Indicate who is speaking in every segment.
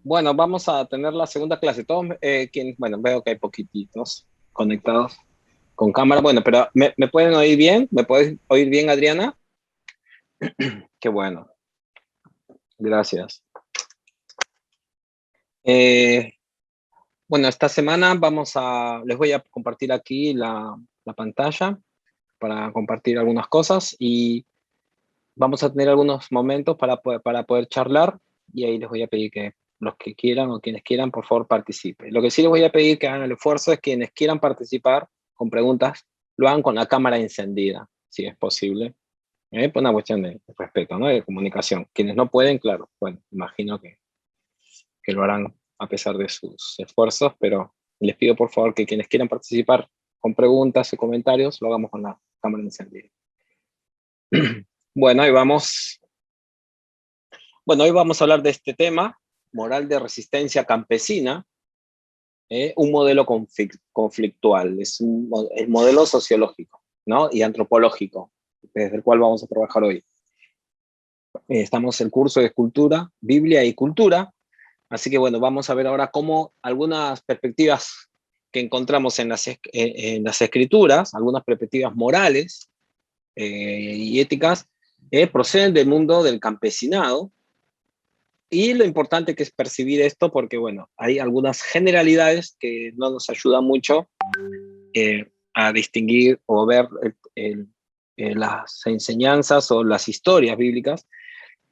Speaker 1: Bueno, vamos a tener la segunda clase. Todos, bueno, veo que hay poquititos conectados con cámara. Bueno, pero ¿me pueden oír bien? ¿Me puedes oír bien, Adriana? Qué bueno, gracias. Eh, bueno, esta semana les voy a compartir aquí la pantalla para compartir algunas cosas y vamos a tener algunos momentos para poder charlar y ahí les voy a pedir que los que quieran o quienes quieran, por favor, participen. Lo que sí les voy a pedir que hagan el esfuerzo es quienes quieran participar con preguntas, lo hagan con la cámara encendida, si es posible. Por una cuestión de respeto, ¿no? De comunicación. Quienes no pueden, claro, bueno, imagino que lo harán a pesar de sus esfuerzos, pero les pido por favor que quienes quieran participar con preguntas y comentarios, lo hagamos con la cámara encendida. Bueno, hoy vamos a hablar de este tema, moral de resistencia campesina, un modelo conflictual, el modelo sociológico, ¿no? Y antropológico, desde el cual vamos a trabajar hoy. Estamos en el curso de Escultura, Biblia y Cultura, así que bueno, vamos a ver ahora cómo algunas perspectivas que encontramos en las escrituras, algunas perspectivas morales y éticas, proceden del mundo del campesinado. Y lo importante que es percibir esto, porque bueno, hay algunas generalidades que no nos ayudan mucho a distinguir o ver las enseñanzas o las historias bíblicas.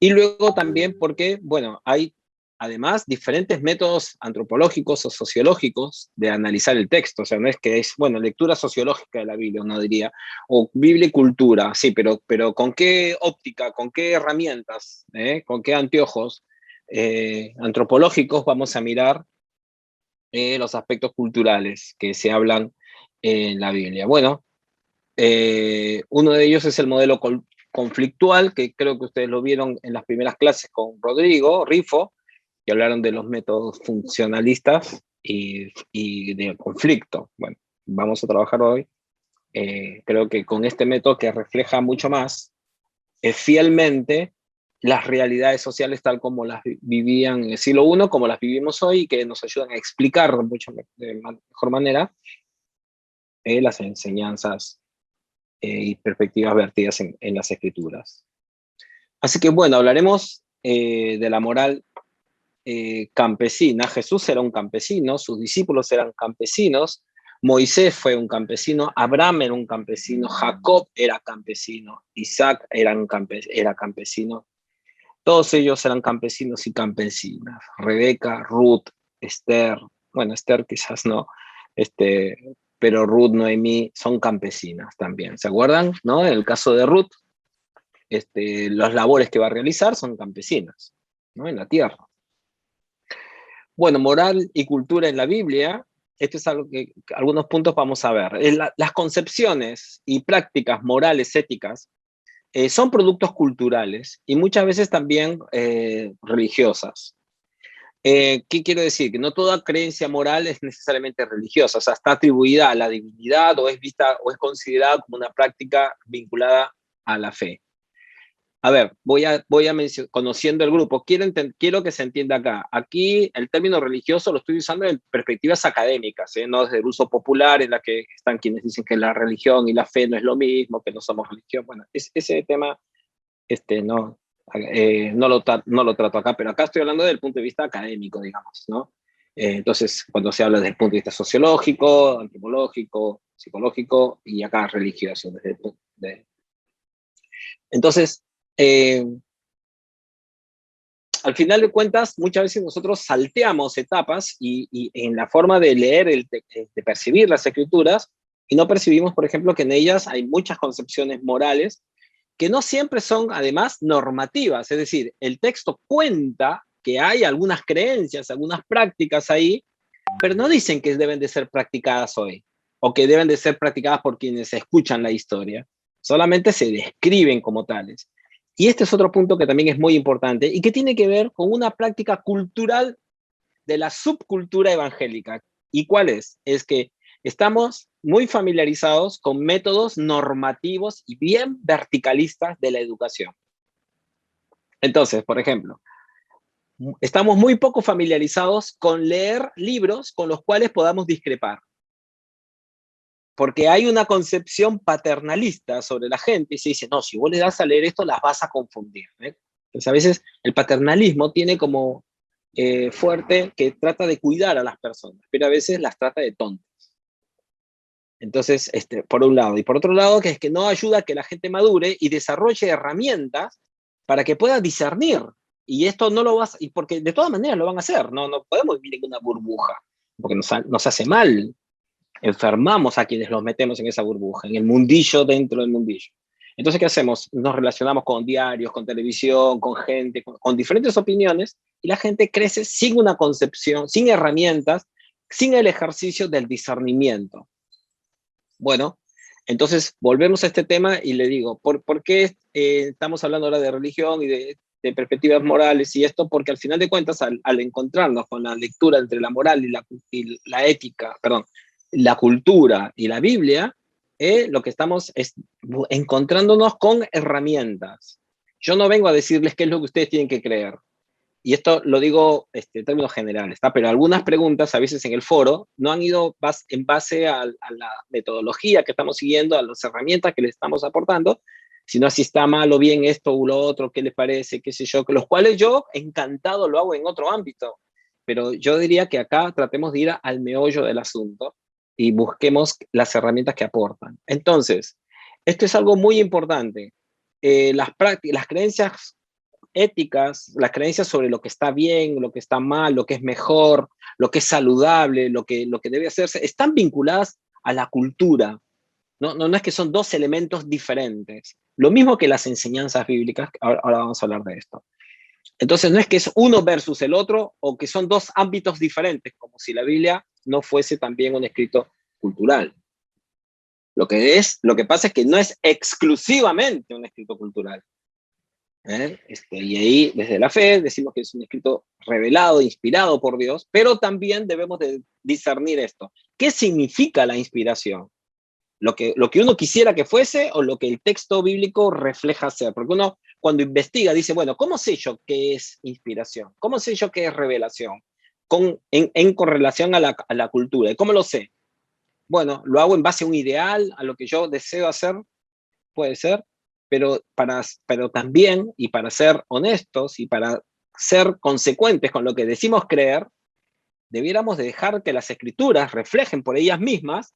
Speaker 1: Y luego también porque, bueno, hay además diferentes métodos antropológicos o sociológicos de analizar el texto. O sea, no es que es, bueno, lectura sociológica de la Biblia, uno diría, o Biblia y cultura, sí, pero ¿con qué óptica, con qué herramientas, con qué anteojos antropológicos vamos a mirar los aspectos culturales que se hablan en la Biblia? Bueno, uno de ellos es el modelo conflictual, que creo que ustedes lo vieron en las primeras clases con Rodrigo Rifo, que hablaron de los métodos funcionalistas y de conflicto. Bueno, vamos a trabajar hoy, creo que con este método que refleja mucho más fielmente las realidades sociales tal como las vivían en el siglo I, como las vivimos hoy, y que nos ayudan a explicar de mejor manera las enseñanzas y perspectivas vertidas en las escrituras. Así que bueno, hablaremos de la moral campesina. Jesús era un campesino, sus discípulos eran campesinos, Moisés fue un campesino, Abraham era un campesino, Jacob era campesino, Isaac era campesino. Todos ellos eran campesinos y campesinas. Rebeca, Ruth, Esther, bueno, Esther quizás no, pero Ruth, Noemí son campesinas también. ¿Se acuerdan? ¿No? En el caso de Ruth, las labores que va a realizar son campesinas, ¿no? En la tierra. Bueno, moral y cultura en la Biblia, esto es algo que algunos puntos vamos a ver. Las concepciones y prácticas morales, éticas, son productos culturales y muchas veces también religiosas. ¿Qué quiero decir? Que no toda creencia moral es necesariamente religiosa, o sea, está atribuida a la divinidad o es vista o es considerada como una práctica vinculada a la fe. A ver, voy a conociendo el grupo. Quiero que se entienda acá. Aquí el término religioso lo estoy usando en perspectivas académicas, no desde el uso popular, en la que están quienes dicen que la religión y la fe no es lo mismo, que no somos religión. Bueno, ese tema no lo trato acá, pero acá estoy hablando desde el punto de vista académico, digamos, ¿no? Entonces, cuando se habla desde el punto de vista sociológico, antropológico, psicológico y acá religioso, desde el punto de... Entonces, eh, al final de cuentas, muchas veces nosotros salteamos etapas y en la forma de leer, de percibir las escrituras, y no percibimos, por ejemplo, que en ellas hay muchas concepciones morales que no siempre son, además, normativas. Es decir, el texto cuenta que hay algunas creencias, algunas prácticas ahí, pero no dicen que deben de ser practicadas hoy o que deben de ser practicadas por quienes escuchan la historia. Solamente se describen como tales. Y este es otro punto que también es muy importante y que tiene que ver con una práctica cultural de la subcultura evangélica. ¿Y cuál es? Es que estamos muy familiarizados con métodos normativos y bien verticalistas de la educación. Entonces, por ejemplo, estamos muy poco familiarizados con leer libros con los cuales podamos discrepar. Porque hay una concepción paternalista sobre la gente y se dice, no, si vos le das a leer esto, las vas a confundir. Entonces, a veces el paternalismo tiene como fuerte que trata de cuidar a las personas, pero a veces las trata de tontas. Entonces, por un lado. Y por otro lado, que es que no ayuda a que la gente madure y desarrolle herramientas para que pueda discernir. Y esto no lo vas, y porque de todas maneras lo van a hacer, no podemos vivir en una burbuja, porque nos hace mal. Enfermamos a quienes los metemos en esa burbuja, en el mundillo dentro del mundillo. Entonces, ¿qué hacemos? Nos relacionamos con diarios, con televisión, con gente, con diferentes opiniones, y la gente crece sin una concepción, sin herramientas, sin el ejercicio del discernimiento. Bueno, entonces volvemos a este tema y le digo, ¿por qué estamos hablando ahora de religión y de perspectivas morales y esto? Porque al final de cuentas, al encontrarnos con la lectura entre la moral y la ética, perdón, la cultura y la Biblia, lo que estamos es encontrándonos con herramientas. Yo no vengo a decirles qué es lo que ustedes tienen que creer. Y esto lo digo en términos generales, ¿está? Pero algunas preguntas a veces en el foro no han ido en base a la metodología que estamos siguiendo, a las herramientas que le estamos aportando, sino si está mal o bien esto o lo otro, qué les parece, qué sé yo, los cuales yo encantado lo hago en otro ámbito. Pero yo diría que acá tratemos de ir al meollo del asunto y busquemos las herramientas que aportan. Entonces, esto es algo muy importante. Las creencias éticas, las creencias sobre lo que está bien, lo que está mal, lo que es mejor, lo que es saludable, lo que debe hacerse, están vinculadas a la cultura. No es que son dos elementos diferentes. Lo mismo que las enseñanzas bíblicas, ahora vamos a hablar de esto. Entonces no es que es uno versus el otro o que son dos ámbitos diferentes, como si la Biblia no fuese también un escrito cultural. Lo que pasa es que no es exclusivamente un escrito cultural. Y ahí, desde la fe, decimos que es un escrito revelado, inspirado por Dios, pero también debemos de discernir esto. ¿Qué significa la inspiración? ¿Lo que uno quisiera que fuese o lo que el texto bíblico refleja ser? Porque uno, cuando investiga, dice, bueno, ¿cómo sé yo qué es inspiración? ¿Cómo sé yo qué es revelación? En correlación a la cultura. ¿Y cómo lo sé? Bueno, lo hago en base a un ideal, a lo que yo deseo hacer, puede ser, pero también, y para ser honestos y para ser consecuentes con lo que decimos creer, debiéramos de dejar que las escrituras reflejen por ellas mismas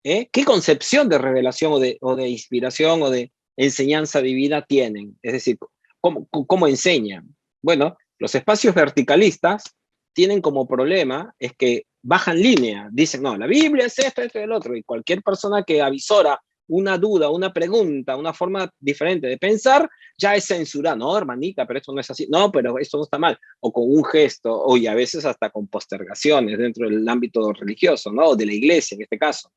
Speaker 1: qué concepción de revelación o de inspiración o de enseñanza divina tienen. Es decir, cómo enseñan. Bueno, los espacios verticalistas tienen como problema es que bajan línea, dicen, no, la Biblia es esto, esto y el otro, y cualquier persona que avisora una duda, una pregunta, una forma diferente de pensar, ya es censurada. No, hermanita, pero esto no es así. No, pero esto no está mal. O con un gesto, y a veces hasta con postergaciones dentro del ámbito religioso, ¿no? O de la iglesia en este caso.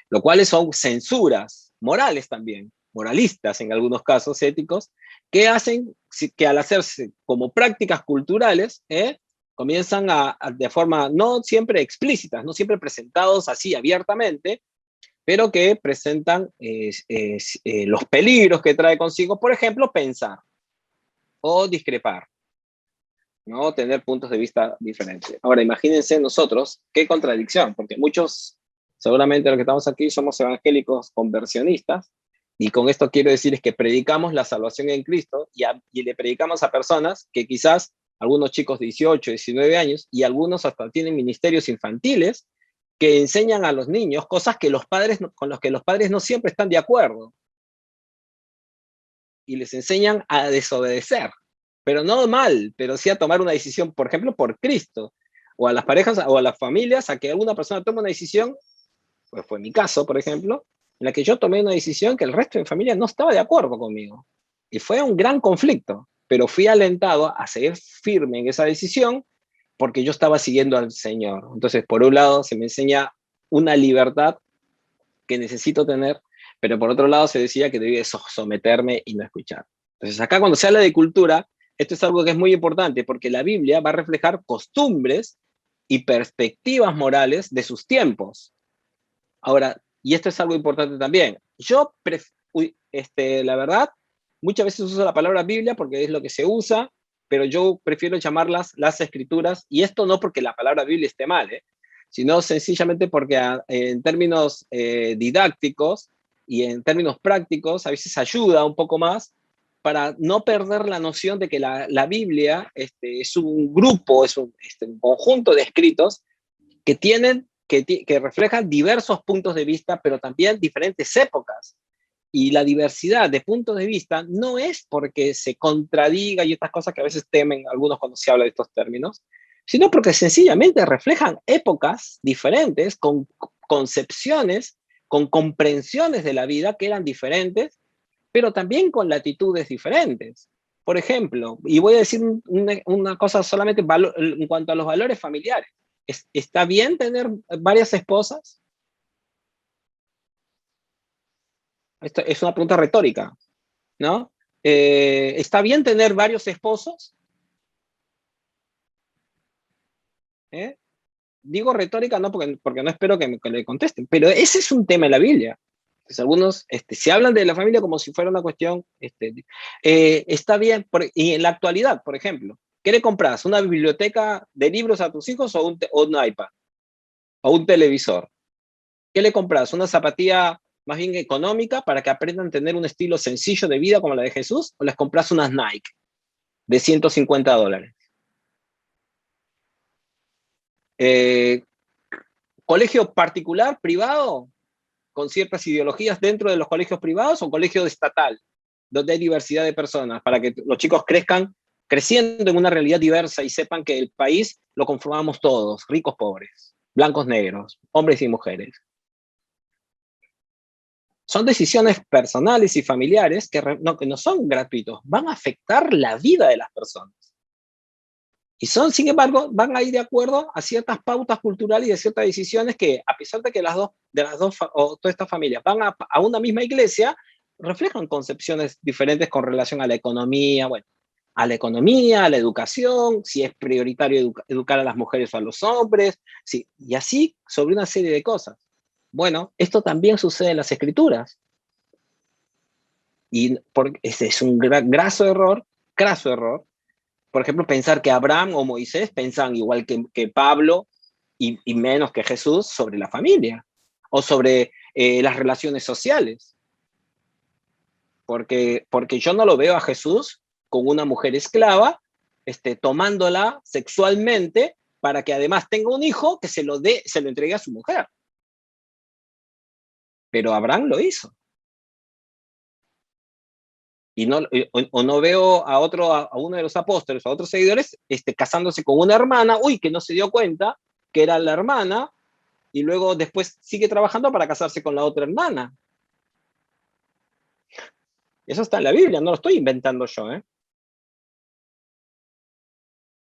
Speaker 1: Lo cual son censuras morales también, moralistas en algunos casos éticos, que hacen que al hacerse como prácticas culturales, comienzan de forma no siempre explícitas, no siempre presentados así abiertamente, pero que presentan los peligros que trae consigo, por ejemplo, pensar o discrepar, ¿no? Tener puntos de vista diferentes. Ahora, imagínense nosotros, qué contradicción, porque muchos, seguramente los que estamos aquí, somos evangélicos conversionistas, y con esto quiero decir es que predicamos la salvación en Cristo y le predicamos a personas que quizás, algunos chicos de 18, 19 años, y algunos hasta tienen ministerios infantiles, que enseñan a los niños cosas que con los que los padres no siempre están de acuerdo. Y les enseñan a desobedecer. Pero no mal, pero sí a tomar una decisión, por ejemplo, por Cristo. O a las parejas o a las familias, a que alguna persona tome una decisión, pues fue mi caso, por ejemplo, en la que yo tomé una decisión que el resto de mi familia no estaba de acuerdo conmigo. Y fue un gran conflicto, pero fui alentado a seguir firme en esa decisión porque yo estaba siguiendo al Señor. Entonces, por un lado, se me enseña una libertad que necesito tener, pero por otro lado se decía que debía someterme y no escuchar. Entonces, acá cuando se habla de cultura, esto es algo que es muy importante, porque la Biblia va a reflejar costumbres y perspectivas morales de sus tiempos. Ahora, y esto es algo importante también, la verdad, muchas veces uso la palabra Biblia porque es lo que se usa, pero yo prefiero llamarlas las escrituras, y esto no porque la palabra Biblia esté mal, sino sencillamente porque en términos didácticos y en términos prácticos a veces ayuda un poco más para no perder la noción de que la Biblia es un grupo, es un conjunto de escritos que que reflejan diversos puntos de vista, pero también diferentes épocas. Y la diversidad de puntos de vista no es porque se contradiga y estas cosas que a veces temen algunos cuando se habla de estos términos, sino porque sencillamente reflejan épocas diferentes, con concepciones, con comprensiones de la vida que eran diferentes, pero también con latitudes diferentes. Por ejemplo, y voy a decir una cosa solamente en cuanto a los valores familiares. ¿Está bien tener varias esposas? Esto es una pregunta retórica, ¿no? ¿Está bien tener varios esposos? ¿Eh? Digo retórica no porque no espero que le contesten, pero ese es un tema en la Biblia. Entonces, algunos se hablan de la familia como si fuera una cuestión, está bien, y en la actualidad, por ejemplo, ¿qué le compras? ¿Una biblioteca de libros a tus hijos o un iPad? ¿O un televisor? ¿Qué le compras? ¿Una zapatilla más bien económica para que aprendan a tener un estilo sencillo de vida como la de Jesús? ¿O les compras unas Nike de $150? Eh, ¿Colegio particular, privado, con ciertas ideologías dentro de los colegios privados, o colegio estatal, donde hay diversidad de personas, para que los chicos creciendo en una realidad diversa y sepan que el país lo conformamos todos, ricos, pobres, blancos, negros, hombres y mujeres? Son decisiones personales y familiares que no son gratuitos, van a afectar la vida de las personas. Y son, sin embargo, van a ir de acuerdo a ciertas pautas culturales y de ciertas decisiones que, a pesar de que o todas estas familias van a una misma iglesia, reflejan concepciones diferentes con relación a la economía, bueno, a la economía, a la educación, si es prioritario educar a las mujeres o a los hombres, sí, y así sobre una serie de cosas. Bueno, esto también sucede en las escrituras. Y ese es un graso error, craso error. Por ejemplo, pensar que Abraham o Moisés pensaban igual que Pablo y menos que Jesús sobre la familia o sobre las relaciones sociales. Porque yo no lo veo a Jesús con una mujer esclava, tomándola sexualmente para que además tenga un hijo que se lo entregue a su mujer. Pero Abraham lo hizo. Y no veo a uno de los apóstoles, a otros seguidores, casándose con una hermana, que no se dio cuenta que era la hermana, y luego después sigue trabajando para casarse con la otra hermana. Eso está en la Biblia, no lo estoy inventando yo, ¿eh?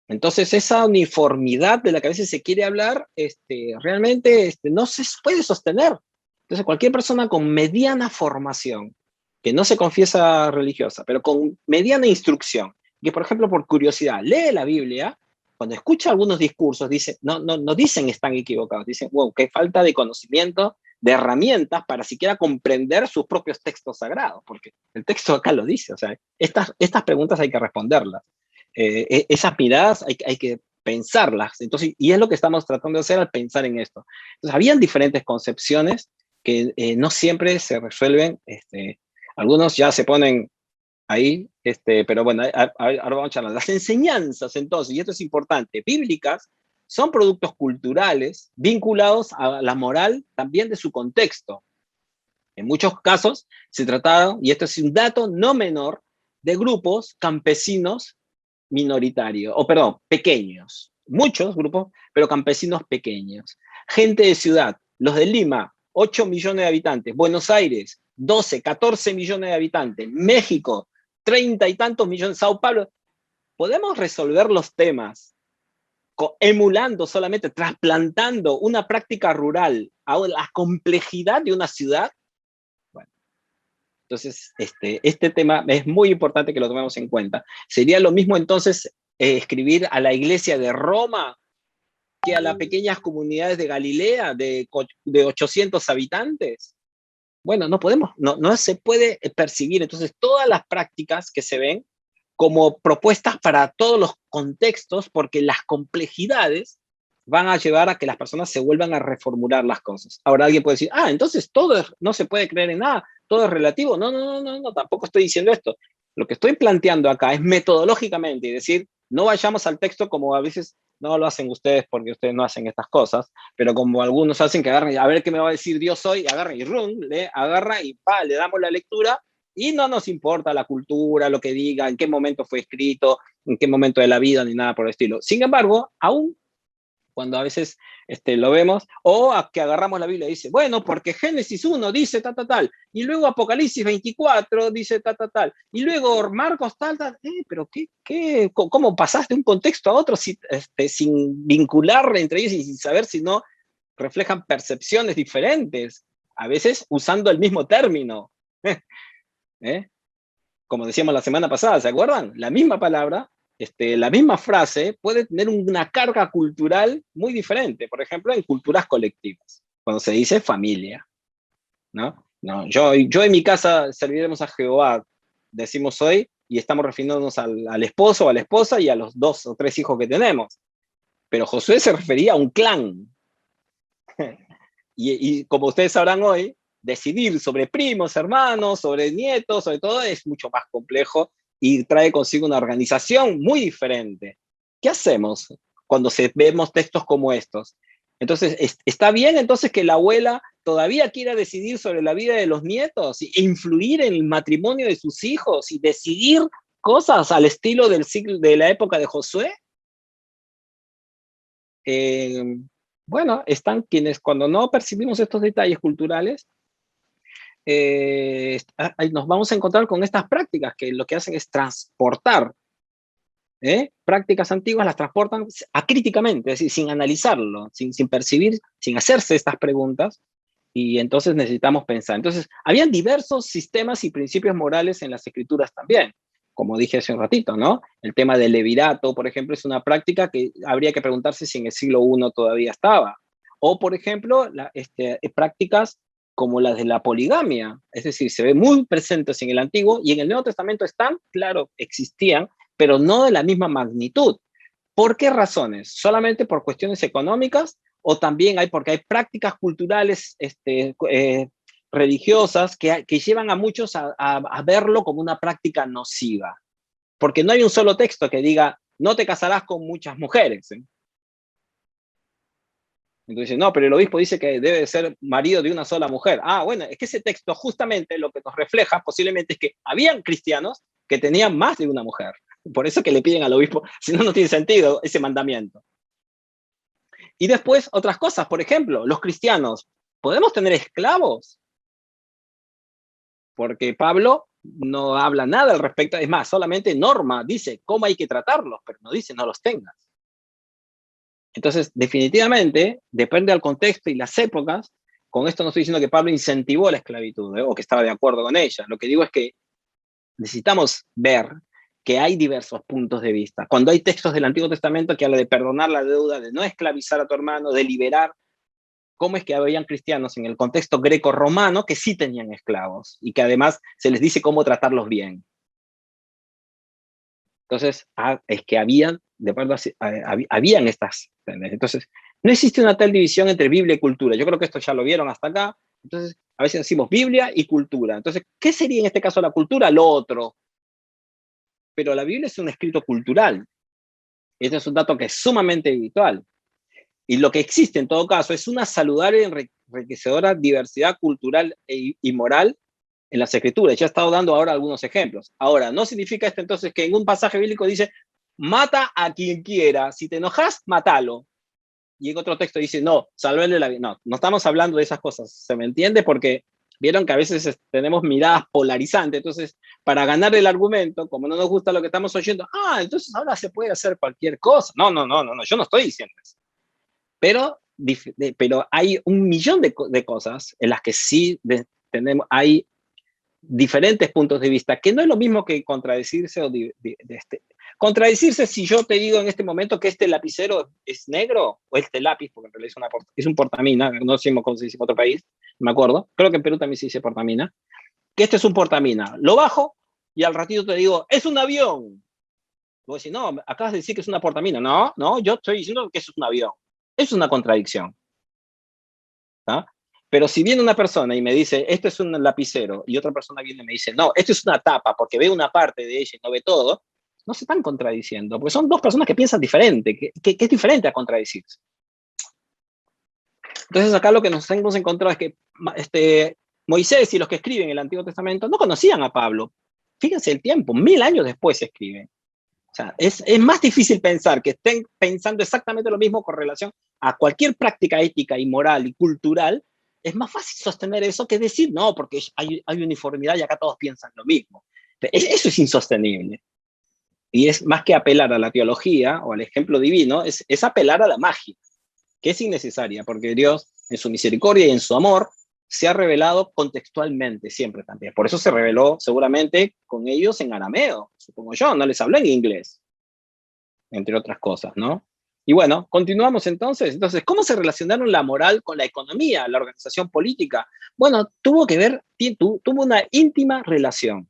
Speaker 1: Entonces, esa uniformidad de la que a veces se quiere hablar, realmente no se puede sostener. Entonces, cualquier persona con mediana formación, que no se confiesa religiosa, pero con mediana instrucción, que por ejemplo por curiosidad lee la Biblia, cuando escucha algunos discursos, dice, no dicen están equivocados, dicen, wow, qué falta de conocimiento, de herramientas para siquiera comprender sus propios textos sagrados, porque el texto acá lo dice, o sea, estas preguntas hay que responderlas. Esas miradas hay que pensarlas, entonces, y es lo que estamos tratando de hacer al pensar en esto. Entonces, habían diferentes concepciones que no siempre se resuelven, algunos ya se ponen ahí, pero bueno, ahora vamos a charlar. Las enseñanzas, entonces, y esto es importante, bíblicas, son productos culturales vinculados a la moral también de su contexto. En muchos casos se trataba, y esto es un dato no menor, de grupos campesinos minoritarios, pequeños. Muchos grupos, pero campesinos pequeños. Gente de ciudad, los de Lima, 8 millones de habitantes. Buenos Aires, 12, 14 millones de habitantes. México, 30 y tantos millones. Sao Paulo. Podemos resolver los temas emulando solamente, trasplantando una práctica rural a la complejidad de una ciudad. Bueno, entonces este tema es muy importante que lo tomemos en cuenta. Sería lo mismo entonces escribir a la iglesia de Roma que a las pequeñas comunidades de Galilea de 800 habitantes. Bueno, no se puede percibir. Entonces, todas las prácticas que se ven como propuestas para todos los contextos, porque las complejidades van a llevar a que las personas se vuelvan a reformular las cosas. Ahora alguien puede decir, entonces todo no se puede creer en nada, todo es relativo. No, tampoco estoy diciendo esto. Lo que estoy planteando acá es metodológicamente, y decir, no vayamos al texto como a veces no lo hacen ustedes porque ustedes no hacen estas cosas, pero como algunos hacen que agarren, a ver qué me va a decir Dios hoy, agarren y agarra y le damos la lectura, y no nos importa la cultura, lo que diga, en qué momento fue escrito, en qué momento de la vida, ni nada por el estilo. Sin embargo, aún cuando a veces lo vemos, o a que agarramos la Biblia y dice, bueno, porque Génesis 1 dice tal, y luego Apocalipsis 24 dice tal, y luego Marcos tal, pero ¿cómo pasaste de un contexto a otro sin vincular entre ellos y sin saber si no reflejan percepciones diferentes, a veces usando el mismo término? ¿Eh? Como decíamos la semana pasada, ¿se acuerdan? La misma palabra, la misma frase puede tener una carga cultural muy diferente, por ejemplo, en culturas colectivas, cuando se dice familia, ¿no? No, yo en mi casa serviremos a Jehová, decimos hoy, y estamos refiriéndonos al esposo o a la esposa y a los 2 o 3 hijos que tenemos. Pero Josué se refería a un clan. Y como ustedes sabrán hoy, decidir sobre primos, hermanos, sobre nietos, sobre todo, es mucho más complejo y trae consigo una organización muy diferente. ¿Qué hacemos cuando vemos textos como estos? Entonces, ¿está bien entonces que la abuela todavía quiera decidir sobre la vida de los nietos e influir en el matrimonio de sus hijos y decidir cosas al estilo de la época de Josué? Bueno, están quienes cuando no percibimos estos detalles culturales, nos vamos a encontrar con estas prácticas que lo que hacen es transportar prácticas antiguas, las transportan acríticamente, es decir, sin analizarlo, sin percibir, sin hacerse estas preguntas, y entonces necesitamos pensar. Entonces, habían diversos sistemas y principios morales en las escrituras también, como dije hace un ratito, ¿no? El tema del levirato, por ejemplo, es una práctica que habría que preguntarse si en el siglo I todavía estaba. O, por ejemplo, prácticas como las de la poligamia, es decir, se ve muy presentes en el Antiguo y en el Nuevo Testamento están, claro, existían, pero no de la misma magnitud. ¿Por qué razones? ¿Solamente por cuestiones económicas? ¿O también porque hay prácticas culturales religiosas que llevan a muchos a verlo como una práctica nociva? Porque no hay un solo texto que diga, no te casarás con muchas mujeres. Entonces, no, pero el obispo dice que debe ser marido de una sola mujer. Bueno, es que ese texto justamente lo que nos refleja posiblemente es que habían cristianos que tenían más de una mujer. Por eso que le piden al obispo, si no, no tiene sentido ese mandamiento. Y después, otras cosas, por ejemplo, los cristianos, ¿podemos tener esclavos? Porque Pablo no habla nada al respecto, es más, solamente norma, dice cómo hay que tratarlos, pero no dice no los tengas. Entonces, definitivamente, depende del contexto y las épocas. Con esto no estoy diciendo que Pablo incentivó la esclavitud o que estaba de acuerdo con ella. Lo que digo es que necesitamos ver que hay diversos puntos de vista. Cuando hay textos del Antiguo Testamento que hablan de perdonar la deuda, de no esclavizar a tu hermano, de liberar, ¿cómo es que habían cristianos en el contexto greco-romano que sí tenían esclavos y que además se les dice cómo tratarlos bien? Entonces, es que habían estas tendencias. Entonces, no existe una tal división entre Biblia y cultura. Yo creo que esto ya lo vieron hasta acá. Entonces, a veces decimos Biblia y cultura. Entonces, ¿qué sería en este caso la cultura? Lo otro. Pero la Biblia es un escrito cultural. Este es un dato que es sumamente habitual. Y lo que existe en todo caso es una saludable y enriquecedora diversidad cultural y moral en las escrituras. Ya he estado dando ahora algunos ejemplos. Ahora, no significa esto entonces que en un pasaje bíblico dice, mata a quien quiera, si te enojas, mátalo. Y en otro texto dice, no, salvele la vida. No estamos hablando de esas cosas, ¿se me entiende? Porque vieron que a veces tenemos miradas polarizantes, entonces para ganar el argumento, como no nos gusta lo que estamos oyendo, entonces ahora se puede hacer cualquier cosa. No, yo no estoy diciendo eso. Pero hay un millón de cosas en las que sí hay diferentes puntos de vista, que no es lo mismo que contradecirse contradecirse si yo te digo en este momento que este lapicero es negro, o este lápiz, porque en realidad es un portamina, no sé cómo se dice en otro país, no me acuerdo, creo que en Perú también se dice portamina, que este es un portamina, lo bajo y al ratito te digo, es un avión, Vos decís, no, acabas de decir que es una portamina. No, no, yo estoy diciendo que eso es un avión. Eso es una contradicción. ¿Ah? Pero si viene una persona y me dice, esto es un lapicero, y otra persona viene y me dice, no, esto es una tapa, porque ve una parte de ella y no ve todo, no se están contradiciendo, porque son dos personas que piensan diferente, que es diferente a contradecirse. Entonces acá lo que nos hemos encontrado es que Moisés y los que escriben el Antiguo Testamento no conocían a Pablo. Fíjense el tiempo, 1000 años después se escribe. O sea, es más difícil pensar que estén pensando exactamente lo mismo con relación a cualquier práctica ética y moral y cultural. Es más fácil sostener eso que decir, no, porque hay uniformidad y acá todos piensan lo mismo. Eso es insostenible. Y es más que apelar a la teología o al ejemplo divino, es apelar a la magia, que es innecesaria, porque Dios, en su misericordia y en su amor, se ha revelado contextualmente siempre también. Por eso se reveló seguramente con ellos en arameo, supongo yo, no les habló en inglés, entre otras cosas, ¿no? Y bueno, continuamos entonces. Entonces, ¿cómo se relacionaron la moral con la economía, la organización política? Bueno, tuvo una íntima relación.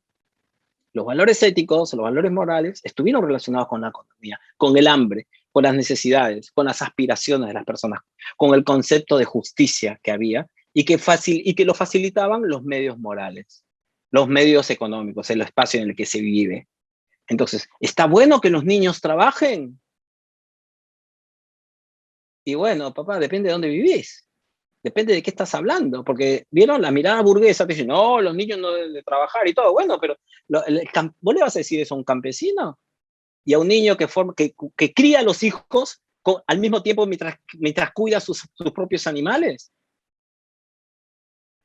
Speaker 1: Los valores éticos, los valores morales, estuvieron relacionados con la economía, con el hambre, con las necesidades, con las aspiraciones de las personas, con el concepto de justicia que había y que lo facilitaban los medios morales, los medios económicos, el espacio en el que se vive. Entonces, ¿está bueno que los niños trabajen? Y bueno, papá, depende de dónde vivís. Depende de qué estás hablando, porque vieron la mirada burguesa, te dicen, no, los niños no deben de trabajar y todo. Bueno, pero ¿vos le vas a decir eso a un campesino? Y a un niño que cría a los hijos al mismo tiempo mientras cuida sus propios animales.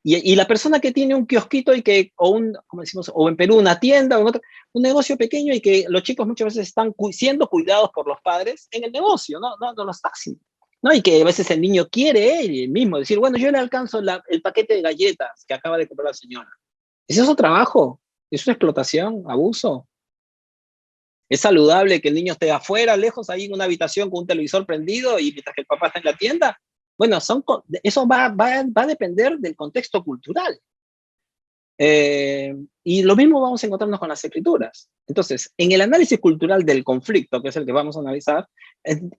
Speaker 1: Y la persona que tiene un kiosquito como decimos, o en Perú una tienda, o un negocio pequeño y que los chicos muchas veces están siendo cuidados por los padres en el negocio, no lo está haciendo. ¿No? Y que a veces el niño quiere él mismo decir, bueno, yo le alcanzo el paquete de galletas que acaba de comprar la señora. ¿Es eso trabajo? ¿Es una explotación? ¿Abuso? ¿Es saludable que el niño esté afuera, lejos, ahí en una habitación con un televisor prendido y mientras que el papá está en la tienda? Bueno, eso va a depender del contexto cultural. Y lo mismo vamos a encontrarnos con las escrituras. Entonces, en el análisis cultural del conflicto, que es el que vamos a analizar,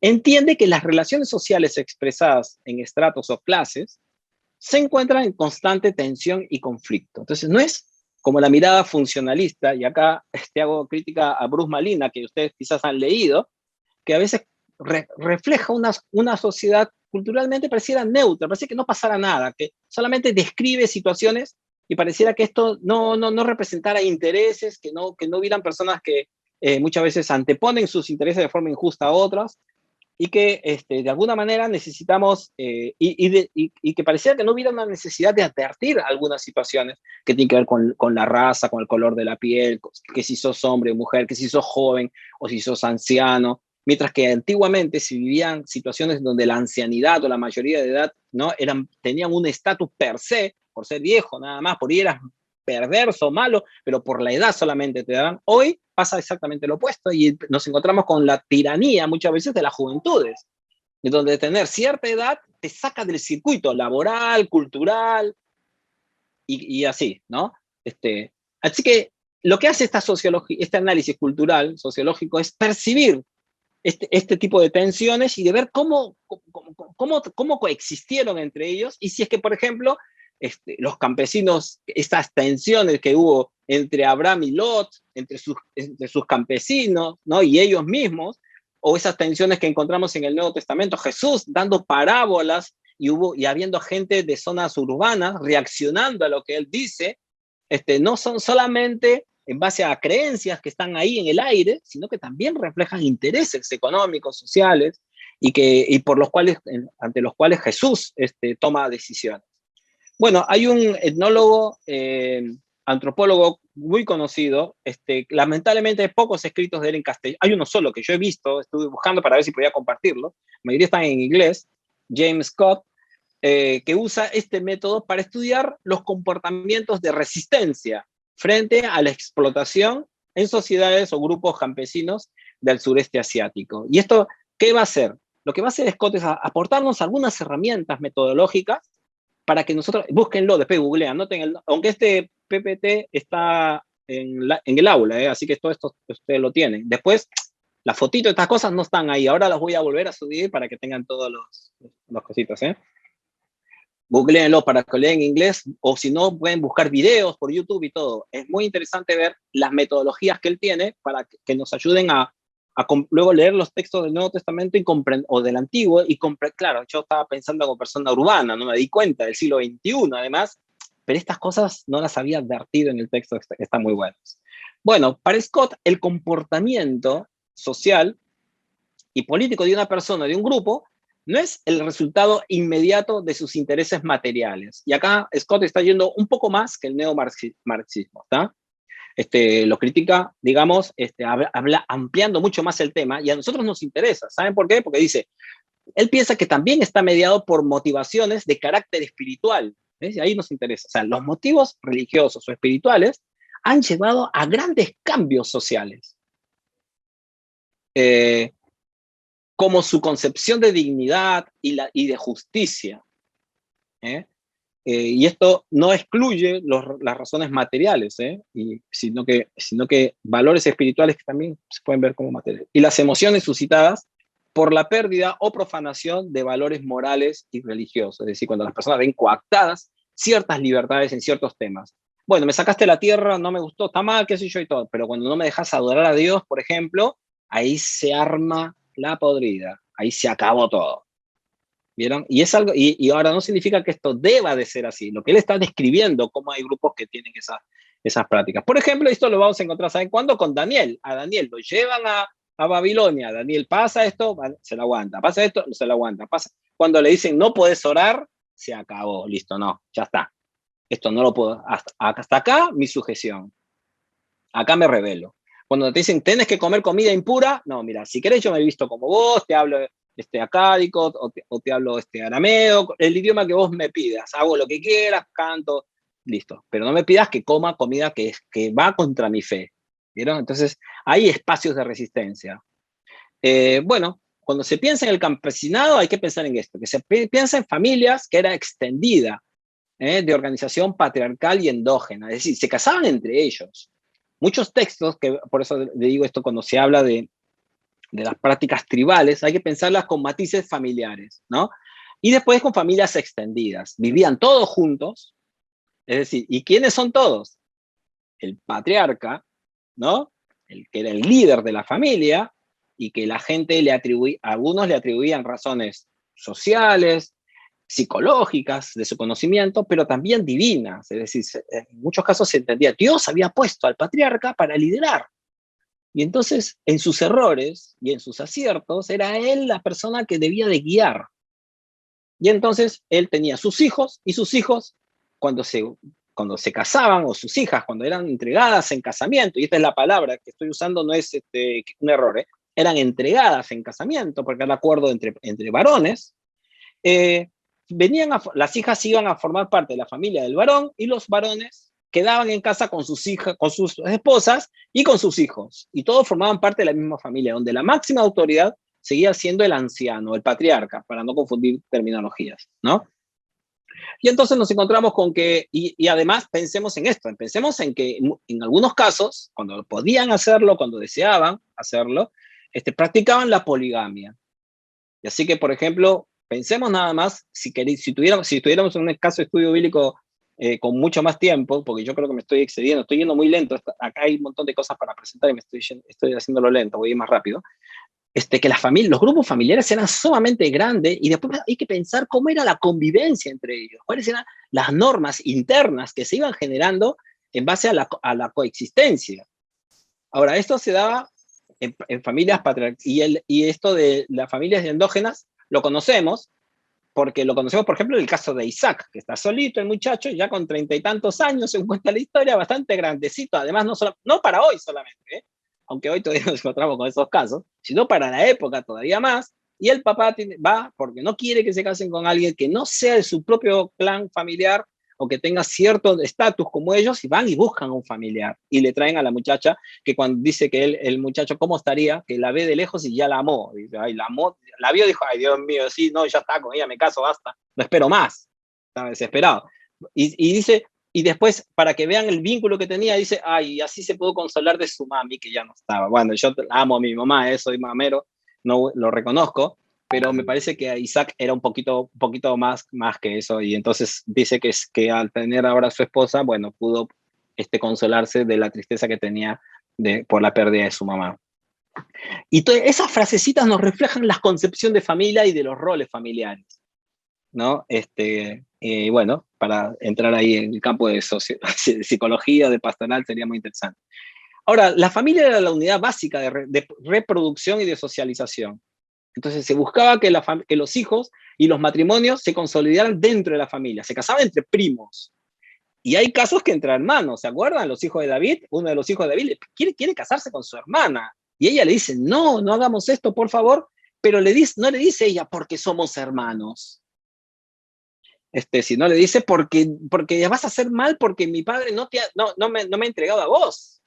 Speaker 1: entiende que las relaciones sociales expresadas en estratos o clases se encuentran en constante tensión y conflicto. Entonces, no es como la mirada funcionalista, y acá hago crítica a Bruce Malina, que ustedes quizás han leído, que a veces refleja una sociedad culturalmente pareciera neutra, parece que no pasara nada, que solamente describe situaciones y pareciera que esto no representara intereses, que no hubieran personas que muchas veces anteponen sus intereses de forma injusta a otras, y que de alguna manera necesitamos, y que pareciera que no hubiera una necesidad de advertir algunas situaciones que tienen que ver con la raza, con el color de la piel, que si sos hombre o mujer, que si sos joven o si sos anciano, mientras que antiguamente se vivían situaciones donde la ancianidad o la mayoría de edad ¿no? tenían un estatus per se, por ser viejo nada más, por ahí eras perverso, malo, pero por la edad solamente te dan. Hoy pasa exactamente lo opuesto y nos encontramos con la tiranía muchas veces de las juventudes, de donde tener cierta edad te saca del circuito laboral, cultural y así, ¿no? Así que lo que hace esta sociología, este análisis cultural, sociológico, es percibir este tipo de tensiones y de ver cómo coexistieron entre ellos y si es que, por ejemplo, los campesinos, estas tensiones que hubo entre Abraham y Lot, entre sus campesinos, ¿no? Y ellos mismos, o esas tensiones que encontramos en el Nuevo Testamento, Jesús dando parábolas y habiendo gente de zonas urbanas reaccionando a lo que él dice, no son solamente en base a creencias que están ahí en el aire, sino que también reflejan intereses económicos, sociales, ante los cuales Jesús toma decisiones. Bueno, hay un etnólogo, antropólogo muy conocido, lamentablemente hay pocos escritos de él en castellano, hay uno solo que yo he visto, estuve buscando para ver si podía compartirlo, la mayoría están en inglés, James Scott, que usa este método para estudiar los comportamientos de resistencia frente a la explotación en sociedades o grupos campesinos del sureste asiático. ¿Y esto qué va a hacer? Lo que va a hacer Scott es aportarnos algunas herramientas metodológicas para que nosotros, búsquenlo, después googlean, aunque este PPT está en el aula, así que todo esto ustedes lo tienen. Después Las fotitos, estas cosas no están ahí. Ahora las voy a volver a subir para que tengan todos los cositos, ¿eh? Googleenlo para que lean inglés, o si no, pueden buscar videos por YouTube y todo. Es muy interesante ver las metodologías que él tiene para que nos ayuden a luego leer los textos del Nuevo Testamento y o del Antiguo, y claro, yo estaba pensando como persona urbana, no me di cuenta del siglo XXI, además, pero estas cosas no las había advertido en el texto, están muy buenas. Bueno, para Scott, el comportamiento social y político de una persona, de un grupo, no es el resultado inmediato de sus intereses materiales. Y acá Scott está yendo un poco más que el neomarxismo, ¿está? Lo critica, digamos, habla ampliando mucho más el tema, y a nosotros nos interesa. ¿Saben por qué? Porque dice, él piensa que también está mediado por motivaciones de carácter espiritual. ¿Ves? Y ahí nos interesa. O sea, los motivos religiosos o espirituales han llevado a grandes cambios sociales. Como su concepción de dignidad y de justicia. Y esto no excluye las razones materiales, sino que valores espirituales que también se pueden ver como materiales. Y las emociones suscitadas por la pérdida o profanación de valores morales y religiosos. Es decir, cuando las personas ven coactadas ciertas libertades en ciertos temas. Bueno, me sacaste la tierra, no me gustó, está mal, qué sé yo y todo, pero cuando no me dejas adorar a Dios, por ejemplo, ahí se arma la podrida, ahí se acabó todo. ¿Vieron? Y es algo, y ahora no significa que esto deba de ser así. Lo que él está describiendo, cómo hay grupos que tienen esas prácticas. Por ejemplo, esto lo vamos a encontrar, ¿saben cuándo? Con Daniel. A Daniel lo llevan a Babilonia. Daniel pasa esto, se lo aguanta. Pasa esto, se lo aguanta. Cuando le dicen no puedes orar, se acabó. Listo, no, ya está. Esto no lo puedo. Hasta acá mi sujeción. Acá me rebelo. Cuando te dicen tienes que comer comida impura, no, mira, si querés yo me he visto como vos, te hablo acádico, o te hablo arameo, el idioma que vos me pidas, hago lo que quieras, canto, listo. Pero no me pidas que coma comida que va contra mi fe. ¿Vieron? Entonces, hay espacios de resistencia. Bueno, cuando se piensa en el campesinado, hay que pensar en esto, que se piensa en familias que era extendida, de organización patriarcal y endógena, es decir, se casaban entre ellos. Muchos textos, que por eso le digo esto, cuando se habla de las prácticas tribales, hay que pensarlas con matices familiares, ¿no? Y después con familias extendidas. Vivían todos juntos, es decir, ¿y quiénes son todos? El patriarca, ¿no? El que era el líder de la familia, y que la gente algunos le atribuían razones sociales, psicológicas de su conocimiento, pero también divinas. Es decir, en muchos casos se entendía, Dios había puesto al patriarca para liderar. Y entonces, en sus errores y en sus aciertos, era él la persona que debía de guiar. Y entonces, él tenía sus hijos, y sus hijos, cuando se casaban, o sus hijas, cuando eran entregadas en casamiento, y esta es la palabra que estoy usando, no es un error, eran entregadas en casamiento, porque era acuerdo entre varones, las hijas iban a formar parte de la familia del varón, y los varones quedaban en casa con sus hijas, con sus esposas y con sus hijos, y todos formaban parte de la misma familia, donde la máxima autoridad seguía siendo el anciano, el patriarca, para no confundir terminologías, ¿no? Y entonces nos encontramos con que, y además pensemos en esto, pensemos en que en algunos casos, cuando podían hacerlo, cuando deseaban hacerlo, practicaban la poligamia. Y así que, por ejemplo, pensemos nada más, si estuviéramos en un caso de estudio bíblico con mucho más tiempo, porque yo creo que me estoy excediendo, estoy yendo muy lento, acá hay un montón de cosas para presentar y estoy haciéndolo lento, voy a ir más rápido, que los grupos familiares eran sumamente grandes, y después hay que pensar cómo era la convivencia entre ellos, cuáles eran las normas internas que se iban generando en base a la coexistencia. Ahora, esto se daba en familias patriarcales, y esto de las familias endógenas lo conocemos, porque lo conocemos, por ejemplo, en el caso de Isaac, que está solito el muchacho, ya con 30 y tantos años, se cuenta la historia, bastante grandecito, además no para hoy solamente, aunque hoy todavía nos encontramos con esos casos, sino para la época todavía más, y el papá va porque no quiere que se casen con alguien que no sea de su propio clan familiar, o que tenga cierto estatus como ellos, y van y buscan a un familiar, y le traen a la muchacha, que cuando dice que el muchacho cómo estaría, que la ve de lejos y ya la amó, dice, ay, la amó, la vio y dijo, ay, Dios mío, sí, no, ya está, con ella me caso, basta, no espero más, estaba desesperado. Y dice, y después, para que vean el vínculo que tenía, dice, ay, así se pudo consolar de su mami, que ya no estaba. Bueno, yo amo a mi mamá, soy mamero, no lo reconozco, pero me parece que Isaac era un poquito más que eso, y entonces dice que al tener ahora a su esposa, bueno, pudo consolarse de la tristeza que tenía por la pérdida de su mamá. Y esas frasecitas nos reflejan la concepción de familia y de los roles familiares, ¿no? Bueno, para entrar ahí en el campo de psicología, de pastoral, sería muy interesante. Ahora, la familia era la unidad básica de reproducción y de socialización. Entonces se buscaba que los hijos y los matrimonios se consolidaran dentro de la familia, se casaban entre primos. Y hay casos que entre hermanos, ¿se acuerdan? Los hijos de David, uno de los hijos de David quiere casarse con su hermana. Y ella le dice, no, no hagamos esto, por favor. Pero no le dice ella, porque somos hermanos. Si no le dice, porque vas a hacer mal porque mi padre no me ha entregado a vos.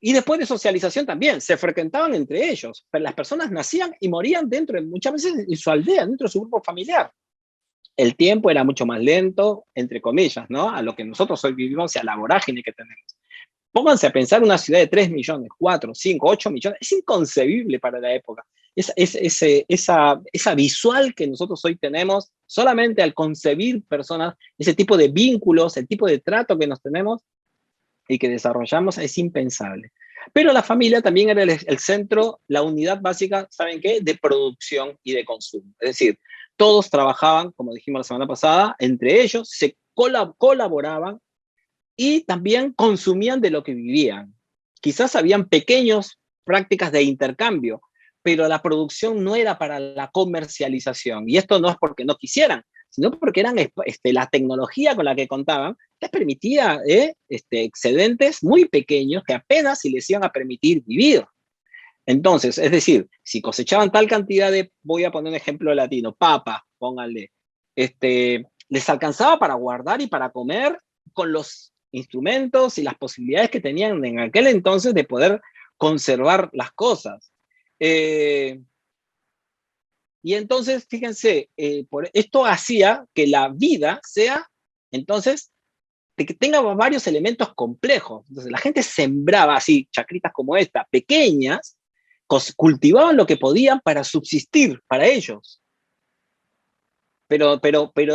Speaker 1: Y después de socialización también, se frecuentaban entre ellos. Pero las personas nacían y morían muchas veces en su aldea, dentro de su grupo familiar. El tiempo era mucho más lento, entre comillas, ¿no? A lo que nosotros hoy vivimos y a la vorágine que tenemos. Pónganse a pensar una ciudad de 3 millones, 4, 5, 8 millones. Es inconcebible para la época. Esa visual que nosotros hoy tenemos, solamente al concebir personas, ese tipo de vínculos, el tipo de trato que nos tenemos y que desarrollamos, es impensable. Pero la familia también era el centro, la unidad básica, ¿saben qué? De producción y de consumo. Es decir, todos trabajaban, como dijimos la semana pasada, entre ellos, se colaboraban y también consumían de lo que vivían. Quizás habían pequeñas prácticas de intercambio, pero la producción no era para la comercialización. Y esto no es porque no quisieran, sino porque eran la tecnología con la que contaban les permitía excedentes muy pequeños que apenas si les iban a permitir vivir. Entonces, es decir, si cosechaban tal cantidad voy a poner un ejemplo latino, papa, pónganle, les alcanzaba para guardar y para comer con los instrumentos y las posibilidades que tenían en aquel entonces de poder conservar las cosas. Y entonces, fíjense, esto hacía que la vida sea, entonces, de que tenga varios elementos complejos. Entonces, la gente sembraba así, chacritas como esta, pequeñas, cultivaban lo que podían para subsistir, para ellos. Pero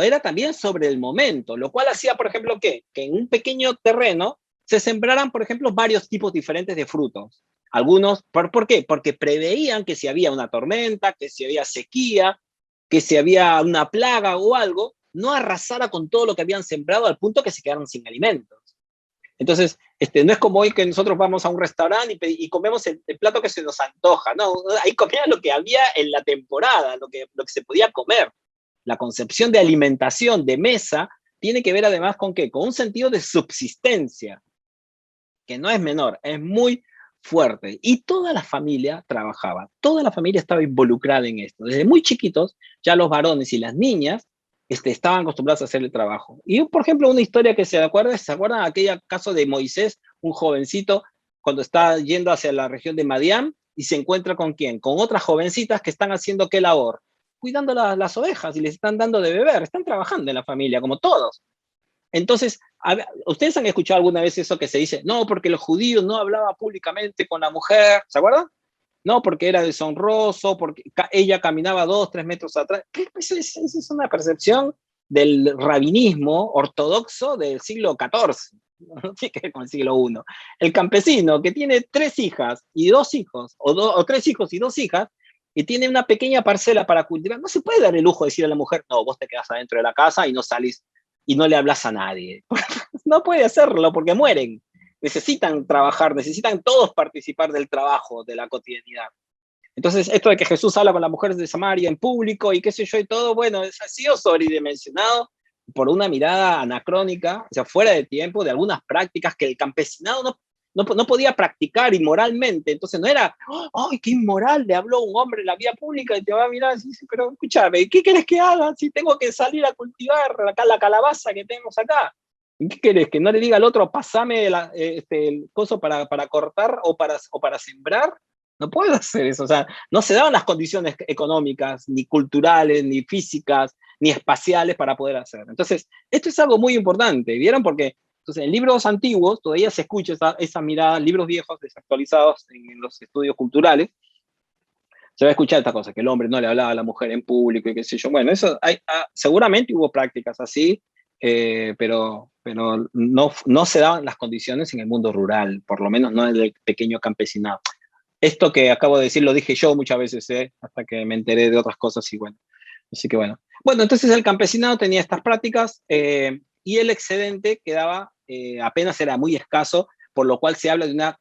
Speaker 1: era también sobre el momento, lo cual hacía, por ejemplo, que en un pequeño terreno se sembraran, por ejemplo, varios tipos diferentes de frutos. Algunos, ¿por qué? Porque preveían que si había una tormenta, que si había sequía, que si había una plaga o algo, no arrasara con todo lo que habían sembrado al punto que se quedaran sin alimentos. Entonces, no es como hoy que nosotros vamos a un restaurante y comemos el plato que se nos antoja, no, ahí comían lo que había en la temporada, lo que se podía comer. La concepción de alimentación, de mesa, tiene que ver además con ¿qué? Con un sentido de subsistencia, que no es menor, es muy fuerte. Y toda la familia trabajaba, toda la familia estaba involucrada en esto. Desde muy chiquitos, ya los varones y las niñas estaban acostumbrados a hacer el trabajo. Y, por ejemplo, una historia que ¿se acuerdan aquel caso de Moisés, un jovencito, cuando está yendo hacia la región de Madián y se encuentra con ¿quién? Con otras jovencitas que están haciendo ¿qué labor? Cuidando las ovejas y les están dando de beber, están trabajando en la familia, como todos. Entonces, ¿ustedes han escuchado alguna vez eso que se dice, no, porque los judíos no hablaban públicamente con la mujer? ¿Se acuerdan? No, porque era deshonroso, porque ella caminaba 2, 3 metros atrás. Esa es una percepción del rabinismo ortodoxo del siglo XIV, no tiene que ver con el siglo I. El campesino que tiene 3 hijas y 2 hijos, o 3 hijos y 2 hijas, y tiene una pequeña parcela para cultivar, no se puede dar el lujo de decir a la mujer, no, vos te quedas adentro de la casa y no salís y no le hablas a nadie. No puede hacerlo porque mueren. Necesitan trabajar, necesitan todos participar del trabajo, de la cotidianidad. Entonces, esto de que Jesús habla con las mujeres de Samaria en público y qué sé yo y todo, bueno, ha sido sobredimensionado por una mirada anacrónica, o sea, fuera de tiempo, de algunas prácticas que el campesinado no podía practicar inmoralmente. Entonces no era, ¡ay, qué inmoral! Le habló un hombre en la vía pública y te va a mirar y dice, pero escúchame, ¿qué querés que haga si tengo que salir a cultivar acá la calabaza que tenemos acá? ¿Qué querés? ¿Que no le diga al otro, pasame el coso para cortar o para sembrar? No puedo hacer eso, o sea, no se daban las condiciones económicas, ni culturales, ni físicas, ni espaciales para poder hacer. Entonces, esto es algo muy importante, ¿vieron? Porque entonces, en libros antiguos todavía se escucha esa mirada, libros viejos desactualizados en los estudios culturales, se va a escuchar esta cosa, que el hombre no le hablaba a la mujer en público y qué sé yo. Bueno, eso seguramente hubo prácticas así, pero no se daban las condiciones en el mundo rural, por lo menos no en el pequeño campesinado. Esto que acabo de decir lo dije yo muchas veces, hasta que me enteré de otras cosas y bueno. Así que bueno. Bueno, entonces el campesinado tenía estas prácticas y el excedente quedaba, apenas era muy escaso, por lo cual se habla de una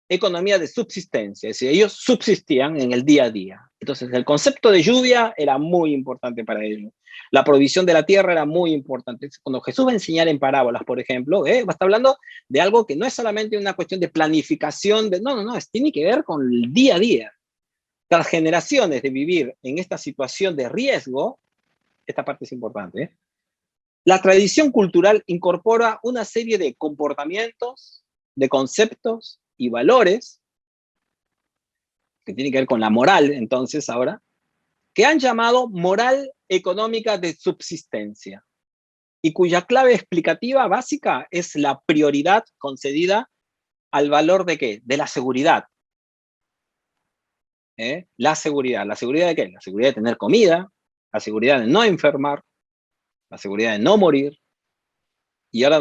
Speaker 1: economía de subsistencia, es decir, ellos subsistían en el día a día. Entonces, el concepto de lluvia era muy importante para ellos. La provisión de la tierra era muy importante. Cuando Jesús va a enseñar en parábolas, por ejemplo, va a estar hablando de algo que no es solamente una cuestión de planificación, no, tiene que ver con el día a día. Tras generaciones de vivir en esta situación de riesgo, esta parte es importante, la tradición cultural incorpora una serie de comportamientos, de conceptos y valores que tiene que ver con la moral, entonces ahora, que han llamado moral económica de subsistencia y cuya clave explicativa básica es la prioridad concedida al valor de ¿qué? De la seguridad. La seguridad. ¿La seguridad de qué? La seguridad de tener comida, la seguridad de no enfermar, la seguridad de no morir. Y ahora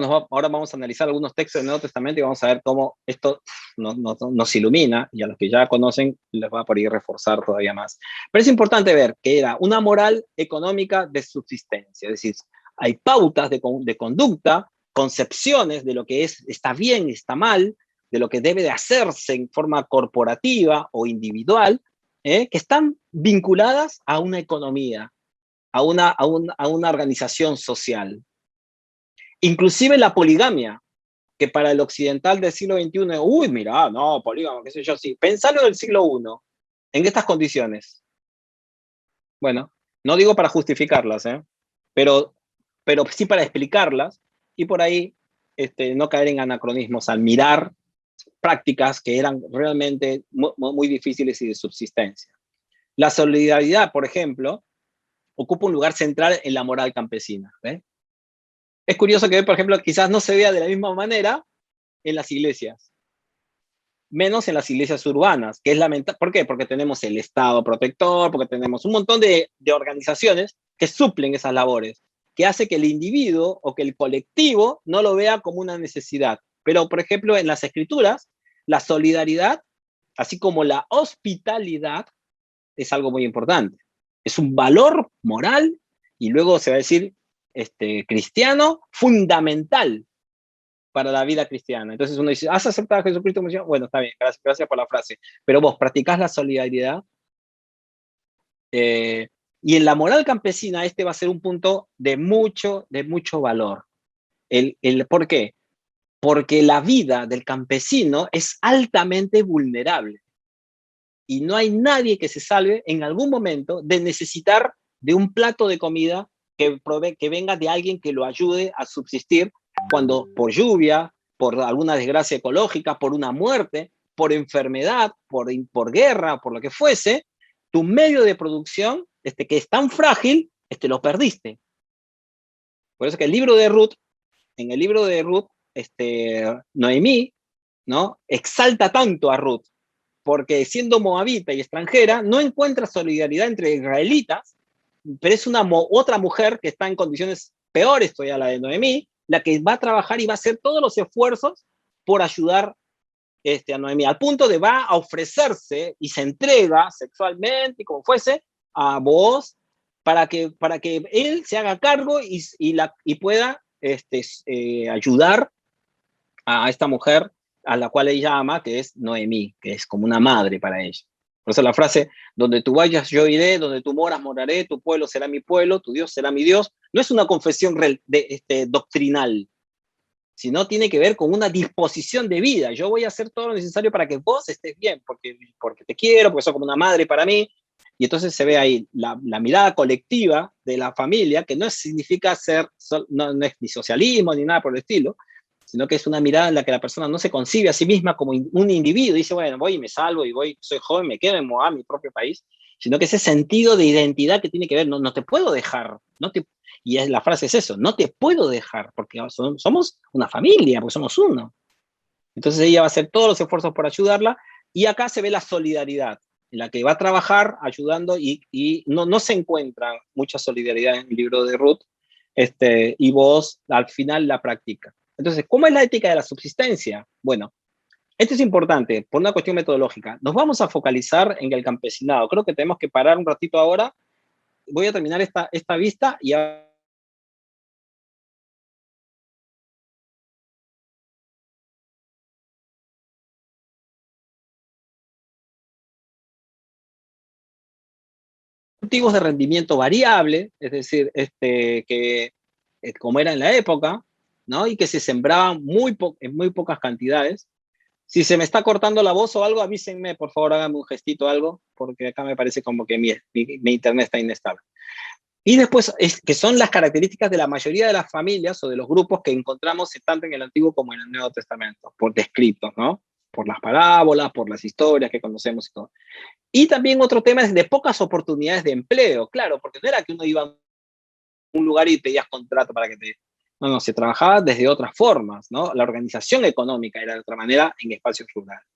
Speaker 1: vamos a analizar algunos textos del Nuevo Testamento y vamos a ver cómo esto nos ilumina, y a los que ya conocen les va a poder reforzar todavía más. Pero es importante ver que era una moral económica de subsistencia, es decir, hay pautas de conducta, concepciones de lo que está bien, está mal, de lo que debe de hacerse en forma corporativa o individual, que están vinculadas a una economía, a una organización social. Inclusive la poligamia, que para el occidental del siglo XXI, uy, mira, no, polígamo, qué sé yo, sí. Pensalo del siglo I, en estas condiciones. Bueno, no digo para justificarlas, pero sí para explicarlas y por ahí no caer en anacronismos al mirar prácticas que eran realmente muy difíciles y de subsistencia. La solidaridad, por ejemplo, ocupa un lugar central en la moral campesina. Es curioso que, por ejemplo, quizás no se vea de la misma manera en las iglesias, menos en las iglesias urbanas, que es lamentable. ¿Por qué? Porque tenemos el Estado protector, porque tenemos un montón de organizaciones que suplen esas labores, que hace que el individuo o que el colectivo no lo vea como una necesidad. Pero, por ejemplo, en las escrituras, la solidaridad, así como la hospitalidad, es algo muy importante. Es un valor moral y luego se va a decir cristiano fundamental para la vida cristiana. Entonces uno dice, ¿has aceptado a Jesucristo? Bueno, está bien, gracias por la frase. Pero vos, ¿practicás la solidaridad? Y en la moral campesina va a ser un punto de mucho valor. ¿Por qué? Porque la vida del campesino es altamente vulnerable. Y no hay nadie que se salve en algún momento de necesitar de un plato de comida que venga de alguien que lo ayude a subsistir cuando por lluvia, por alguna desgracia ecológica, por una muerte, por enfermedad, por guerra, por lo que fuese, tu medio de producción, que es tan frágil, lo perdiste. Por eso que en el libro de Ruth, Noemí, ¿no? Exalta tanto a Ruth, porque siendo moabita y extranjera, no encuentra solidaridad entre israelitas, pero es otra mujer que está en condiciones peores todavía la de Noemí, la que va a trabajar y va a hacer todos los esfuerzos por ayudar a Noemí, al punto de va a ofrecerse y se entrega sexualmente, y como fuese, a Booz, para que él se haga cargo y pueda ayudar a esta mujer a la cual ella ama, que es Noemí, que es como una madre para ella. Por eso la frase, donde tú vayas yo iré, donde tú moras moraré, tu pueblo será mi pueblo, tu Dios será mi Dios, no es una confesión doctrinal, sino tiene que ver con una disposición de vida. Yo voy a hacer todo lo necesario para que vos estés bien, porque te quiero, porque sos como una madre para mí. Y entonces se ve ahí la mirada colectiva de la familia, que no significa no es ni socialismo ni nada por el estilo, sino que es una mirada en la que la persona no se concibe a sí misma como un individuo, dice, bueno, voy y me salvo, y voy, soy joven, me quedo en Moab, mi propio país, sino que ese sentido de identidad que tiene que ver, no, no te puedo dejar, no te, y es, la frase es eso, no te puedo dejar, porque somos una familia, porque somos uno. Entonces ella va a hacer todos los esfuerzos por ayudarla, y acá se ve la solidaridad, en la que va a trabajar ayudando, y no, no se encuentra mucha solidaridad en el libro de Ruth, y vos al final la practica. Entonces, ¿cómo es la ética de la subsistencia? Bueno, esto es importante por una cuestión metodológica. Nos vamos a focalizar en el campesinado. Creo que tenemos que parar un ratito ahora. Voy a terminar esta vista y cultivos de rendimiento variable, es decir, que como era en la época, ¿no? Y que se sembraban en muy pocas cantidades. Si se me está cortando la voz o algo, avísenme, por favor, háganme un gestito o algo, porque acá me parece como que mi internet está inestable. Y después, que son las características de la mayoría de las familias o de los grupos que encontramos tanto en el Antiguo como en el Nuevo Testamento, por descritos, ¿no? Por las parábolas, por las historias que conocemos y todo. Y también otro tema es de pocas oportunidades de empleo, claro, porque no era que uno iba a un lugar y pedías contrato para que te... No, no, se trabajaba desde otras formas, ¿no? La organización económica era de otra manera en espacios rurales.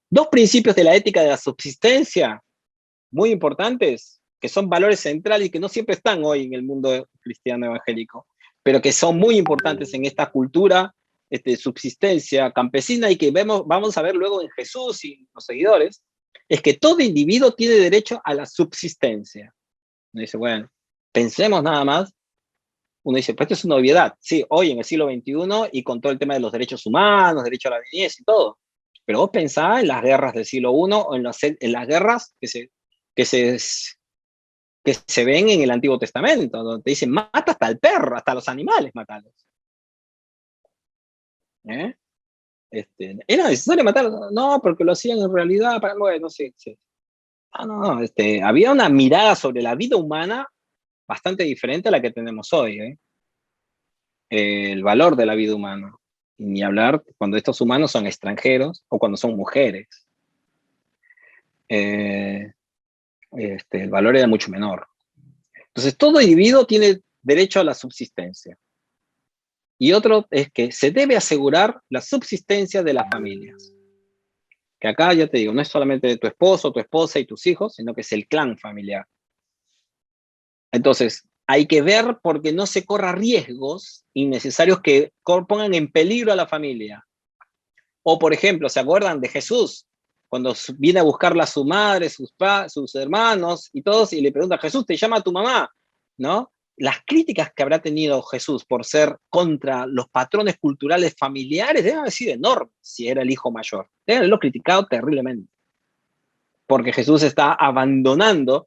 Speaker 1: Dos principios de la ética de la subsistencia muy importantes, que son valores centrales y que no siempre están hoy en el mundo cristiano evangélico, pero que son muy importantes en esta cultura subsistencia campesina y que vamos a ver luego en Jesús y los seguidores, es que todo individuo tiene derecho a la subsistencia. Uno dice, bueno, pensemos nada más, uno dice, pues esto es una obviedad. Sí, hoy en el siglo XXI y con todo el tema de los derechos humanos, derecho a la niñez y todo. Pero vos pensás en las guerras del siglo I o en las guerras que se, que se ven en el Antiguo Testamento, donde te dicen, mata hasta el perro, hasta los animales, matalos. ¿Eh? ¿Era necesario matarlos? No, porque lo hacían en realidad para, bueno, sí, sí. Ah, no, había una mirada sobre la vida humana bastante diferente a la que tenemos hoy, ¿eh? El valor de la vida humana. Y ni hablar cuando estos humanos son extranjeros o cuando son mujeres. Eh, el valor era mucho menor. Entonces, todo individuo tiene derecho a la subsistencia. Y otro es que se debe asegurar la subsistencia de las familias. Que acá, ya te digo, no es solamente de tu esposo, tu esposa y tus hijos, sino que es el clan familiar. Entonces, hay que ver porque no se corra riesgos innecesarios que pongan en peligro a la familia. O, por ejemplo, ¿se acuerdan de Jesús? Cuando viene a buscarla a su madre, sus hermanos y todos, y le pregunta, Jesús, ¿te llama tu mamá? ¿No? Las críticas que habrá tenido Jesús por ser contra los patrones culturales familiares deben haber sido enormes si era el hijo mayor. Deben haberlo criticado terriblemente. Porque Jesús está abandonando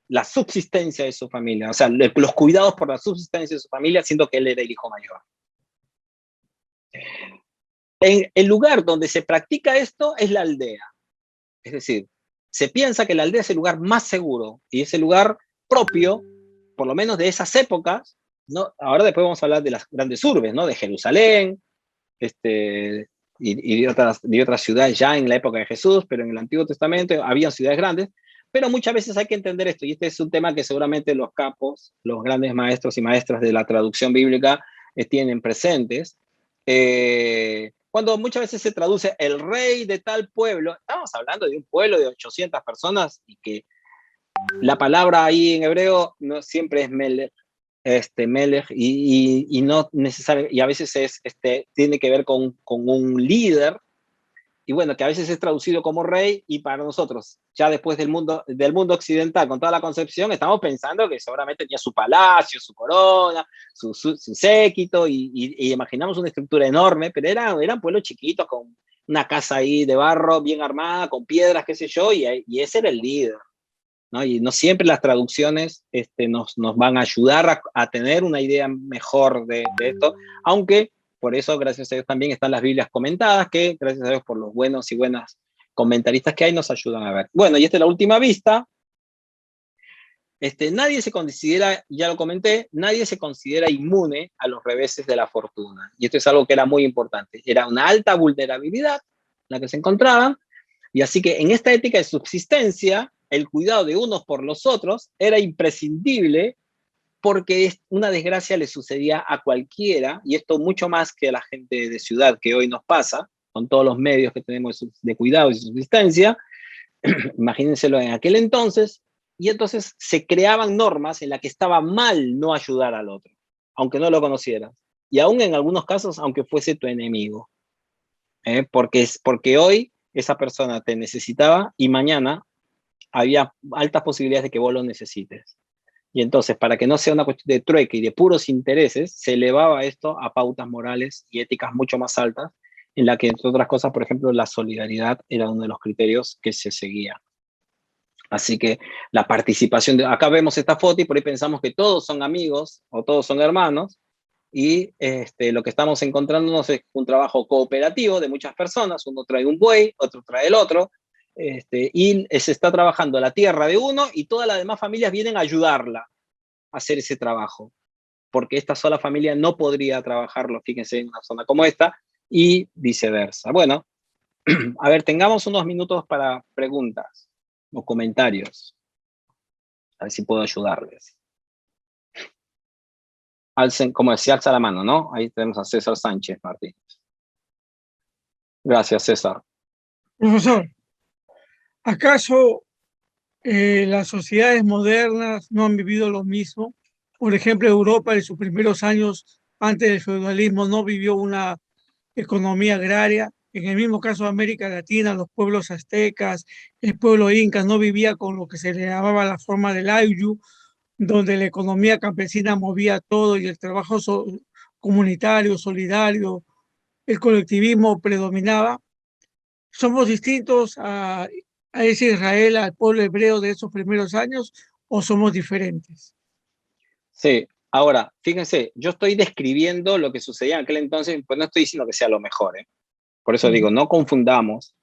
Speaker 1: la subsistencia de su familia, o sea, los cuidados por la subsistencia de su familia, siendo que él era el hijo mayor. En el lugar donde se practica esto es la aldea. Es decir, se piensa que la aldea es el lugar más seguro y es el lugar propio, por lo menos de esas épocas, ¿no? Ahora después vamos a hablar de las grandes urbes, ¿no? De Jerusalén, y de otras ciudades ya en la época de Jesús, pero en el Antiguo Testamento había ciudades grandes, pero muchas veces hay que entender esto, y este es un tema que seguramente los capos, los grandes maestros y maestras de la traducción bíblica tienen presentes. Cuando muchas veces se traduce el rey de tal pueblo, estamos hablando de un pueblo de 800 personas y que la palabra ahí en hebreo no siempre es melech, melech y no necesariamente, y a veces tiene que ver con un líder, y bueno, que a veces es traducido como rey, y para nosotros, ya después del mundo occidental, con toda la concepción, estamos pensando que seguramente tenía su palacio, su corona, su séquito, y imaginamos una estructura enorme, pero era un pueblo chiquito, con una casa ahí de barro bien armada, con piedras, qué sé yo, y ese era el líder, ¿no? Y no siempre las traducciones nos van a ayudar a tener una idea mejor de esto, aunque por eso, gracias a Dios, también están las Biblias comentadas, que gracias a Dios por los buenos y buenas comentaristas que hay, nos ayudan a ver. Bueno, y esta es la última vista. nadie se considera, ya lo comenté, nadie se considera inmune a los reveses de la fortuna. Y esto es algo que era muy importante. Era una alta vulnerabilidad en la que se encontraban, y así que en esta ética de subsistencia, el cuidado de unos por los otros era imprescindible porque una desgracia le sucedía a cualquiera, y esto mucho más que a la gente de ciudad que hoy nos pasa, con todos los medios que tenemos de cuidado y subsistencia. Imagínenselo en aquel entonces, y entonces se creaban normas en las que estaba mal no ayudar al otro, aunque no lo conocieras, y aún en algunos casos, aunque fuese tu enemigo, porque hoy esa persona te necesitaba y mañana había altas posibilidades de que vos lo necesites. Y entonces, para que no sea una cuestión de trueque y de puros intereses, se elevaba esto a pautas morales y éticas mucho más altas, en la que, entre otras cosas, por ejemplo, la solidaridad era uno de los criterios que se seguía. Así que la participación, acá vemos esta foto y por ahí pensamos que todos son amigos o todos son hermanos, y lo que estamos encontrándonos es un trabajo cooperativo de muchas personas, uno trae un buey, otro trae el otro, y se está trabajando la tierra de uno y todas las demás familias vienen a ayudarla a hacer ese trabajo, porque esta sola familia no podría trabajarlo, fíjense, en una zona como esta, y viceversa. Bueno, a ver, tengamos unos minutos para preguntas o comentarios, a ver si puedo ayudarles. Alcen, como decía, alza la mano, ¿no? Ahí tenemos a César Sánchez Martínez. Gracias, César.
Speaker 2: Profesor, ¿acaso las sociedades modernas no han vivido lo mismo? Por ejemplo, Europa en sus primeros años antes del feudalismo no vivió una economía agraria. En el mismo caso de América Latina, los pueblos aztecas, el pueblo inca no vivía con lo que se le llamaba la forma del ayllu, donde la economía campesina movía todo y el trabajo comunitario, solidario, el colectivismo predominaba. ¿Somos distintos a ese Israel, al pueblo hebreo de esos primeros años, o somos diferentes?
Speaker 1: Sí, ahora, fíjense, yo estoy describiendo lo que sucedía en aquel entonces, pues no estoy diciendo que sea lo mejor, ¿eh? Por eso digo, no confundamos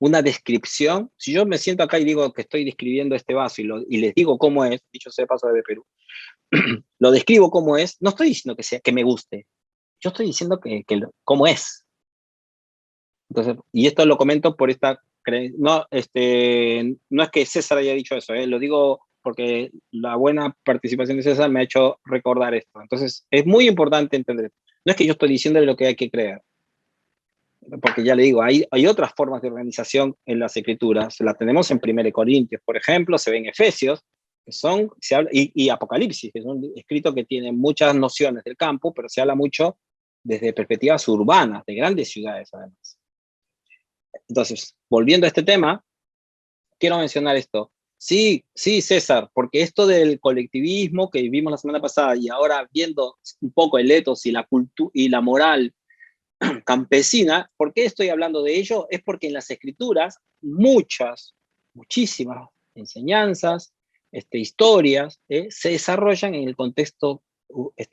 Speaker 1: una descripción. Si yo me siento acá y digo que estoy describiendo este vaso y les digo cómo es, dicho sea de paso de Perú, lo describo como es, no estoy diciendo que me guste, yo estoy diciendo cómo es. Entonces, y esto lo comento por esta creencia, no, no es que César haya dicho eso, lo digo porque la buena participación de César me ha hecho recordar esto. Entonces, es muy importante entender, no es que yo estoy diciéndole lo que hay que creer, porque ya le digo, hay otras formas de organización en las escrituras, la tenemos en 1 Corintios, por ejemplo, se ve en Efesios, que son, y Apocalipsis, que es un escrito que tiene muchas nociones del campo, pero se habla mucho desde perspectivas urbanas, de grandes ciudades además. Entonces, volviendo a este tema, quiero mencionar esto. Sí, sí, César, porque esto del colectivismo que vivimos la semana pasada y ahora viendo un poco el ethos y la cultura y la moral campesina, ¿por qué estoy hablando de ello? Es porque en las escrituras muchísimas enseñanzas, historias, se desarrollan en el contexto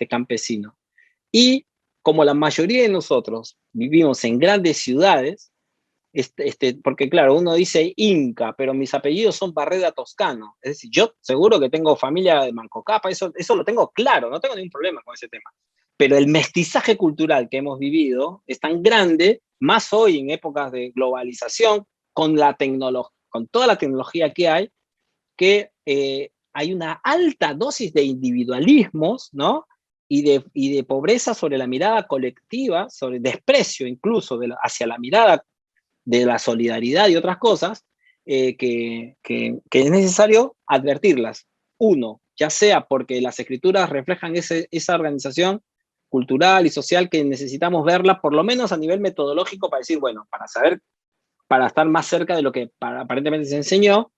Speaker 1: campesino. Y como la mayoría de nosotros vivimos en grandes ciudades, porque claro, uno dice Inca, pero mis apellidos son Barreda Toscano. Es decir, yo seguro que tengo familia de Mancocapa, eso lo tengo claro, no tengo ningún problema con ese tema. Pero el mestizaje cultural que hemos vivido es tan grande, más hoy en épocas de globalización, con toda la tecnología que hay, que hay una alta dosis de individualismos, ¿no? Y de pobreza sobre la mirada colectiva, sobre desprecio incluso hacia la mirada de la solidaridad y otras cosas, que es necesario advertirlas. Uno, ya sea porque las escrituras reflejan esa organización cultural y social que necesitamos verla, por lo menos a nivel metodológico, para decir, bueno, para saber, para estar más cerca de lo que aparentemente se enseñó,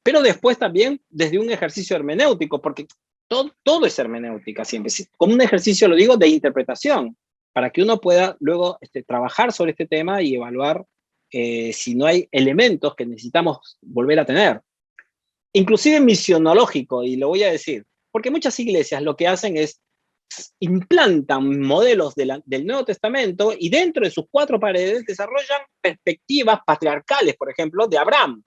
Speaker 1: pero después también desde un ejercicio hermenéutico, porque todo es hermenéutica siempre, como un ejercicio, lo digo, de interpretación, para que uno pueda luego trabajar sobre este tema y evaluar si no hay elementos que necesitamos volver a tener. Inclusive misionológico, y lo voy a decir, porque muchas iglesias lo que hacen es implantan modelos del Nuevo Testamento y dentro de sus 4 paredes desarrollan perspectivas patriarcales, por ejemplo, de Abraham.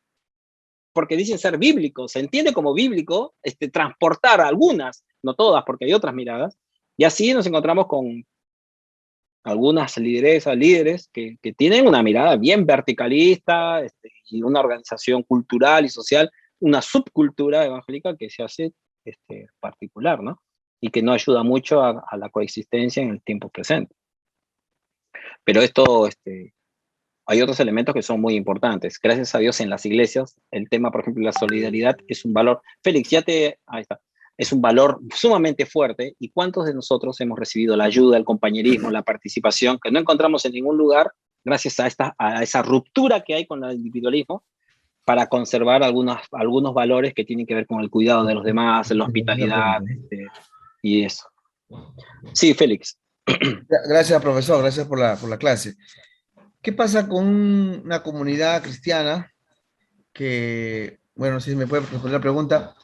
Speaker 1: porque dicen ser bíblicos, se entiende como bíblico transportar algunas, no todas, porque hay otras miradas, y así nos encontramos con algunas lideresas, líderes que tienen una mirada bien verticalista y una organización cultural y social, una subcultura evangélica que se hace particular, ¿no? Y que no ayuda mucho a la coexistencia en el tiempo presente. Pero esto, hay otros elementos que son muy importantes. Gracias a Dios en las iglesias, el tema, por ejemplo, la solidaridad es un valor. Félix, ahí está. Es un valor sumamente fuerte. ¿Y cuántos de nosotros hemos recibido la ayuda, el compañerismo, la participación, que no encontramos en ningún lugar, gracias a esa ruptura que hay con el individualismo, para conservar algunos valores que tienen que ver con el cuidado de los demás, la hospitalidad, y eso. Sí, Félix.
Speaker 3: Gracias, profesor, gracias por la clase. ¿Qué pasa con una comunidad cristiana que, bueno, no sé si me puede responder la pregunta,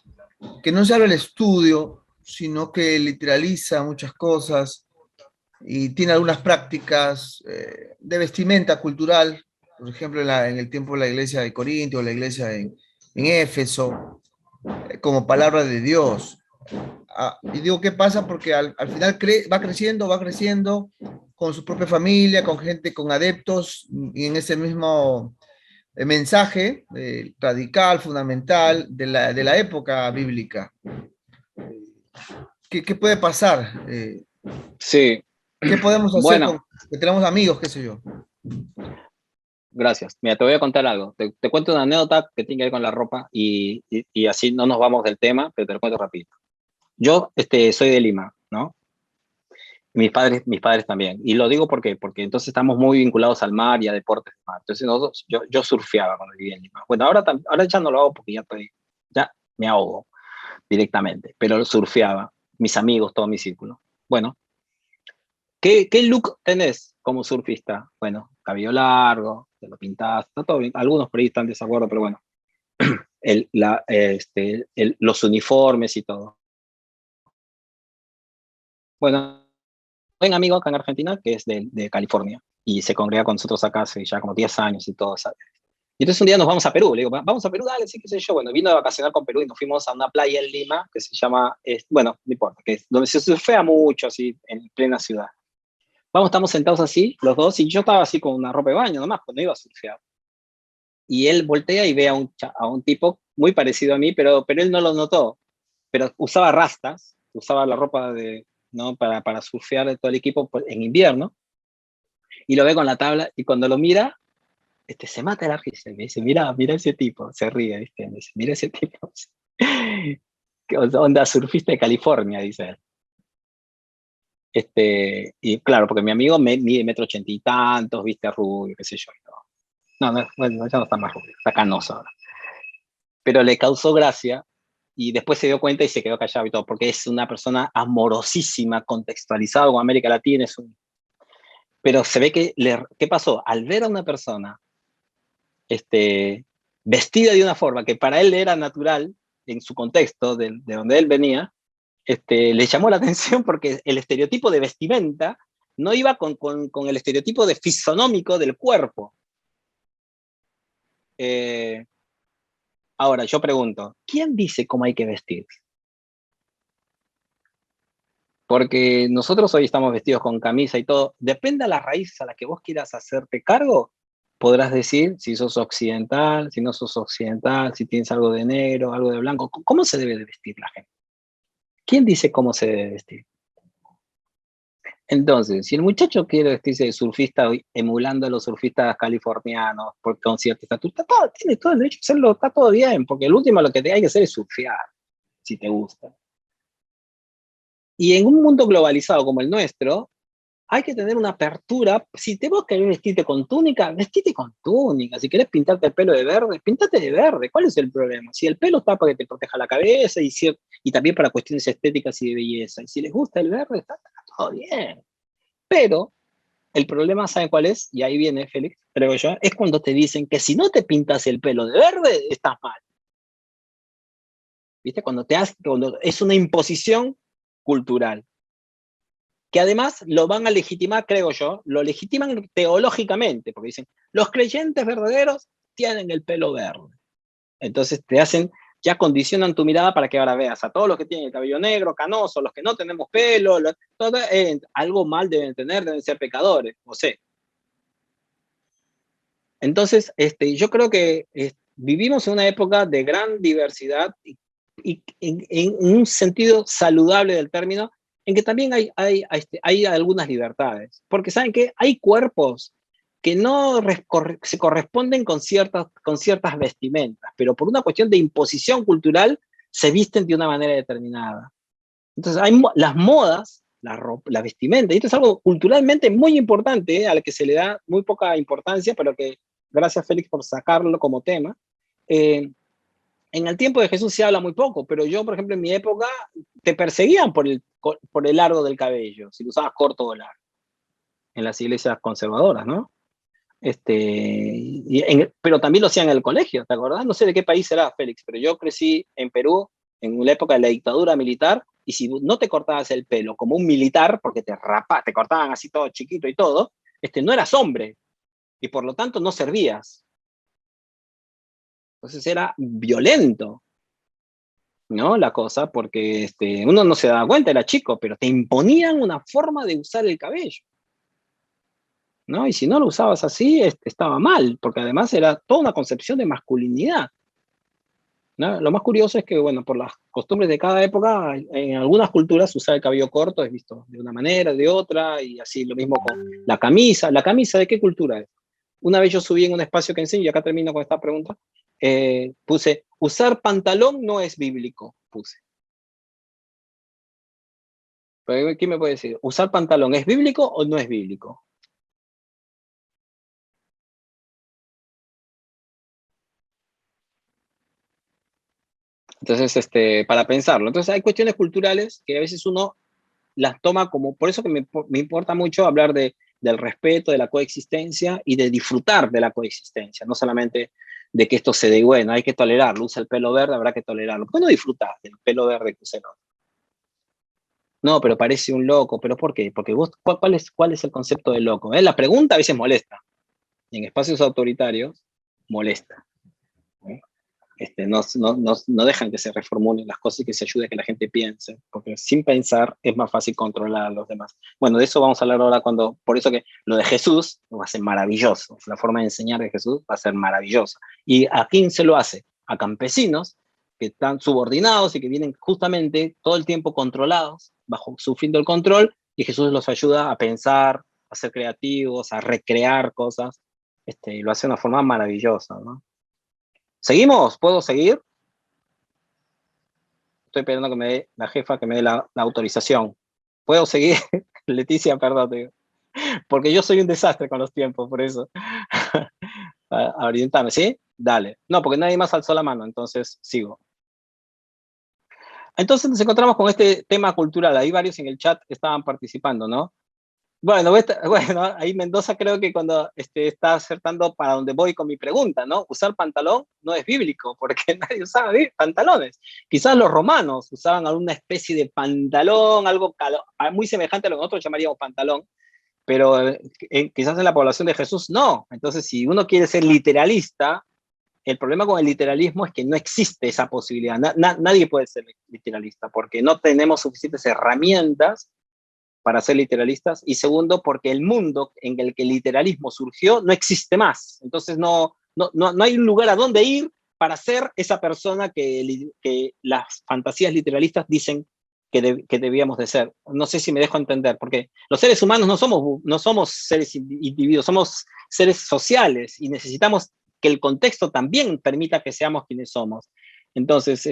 Speaker 3: que no se habla del estudio, sino que literaliza muchas cosas y tiene algunas prácticas de vestimenta cultural, por ejemplo, en el tiempo de la iglesia de Corinto, la iglesia en Éfeso, como palabra de Dios? Y digo, ¿qué pasa? Porque al final va creciendo con su propia familia, con gente, con adeptos, y en ese mismo mensaje radical, fundamental de la época bíblica. ¿Qué puede pasar?
Speaker 1: Sí.
Speaker 3: ¿Qué podemos hacer que tenemos amigos, qué sé yo?
Speaker 1: Gracias. Mira, te voy a contar algo. Te cuento una anécdota que tiene que ver con la ropa y así no nos vamos del tema, pero te lo cuento rápido. Yo soy de Lima, ¿no? Mis padres también. Y lo digo porque entonces estamos muy vinculados al mar y a deportes de mar. Entonces yo surfeaba cuando vivía en Lima. Bueno, ahora ya no lo hago porque ya me ahogo directamente, pero surfeaba. Mis amigos, todo mi círculo. Bueno, ¿qué look tenés como surfista? Bueno, cabello largo, te lo pintás, está todo bien. Algunos por ahí están de desacuerdo, pero bueno. Los uniformes y todo. Bueno, un amigo acá en Argentina que es de California y se congrega con nosotros acá hace ya como 10 años y todo, ¿sabes? Y entonces un día nos vamos a Perú, le digo, vamos a Perú, dale, sí, qué sé yo. Bueno, vino a vacacionar con Perú y nos fuimos a una playa en Lima que se llama, bueno, no importa, que es donde se surfea mucho, así, en plena ciudad. Vamos, estamos sentados así, los dos, y yo estaba así con una ropa de baño nomás, pues no iba a surfear. Y él voltea y ve a un tipo muy parecido a mí, pero él no lo notó. Pero usaba rastas, usaba la ropa ¿no? para surfear de todo el equipo en invierno, y lo ve con la tabla, y cuando lo mira, se mata la risa, y me dice, mira ese tipo, se ríe, ¿viste? Me dice, mira ese tipo. ¿Qué onda surfista de California? Dice él. Y claro, porque mi amigo mide 1,80 y tantos, viste, rubio, qué sé yo. No, bueno, ya no está más rubio, está canoso ahora. Pero le causó gracia y después se dio cuenta y se quedó callado y todo, porque es una persona amorosísima, contextualizada con América Latina. Pero se ve que, ¿qué pasó? Al ver a una persona vestida de una forma que para él era natural, en su contexto, de donde él venía, le llamó la atención porque el estereotipo de vestimenta no iba con el estereotipo de fisonómico del cuerpo. Ahora, yo pregunto, ¿quién dice cómo hay que vestir? Porque nosotros hoy estamos vestidos con camisa y todo. Depende de las raíces a las que vos quieras hacerte cargo, podrás decir si sos occidental, si no sos occidental, si tienes algo de negro, algo de blanco. ¿Cómo se debe de vestir la gente? ¿Quién dice cómo se debe vestir? Entonces, si el muchacho quiere vestirse de surfista emulando a los surfistas californianos con cierta estatura, tiene todo el derecho a hacerlo, está todo bien, porque el último lo que hay que hacer es surfear, si te gusta. Y en un mundo globalizado como el nuestro, hay que tener una apertura. Si vos querés vestirte con túnica, vestite con túnica. Si querés pintarte el pelo de verde, pintate de verde. ¿Cuál es el problema? Si el pelo está para que te proteja la cabeza y también para cuestiones estéticas y de belleza. Y si les gusta el verde, está todo bien. Pero el problema, ¿saben cuál es? Y ahí viene, Félix, creo yo, es cuando te dicen que si no te pintas el pelo de verde, estás mal. ¿Viste? Cuando es una imposición cultural. Que además lo van a legitimar, creo yo, lo legitiman teológicamente, porque dicen, los creyentes verdaderos tienen el pelo verde. Entonces te hacen, ya condicionan tu mirada para que ahora veas a todos los que tienen el cabello negro, canoso, los que no tenemos pelo, todo, algo mal deben tener, deben ser pecadores, no sé. Entonces, yo creo que vivimos en una época de gran diversidad y en un sentido saludable del término, en que también hay algunas libertades. Porque, ¿saben qué? Hay cuerpos que no se corresponden con ciertas vestimentas, pero por una cuestión de imposición cultural se visten de una manera determinada. Entonces, hay las modas, la vestimenta, y esto es algo culturalmente muy importante, al que se le da muy poca importancia, pero que, gracias Félix por sacarlo como tema. En el tiempo de Jesús se habla muy poco, pero yo, por ejemplo, en mi época, te perseguían por el largo del cabello, si lo usabas corto o largo, en las iglesias conservadoras, ¿no? Pero también lo hacían en el colegio, ¿te acordás? No sé de qué país será, Félix, pero yo crecí en Perú, en la época de la dictadura militar, y si no te cortabas el pelo como un militar, porque te cortaban así todo chiquito y todo, no eras hombre, y por lo tanto no servías. Entonces era violento, ¿no? La cosa, porque uno no se daba cuenta, era chico, pero te imponían una forma de usar el cabello, ¿no? Y si no lo usabas así, estaba mal, porque además era toda una concepción de masculinidad, ¿no? Lo más curioso es que, bueno, por las costumbres de cada época, en algunas culturas usar el cabello corto es visto de una manera, de otra, y así lo mismo con la camisa. ¿La camisa de qué cultura es? Una vez yo subí en un espacio que enseño, y acá termino con esta pregunta, puse, usar pantalón no es bíblico, puse. Pero, ¿quién me puede decir? ¿Usar pantalón es bíblico o no es bíblico? Entonces, para pensarlo. Entonces, hay cuestiones culturales que a veces uno las toma como, por eso que me importa mucho hablar del respeto, de la coexistencia y de disfrutar de la coexistencia, no solamente de que esto se dé, bueno, hay que tolerarlo, usa el pelo verde, habrá que tolerarlo. ¿Por qué no disfrutar del pelo verde que usa el otro? No, pero parece un loco, ¿pero por qué? Porque vos, ¿cuál es el concepto de loco? La pregunta a veces molesta, y en espacios autoritarios molesta. No dejan que se reformulen las cosas y que se ayude a que la gente piense, porque sin pensar es más fácil controlar a los demás. Bueno, de eso vamos a hablar ahora por eso que lo de Jesús va a ser maravilloso, la forma de enseñar de Jesús va a ser maravillosa. ¿Y a quién se lo hace? A campesinos que están subordinados y que vienen justamente todo el tiempo controlados, bajo su fin del control, y Jesús los ayuda a pensar, a ser creativos, a recrear cosas, y lo hace de una forma maravillosa, ¿no? ¿Seguimos? ¿Puedo seguir? Estoy esperando que me dé la jefa, que me dé la autorización. ¿Puedo seguir? Leticia, perdón, te digo. Porque yo soy un desastre con los tiempos, por eso. A orientarme, ¿sí? Dale. No, porque nadie más alzó la mano, entonces sigo. Entonces nos encontramos con este tema cultural. Hay varios en el chat que estaban participando, ¿no? Bueno, ahí Mendoza creo que cuando está acertando para donde voy con mi pregunta, ¿no? Usar pantalón no es bíblico, porque nadie usaba pantalones. Quizás los romanos usaban alguna especie de pantalón, algo muy semejante a lo que nosotros llamaríamos pantalón, pero quizás en la población de Jesús no. Entonces, si uno quiere ser literalista, el problema con el literalismo es que no existe esa posibilidad. Nadie puede ser literalista, porque no tenemos suficientes herramientas para ser literalistas, y segundo, porque el mundo en el que el literalismo surgió no existe más. Entonces no hay un lugar a donde ir para ser esa persona que las fantasías literalistas dicen que debíamos de ser. No sé si me dejo entender, porque los seres humanos no somos seres individuos, somos seres sociales, y necesitamos que el contexto también permita que seamos quienes somos. Entonces,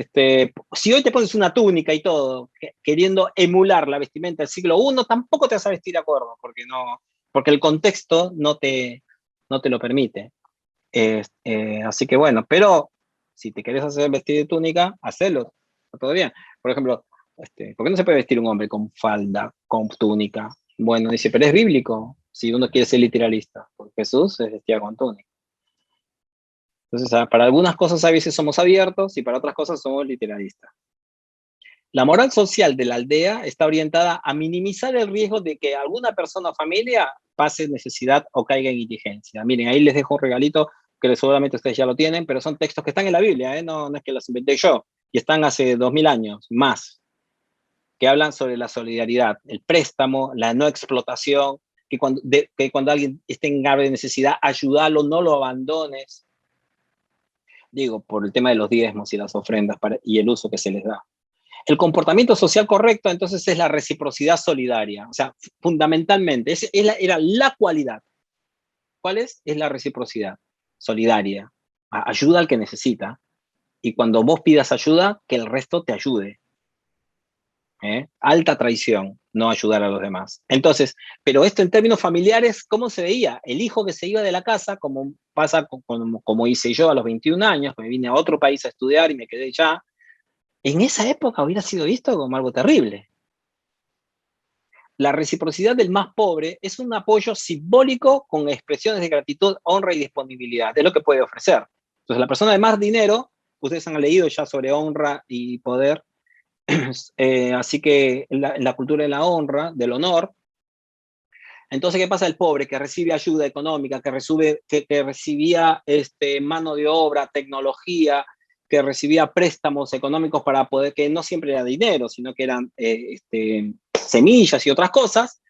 Speaker 1: si hoy te pones una túnica y todo, queriendo emular la vestimenta del siglo I, tampoco te vas a vestir de acuerdo, porque el contexto no te lo permite. Así que bueno, pero si te querés hacer vestir de túnica, hacelo, está todo bien. Por ejemplo, ¿por qué no se puede vestir un hombre con falda, con túnica? Bueno, dice, pero es bíblico, si uno quiere ser literalista, porque Jesús se vestía con túnica. Entonces, para algunas cosas a veces somos abiertos y para otras cosas somos literalistas. La moral social de la aldea está orientada a minimizar el riesgo de que alguna persona o familia pase necesidad o caiga en indigencia. Miren, ahí les dejo un regalito que seguramente ustedes ya lo tienen, pero son textos que están en la Biblia, no, no es que los inventé yo, y están hace 2000 años, más, que hablan sobre la solidaridad, el préstamo, la no explotación, que cuando alguien esté en grave necesidad, ayúdalo, no lo abandones. Digo, por el tema de los diezmos y las ofrendas y el uso que se les da. El comportamiento social correcto, entonces, es la reciprocidad solidaria. O sea, fundamentalmente, era la cualidad. ¿Cuál es? Es la reciprocidad solidaria. Ayuda al que necesita. Y cuando vos pidas ayuda, que el resto te ayude. Alta traición, no ayudar a los demás. Entonces, pero esto en términos familiares, ¿cómo se veía? El hijo que se iba de la casa, como pasa como hice yo a los 21 años, me vine a otro país a estudiar y me quedé ya, en esa época hubiera sido visto como algo terrible. La reciprocidad del más pobre es un apoyo simbólico con expresiones de gratitud, honra y disponibilidad, de lo que puede ofrecer. Entonces, la persona de más dinero, ustedes han leído ya sobre honra y poder, así que la cultura de la honra, del honor. Entonces, ¿qué pasa? El pobre que recibe ayuda económica, que recibía mano de obra, tecnología, que recibía préstamos económicos para poder, que no siempre era dinero, sino que eran semillas y otras cosas,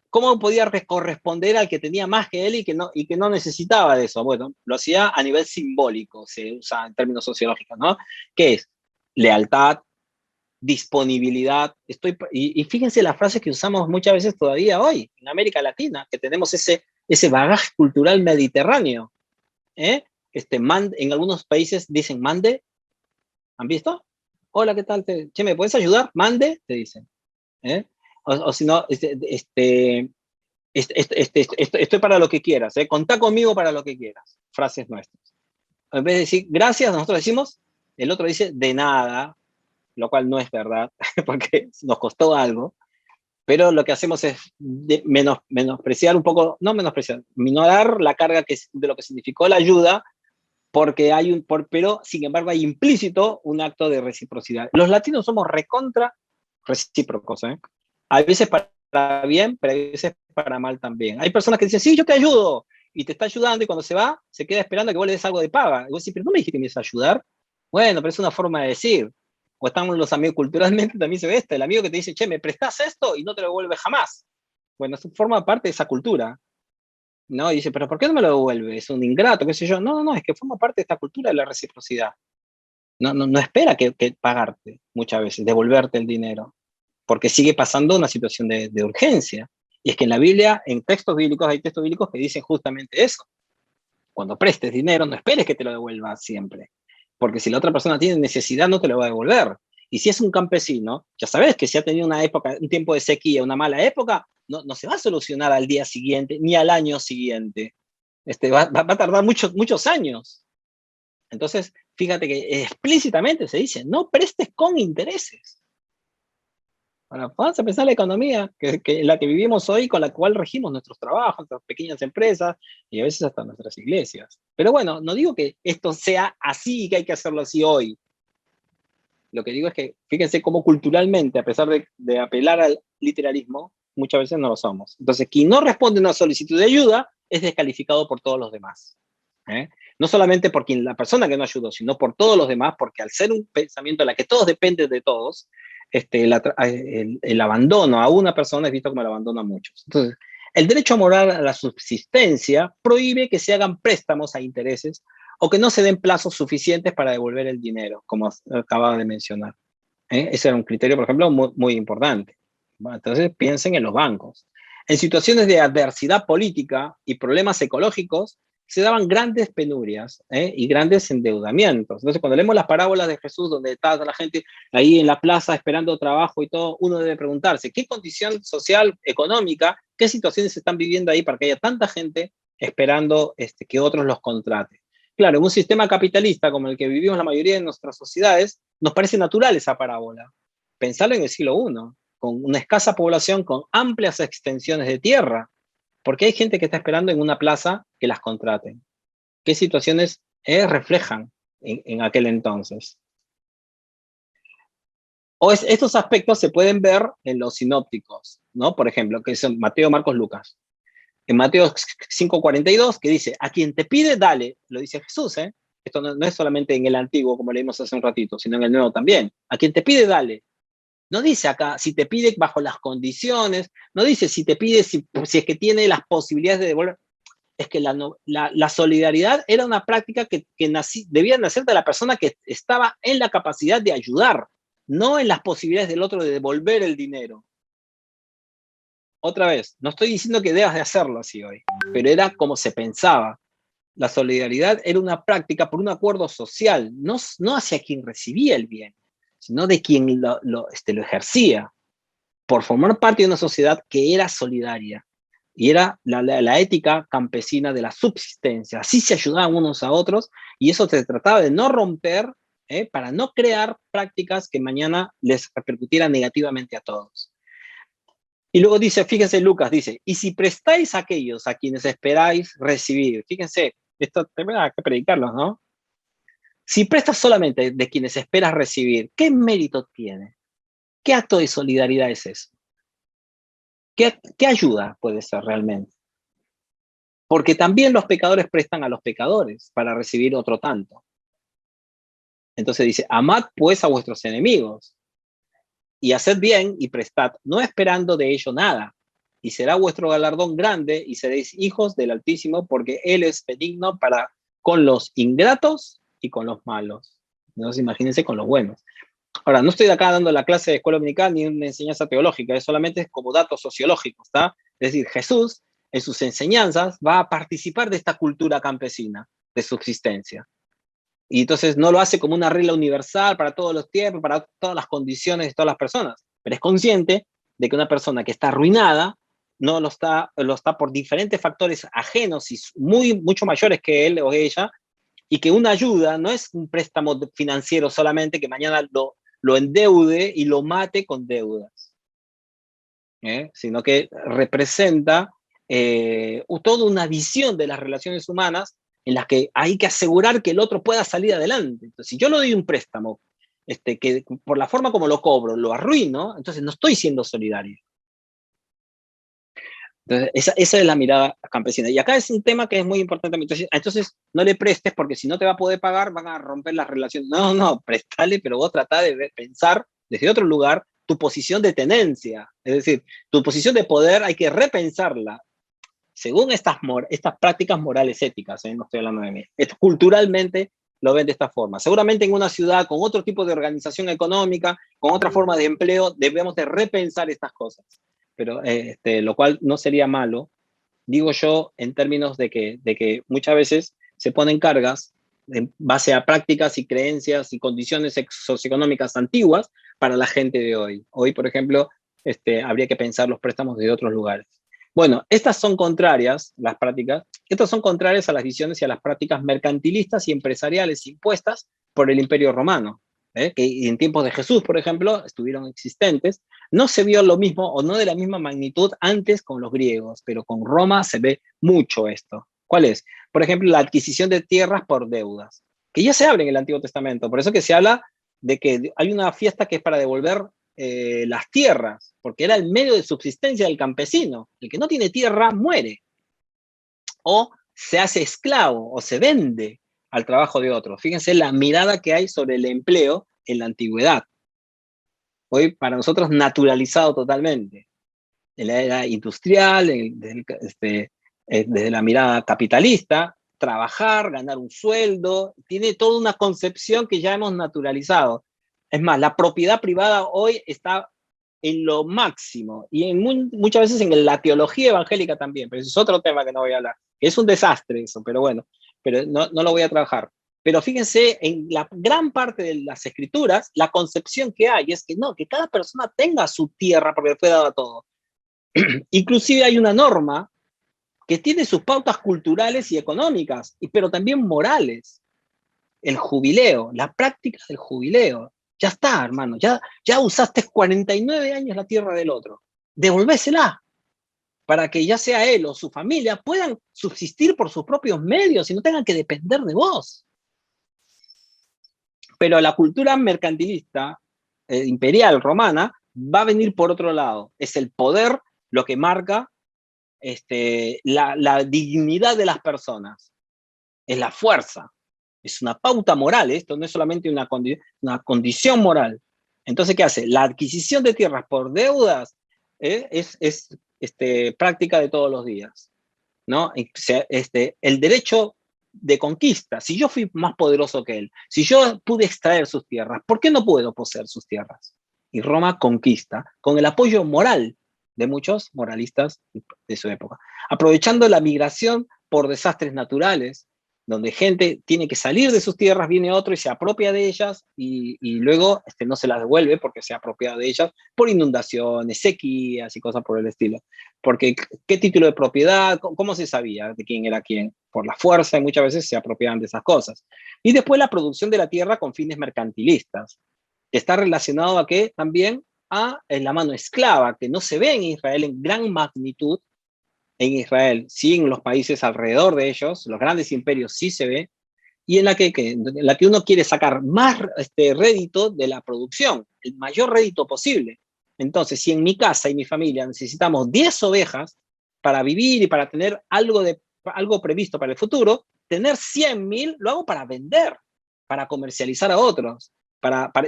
Speaker 1: ¿cómo podía corresponder al que tenía más que él y que no necesitaba de eso? Bueno, lo hacía a nivel simbólico, se usa en términos sociológicos, ¿no? ¿Qué es? Lealtad, disponibilidad. Y fíjense las frases que usamos muchas veces todavía hoy en América Latina, que tenemos ese bagaje cultural mediterráneo. En algunos países dicen mande, ¿han visto? Hola, ¿qué tal? Che, ¿me puedes ayudar? Mande, te dicen. O si no, estoy para lo que quieras, contá conmigo para lo que quieras. Frases nuestras. En vez de decir gracias, nosotros decimos, el otro dice de nada, lo cual no es verdad, porque nos costó algo, pero lo que hacemos es menospreciar un poco, no menospreciar, minorar la carga de lo que significó la ayuda, porque pero sin embargo hay implícito un acto de reciprocidad. Los latinos somos recontra recíprocos, a veces para bien, pero a veces para mal también. Hay personas que dicen, sí, yo te ayudo, y te está ayudando, y cuando se va, se queda esperando que vos le des algo de paga. Y vos decís, pero no me dijiste que me ibas a ayudar. Bueno, pero es una forma de decir. O están los amigos, culturalmente también se ve esto, el amigo que te dice, che, me prestás esto y no te lo devuelve jamás. Bueno, eso forma parte de esa cultura, ¿no? Y dice, pero ¿por qué no me lo devuelve? Es un ingrato, qué sé yo. No, es que forma parte de esta cultura de la reciprocidad. No espera que pagarte muchas veces, devolverte el dinero, porque sigue pasando una situación de urgencia. Y es que en la Biblia, en textos bíblicos, hay textos bíblicos que dicen justamente eso. Cuando prestes dinero, no esperes que te lo devuelva siempre, porque si la otra persona tiene necesidad, no te lo va a devolver. Y si es un campesino, ya sabes que si ha tenido un tiempo de sequía, una mala época, no se va a solucionar al día siguiente, ni al año siguiente. Va a tardar muchos años. Entonces, fíjate que explícitamente se dice, no prestes con intereses. Ahora, vamos a pensar la economía en la que vivimos hoy, con la cual regimos nuestros trabajos, nuestras pequeñas empresas y a veces hasta nuestras iglesias. Pero bueno, no digo que esto sea así y que hay que hacerlo así hoy. Lo que digo es que fíjense cómo culturalmente, a pesar de apelar al literalismo, muchas veces no lo somos. Entonces, quien no responde a una solicitud de ayuda es descalificado por todos los demás. No solamente por la persona que no ayudó, sino por todos los demás, porque al ser un pensamiento en la que todos dependen de todos, el abandono a una persona es visto como el abandono a muchos. Entonces, el derecho moral a la subsistencia prohíbe que se hagan préstamos a intereses o que no se den plazos suficientes para devolver el dinero, como acababa de mencionar. Ese era un criterio, por ejemplo, muy, muy importante. Entonces, piensen en los bancos. En situaciones de adversidad política y problemas ecológicos, se daban grandes penurias y grandes endeudamientos. Entonces, cuando leemos las parábolas de Jesús, donde está la gente ahí en la plaza esperando trabajo y todo, uno debe preguntarse, ¿qué condición social, económica, qué situaciones se están viviendo ahí para que haya tanta gente esperando que otros los contraten? Claro, en un sistema capitalista como el que vivimos la mayoría de nuestras sociedades, nos parece natural esa parábola. Pensarlo en el siglo I, con una escasa población, con amplias extensiones de tierra, porque hay gente que está esperando en una plaza que las contraten. ¿Qué situaciones reflejan en aquel entonces? Estos aspectos se pueden ver en los sinópticos, ¿no? Por ejemplo, que son Mateo, Marcos, Lucas. en Mateo 5:42, que dice, a quien te pide, dale, lo dice Jesús, ¿eh? Esto no es solamente en el Antiguo, como leímos hace un ratito, sino en el Nuevo también. A quien te pide, dale. No dice acá, si te pide bajo las condiciones, no dice si te pide, si es que tiene las posibilidades de devolver. Es que la solidaridad era una práctica que debía nacer de la persona que estaba en la capacidad de ayudar, no en las posibilidades del otro de devolver el dinero. Otra vez, no estoy diciendo que debas de hacerlo así hoy, pero era como se pensaba. La solidaridad era una práctica por un acuerdo social, no hacia quien recibía el bien, sino de quien lo ejercía, por formar parte de una sociedad que era solidaria. Y era la ética campesina de la subsistencia. Así se ayudaban unos a otros, y eso se trataba de no romper, para no crear prácticas que mañana les repercutieran negativamente a todos. Y luego dice, fíjense, Lucas dice, y si prestáis a aquellos a quienes esperáis recibir, fíjense, esto hay que predicarlos, ¿no? Si prestas solamente de quienes esperas recibir, ¿qué mérito tiene? ¿Qué acto de solidaridad es eso? ¿Qué ayuda puede ser realmente? Porque también los pecadores prestan a los pecadores para recibir otro tanto. Entonces dice, amad pues a vuestros enemigos, y haced bien y prestad, no esperando de ello nada, y será vuestro galardón grande, y seréis hijos del Altísimo, porque Él es benigno para con los ingratos y con los malos. Entonces imagínense con los buenos. Ahora, no estoy de acá dando la clase de escuela dominical ni una enseñanza teológica, es solamente como datos sociológicos, ¿está? Es decir, Jesús en sus enseñanzas va a participar de esta cultura campesina de subsistencia. Y entonces no lo hace como una regla universal para todos los tiempos, para todas las condiciones de todas las personas, pero es consciente de que una persona que está arruinada no lo está por diferentes factores ajenos y mucho mayores que él o ella, y que una ayuda no es un préstamo financiero solamente que mañana lo endeude y lo mate con deudas, sino que representa toda una visión de las relaciones humanas en las que hay que asegurar que el otro pueda salir adelante. Entonces, si yo le doy un préstamo, que por la forma como lo cobro, lo arruino, entonces no estoy siendo solidario. Entonces, esa es la mirada campesina. Y acá es un tema que es muy importante. Entonces, no le prestes porque si no te va a poder pagar, van a romper las relaciones. No, préstale, pero vos tratá de pensar desde otro lugar tu posición de tenencia. Es decir, tu posición de poder hay que repensarla según estas prácticas morales éticas. No estoy hablando de mí. Esto, culturalmente lo ven de esta forma. Seguramente en una ciudad con otro tipo de organización económica, con otra forma de empleo, debemos de repensar estas cosas. Pero lo cual no sería malo, digo yo, en términos de que muchas veces se ponen cargas en base a prácticas y creencias y condiciones socioeconómicas antiguas para la gente de hoy. Hoy, por ejemplo, habría que pensar los préstamos de otros lugares. Bueno, estas son contrarias, las prácticas, estas son contrarias a las visiones y a las prácticas mercantilistas y empresariales impuestas por el Imperio Romano, que en tiempos de Jesús, por ejemplo, estuvieron existentes. No se vio lo mismo o no de la misma magnitud antes con los griegos, pero con Roma se ve mucho esto. ¿Cuál es? Por ejemplo, la adquisición de tierras por deudas, que ya se habla en el Antiguo Testamento. Por eso que se habla de que hay una fiesta que es para devolver las tierras, porque era el medio de subsistencia del campesino. El que no tiene tierra muere. O se hace esclavo o se vende al trabajo de otro. Fíjense la mirada que hay sobre el empleo en la antigüedad. Hoy para nosotros naturalizado totalmente. En la era industrial, desde la mirada capitalista, trabajar, ganar un sueldo, tiene toda una concepción que ya hemos naturalizado. Es más, la propiedad privada hoy está en lo máximo, y muchas veces en la teología evangélica también, pero ese es otro tema que no voy a hablar. Es un desastre eso, pero bueno, pero no lo voy a trabajar. Pero fíjense, en la gran parte de las escrituras, la concepción que hay es que no, que cada persona tenga su tierra porque fue dado a todo. Inclusive hay una norma que tiene sus pautas culturales y económicas, pero también morales. El jubileo, la práctica del jubileo. Ya está, hermano, ya usaste 49 años la tierra del otro. Devolvésela para que ya sea él o su familia puedan subsistir por sus propios medios y no tengan que depender de vos. Pero la cultura mercantilista, imperial, romana, va a venir por otro lado. Es el poder lo que marca la dignidad de las personas, es la fuerza, es una pauta moral, esto no es solamente una condición moral. Entonces, ¿qué hace? La adquisición de tierras por deudas es práctica de todos los días, ¿no? El derecho de conquista, si yo fui más poderoso que él, si yo pude extraer sus tierras, ¿por qué no puedo poseer sus tierras? Y Roma conquista con el apoyo moral de muchos moralistas de su época, aprovechando la migración por desastres naturales, donde gente tiene que salir de sus tierras, viene otro y se apropia de ellas, y luego no se las devuelve porque se ha apropiado de ellas por inundaciones, sequías y cosas por el estilo. Porque, ¿qué título de propiedad? ¿Cómo se sabía de quién era quién? Por la fuerza, y muchas veces se apropiaban de esas cosas. Y después la producción de la tierra con fines mercantilistas, que está relacionado a qué? También a la mano esclava, que no se ve en Israel en gran magnitud. En Israel, sí, en los países alrededor de ellos, los grandes imperios sí se ve, y en la que uno quiere sacar más rédito de la producción, el mayor rédito posible. Entonces, si en mi casa y mi familia necesitamos 10 ovejas para vivir y para tener algo previsto para el futuro, tener 100.000 lo hago para vender, para comercializar a otros,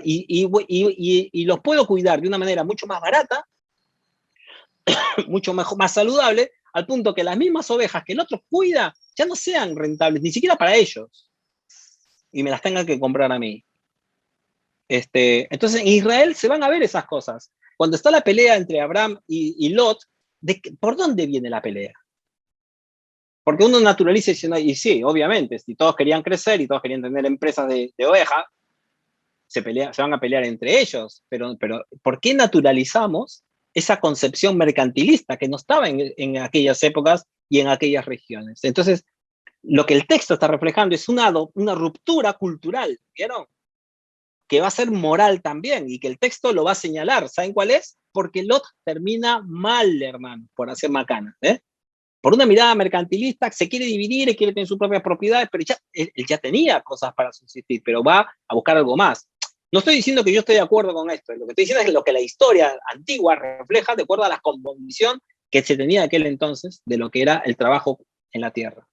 Speaker 1: y los puedo cuidar de una manera mucho más barata, mucho mejor, más saludable, al punto que las mismas ovejas que el otro cuida ya no sean rentables, ni siquiera para ellos, y me las tengan que comprar a mí. Entonces en Israel se van a ver esas cosas. Cuando está la pelea entre Abraham y Lot, ¿por dónde viene la pelea? Porque uno naturaliza y sí, obviamente, si todos querían crecer y todos querían tener empresas de ovejas, se van a pelear entre ellos, pero ¿por qué naturalizamos esa concepción mercantilista que no estaba en aquellas épocas y en aquellas regiones? Entonces, lo que el texto está reflejando es una ruptura cultural, ¿vieron? Que va a ser moral también, y que el texto lo va a señalar. ¿Saben cuál es? Porque Lot termina mal, hermano, por hacer macana, por una mirada mercantilista, se quiere dividir y quiere tener sus propias propiedades, pero él ya tenía cosas para subsistir, pero va a buscar algo más. No estoy diciendo que yo estoy de acuerdo con esto, lo que estoy diciendo es lo que la historia antigua refleja de acuerdo a la convicción que se tenía en aquel entonces de lo que era el trabajo en la tierra.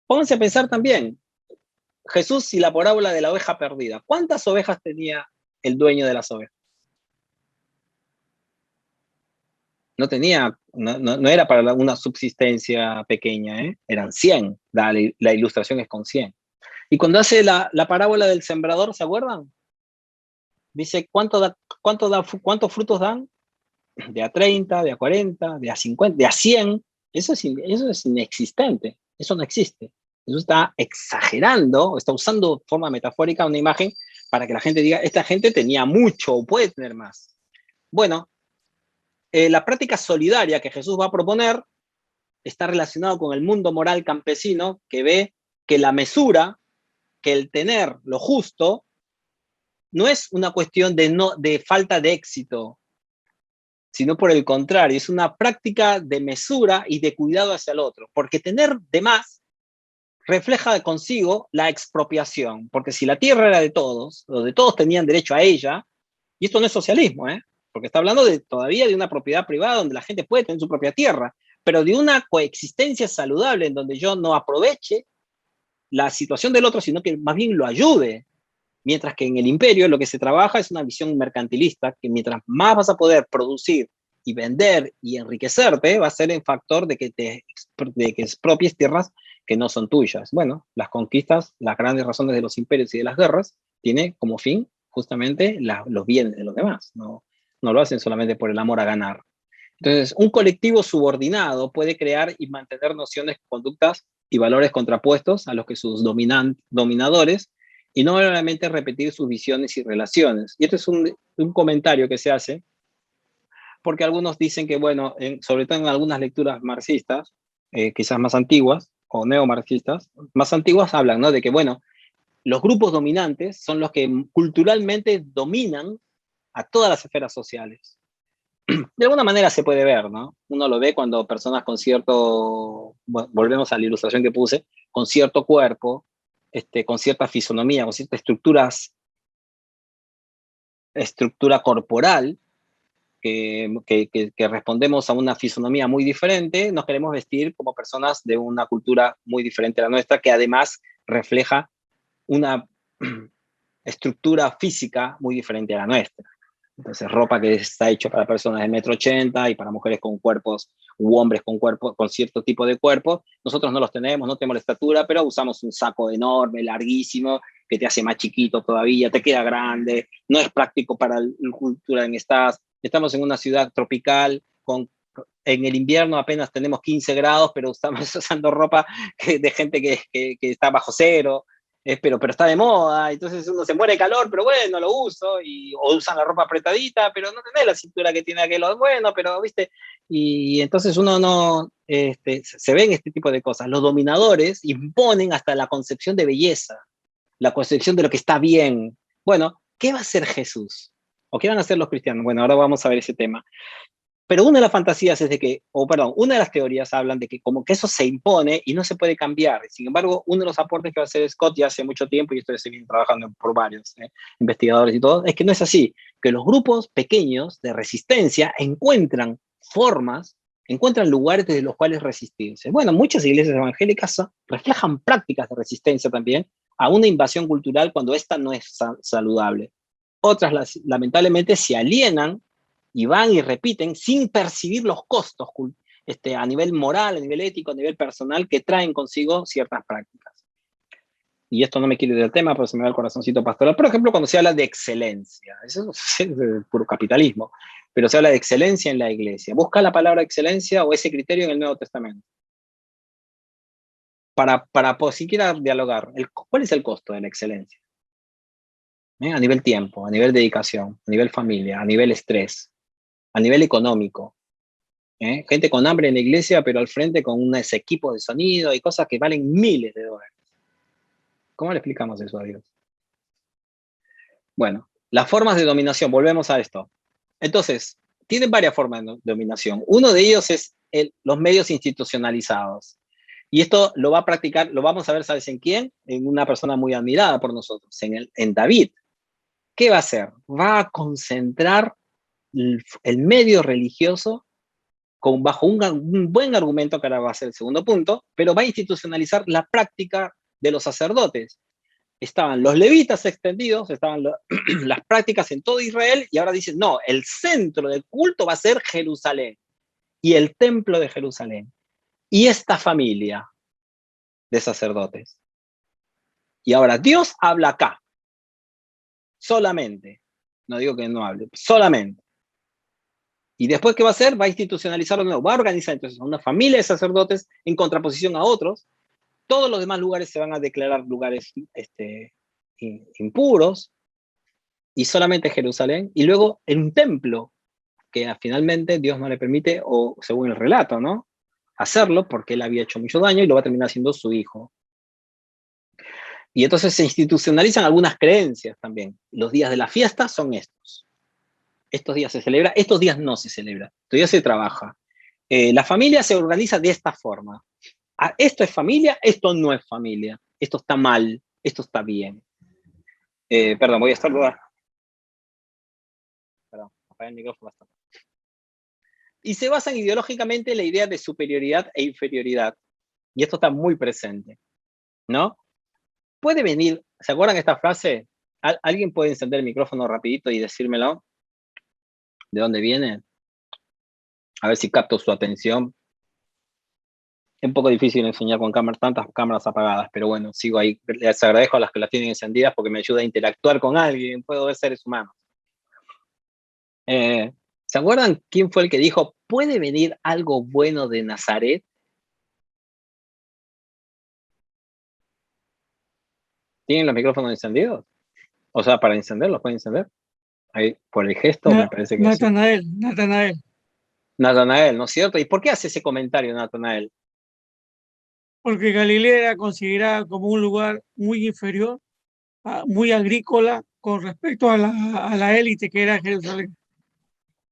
Speaker 1: Pónganse a pensar también, Jesús y la parábola de la oveja perdida. ¿Cuántas ovejas tenía el dueño de las ovejas? No tenía, no era para una subsistencia pequeña, eran 100, la ilustración es con 100. Y cuando hace la parábola del sembrador, ¿se acuerdan? Dice, ¿cuántos frutos dan? De a 30, de a 40, de a 50, de a 100. Eso es inexistente, eso no existe. Eso está exagerando, está usando de forma metafórica una imagen para que la gente diga, esta gente tenía mucho o puede tener más. Bueno, la práctica solidaria que Jesús va a proponer está relacionado con el mundo moral campesino, que ve que la mesura, que el tener lo justo, no es una cuestión de falta de éxito, sino por el contrario, es una práctica de mesura y de cuidado hacia el otro, porque tener de más refleja consigo la expropiación, porque si la tierra era de todos, donde todos tenían derecho a ella, y esto no es socialismo, porque está hablando todavía de una propiedad privada donde la gente puede tener su propia tierra, pero de una coexistencia saludable en donde yo no aproveche la situación del otro, sino que más bien lo ayude. Mientras que en el imperio lo que se trabaja es una visión mercantilista, que mientras más vas a poder producir y vender y enriquecerte, va a ser el factor de que expropies tierras que no son tuyas. Bueno, las conquistas, las grandes razones de los imperios y de las guerras, tiene como fin justamente los bienes de los demás. No lo hacen solamente por el amor a ganar. Entonces, un colectivo subordinado puede crear y mantener nociones, conductas y valores contrapuestos a los que sus dominadores, y no solamente repetir sus visiones y relaciones. Y esto es un comentario que se hace, porque algunos dicen que, bueno, sobre todo en algunas lecturas marxistas, quizás más antiguas, o neomarxistas, más antiguas hablan, ¿no? De que, bueno, los grupos dominantes son los que culturalmente dominan a todas las esferas sociales. De alguna manera se puede ver, ¿no? Uno lo ve cuando personas con cierto, bueno, volvemos a la ilustración que puse, con cierto cuerpo, con cierta fisonomía, con cierta estructura corporal, que respondemos a una fisonomía muy diferente, nos queremos vestir como personas de una cultura muy diferente a la nuestra, que además refleja una estructura física muy diferente a la nuestra. Entonces, ropa que está hecha para personas de 1,80 m y para mujeres con cuerpos, u hombres con cuerpos, con cierto tipo de cuerpo. Nosotros no los tenemos, no tenemos la estatura, pero usamos un saco enorme, larguísimo, que te hace más chiquito todavía, te queda grande, no es práctico para la cultura en que estás. Estamos en una ciudad tropical, en el invierno apenas tenemos 15 grados, pero estamos usando ropa de gente que está bajo cero. Pero está de moda, entonces uno se muere de calor, pero bueno, lo uso, o usan la ropa apretadita, pero no tenés la cintura que tiene aquel, bueno, pero viste, y entonces uno no, se ven este tipo de cosas. Los dominadores imponen hasta la concepción de belleza, la concepción de lo que está bien. Bueno, ¿qué va a hacer Jesús? ¿O qué van a hacer los cristianos? Bueno, ahora vamos a ver ese tema. Pero una de las fantasías es de que, una de las teorías hablan de que como que eso se impone y no se puede cambiar. Sin embargo, uno de los aportes que va a hacer Scott ya hace mucho tiempo, y esto se viene trabajando por varios investigadores y todo, es que no es así, que los grupos pequeños de resistencia encuentran formas, encuentran lugares desde los cuales resistirse. Bueno, muchas iglesias evangélicas reflejan prácticas de resistencia también a una invasión cultural cuando esta no es saludable. Otras, lamentablemente, se alienan y van y repiten sin percibir los costos a nivel moral, a nivel ético, a nivel personal, que traen consigo ciertas prácticas. Y esto no me quiero ir del tema, pero se me va el corazoncito pastoral. Por ejemplo, cuando se habla de excelencia, eso es puro capitalismo, pero se habla de excelencia en la iglesia. Busca la palabra excelencia o ese criterio en el Nuevo Testamento. Para siquiera dialogar, ¿cuál es el costo de la excelencia? A nivel tiempo, a nivel dedicación, a nivel familia, a nivel estrés, a nivel económico. Gente con hambre en la iglesia, pero al frente con unos equipos de sonido y cosas que valen miles de dólares. ¿Cómo le explicamos eso a Dios? Bueno, las formas de dominación, volvemos a esto. Entonces, tienen varias formas de dominación. Uno de ellos es los medios institucionalizados. Y esto lo va a practicar, lo vamos a ver, ¿sabes en quién? En una persona muy admirada por nosotros, en David. ¿Qué va a hacer? Va a concentrar el medio religioso bajo un buen argumento, que ahora va a ser el segundo punto, pero va a institucionalizar la práctica de los sacerdotes. Estaban los levitas extendidos, estaban las prácticas en todo Israel, y ahora dicen, no, el centro del culto va a ser Jerusalén, y el templo de Jerusalén, y esta familia de sacerdotes. Y ahora Dios habla acá, solamente, no digo que no hable, solamente. Y después, ¿qué va a hacer? Va a institucionalizarlo de nuevo. Va a organizar entonces una familia de sacerdotes en contraposición a otros. Todos los demás lugares se van a declarar lugares impuros. Y solamente Jerusalén. Y luego en un templo, que finalmente Dios no le permite, o según el relato, ¿no? Hacerlo porque él había hecho mucho daño y lo va a terminar haciendo su hijo. Y entonces se institucionalizan algunas creencias también. Los días de la fiesta son estos. Estos días se celebra, estos días no se celebra, todavía se trabaja. La familia se organiza de esta forma. Esto es familia, esto no es familia. Esto está mal, esto está bien. Perdón, voy a saludar. Perdón, apagué el micrófono bastante. Y se basan ideológicamente en la idea de superioridad e inferioridad. Y esto está muy presente, ¿no? Puede venir, ¿se acuerdan esta frase? ¿Alguien puede encender el micrófono rapidito y decírmelo? ¿De dónde viene? A ver si capto su atención. Es un poco difícil enseñar con tantas cámaras apagadas, pero bueno, sigo ahí. Les agradezco a las que las tienen encendidas porque me ayuda a interactuar con alguien, puedo ver seres humanos. ¿Se acuerdan quién fue el que dijo, ¿puede venir algo bueno de Nazaret? ¿Tienen los micrófonos encendidos? O sea, para encenderlos, ¿pueden encender? Ahí, por el gesto, me parece que
Speaker 2: Natanael,
Speaker 1: sí.
Speaker 2: Natanael.
Speaker 1: Natanael, ¿no es cierto? ¿Y por qué hace ese comentario Natanael?
Speaker 2: Porque Galilea era considerada como un lugar muy inferior, muy agrícola, con respecto a la élite que era Jerusalén.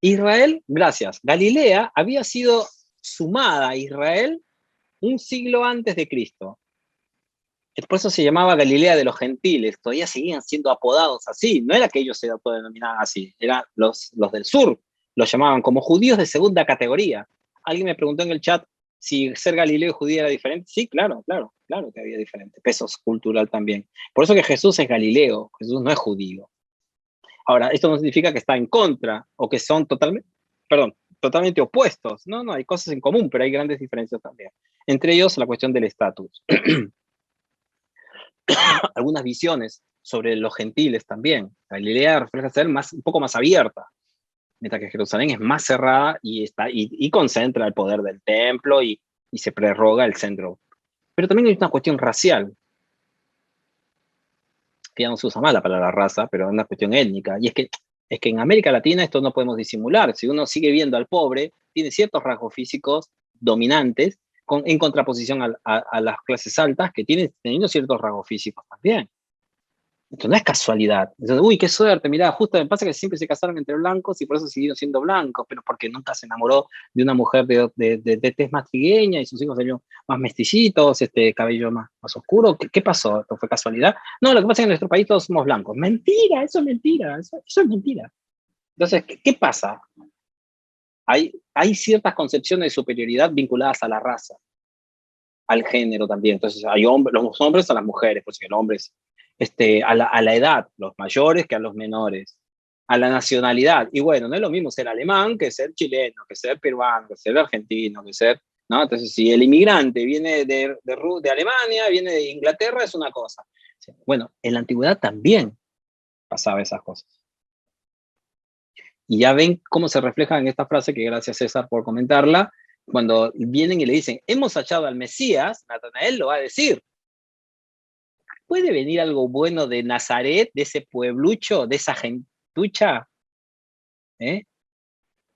Speaker 1: Israel, gracias. Galilea había sido sumada a Israel un siglo antes de Cristo. Por eso se llamaba Galilea de los Gentiles. Todavía seguían siendo apodados así. No era que ellos se autodenominaban así, eran los del sur. Los llamaban como judíos de segunda categoría. Alguien me preguntó en el chat si ser galileo y judío era diferente. Sí, claro que había diferente. Peso cultural también. Por eso que Jesús es galileo, Jesús no es judío. Ahora, esto no significa que está en contra o que son totalmente opuestos. No, hay cosas en común, pero hay grandes diferencias también. Entre ellos, la cuestión del estatus. Algunas visiones sobre los gentiles también. Galilea refleja ser un poco más abierta, mientras que Jerusalén es más cerrada y concentra el poder del templo y se prerroga el centro. Pero también hay una cuestión racial, que ya no se usa más la palabra raza, pero es una cuestión étnica, y es que en América Latina esto no podemos disimular. Si uno sigue viendo al pobre, tiene ciertos rasgos físicos dominantes, en contraposición a las clases altas, que tienen teniendo ciertos rasgos físicos también. Esto no es casualidad. Entonces, uy, qué suerte, mirá, justo me pasa que siempre se casaron entre blancos y por eso siguieron siendo blancos, pero porque nunca se enamoró de una mujer de tez más trigueña y sus hijos salieron más mesticitos, cabello más oscuro. ¿Qué pasó? ¿Esto fue casualidad? No, lo que pasa es que en nuestro país todos somos blancos. Mentira, eso es mentira, eso es mentira. Entonces, ¿qué pasa? Hay ciertas concepciones de superioridad vinculadas a la raza, al género también. Entonces, hay los hombres a las mujeres, pues el hombre es a la edad, los mayores que a los menores, a la nacionalidad. Y bueno, no es lo mismo ser alemán que ser chileno, que ser peruano, que ser argentino, que ser, ¿no? Entonces, si el inmigrante viene de Alemania, viene de Inglaterra, es una cosa. Bueno, en la antigüedad también pasaba esas cosas. Y ya ven cómo se refleja en esta frase, que gracias César por comentarla, cuando vienen y le dicen, hemos hallado al Mesías, Natanael lo va a decir, ¿puede venir algo bueno de Nazaret, de ese pueblucho, de esa gentucha? ¿Eh?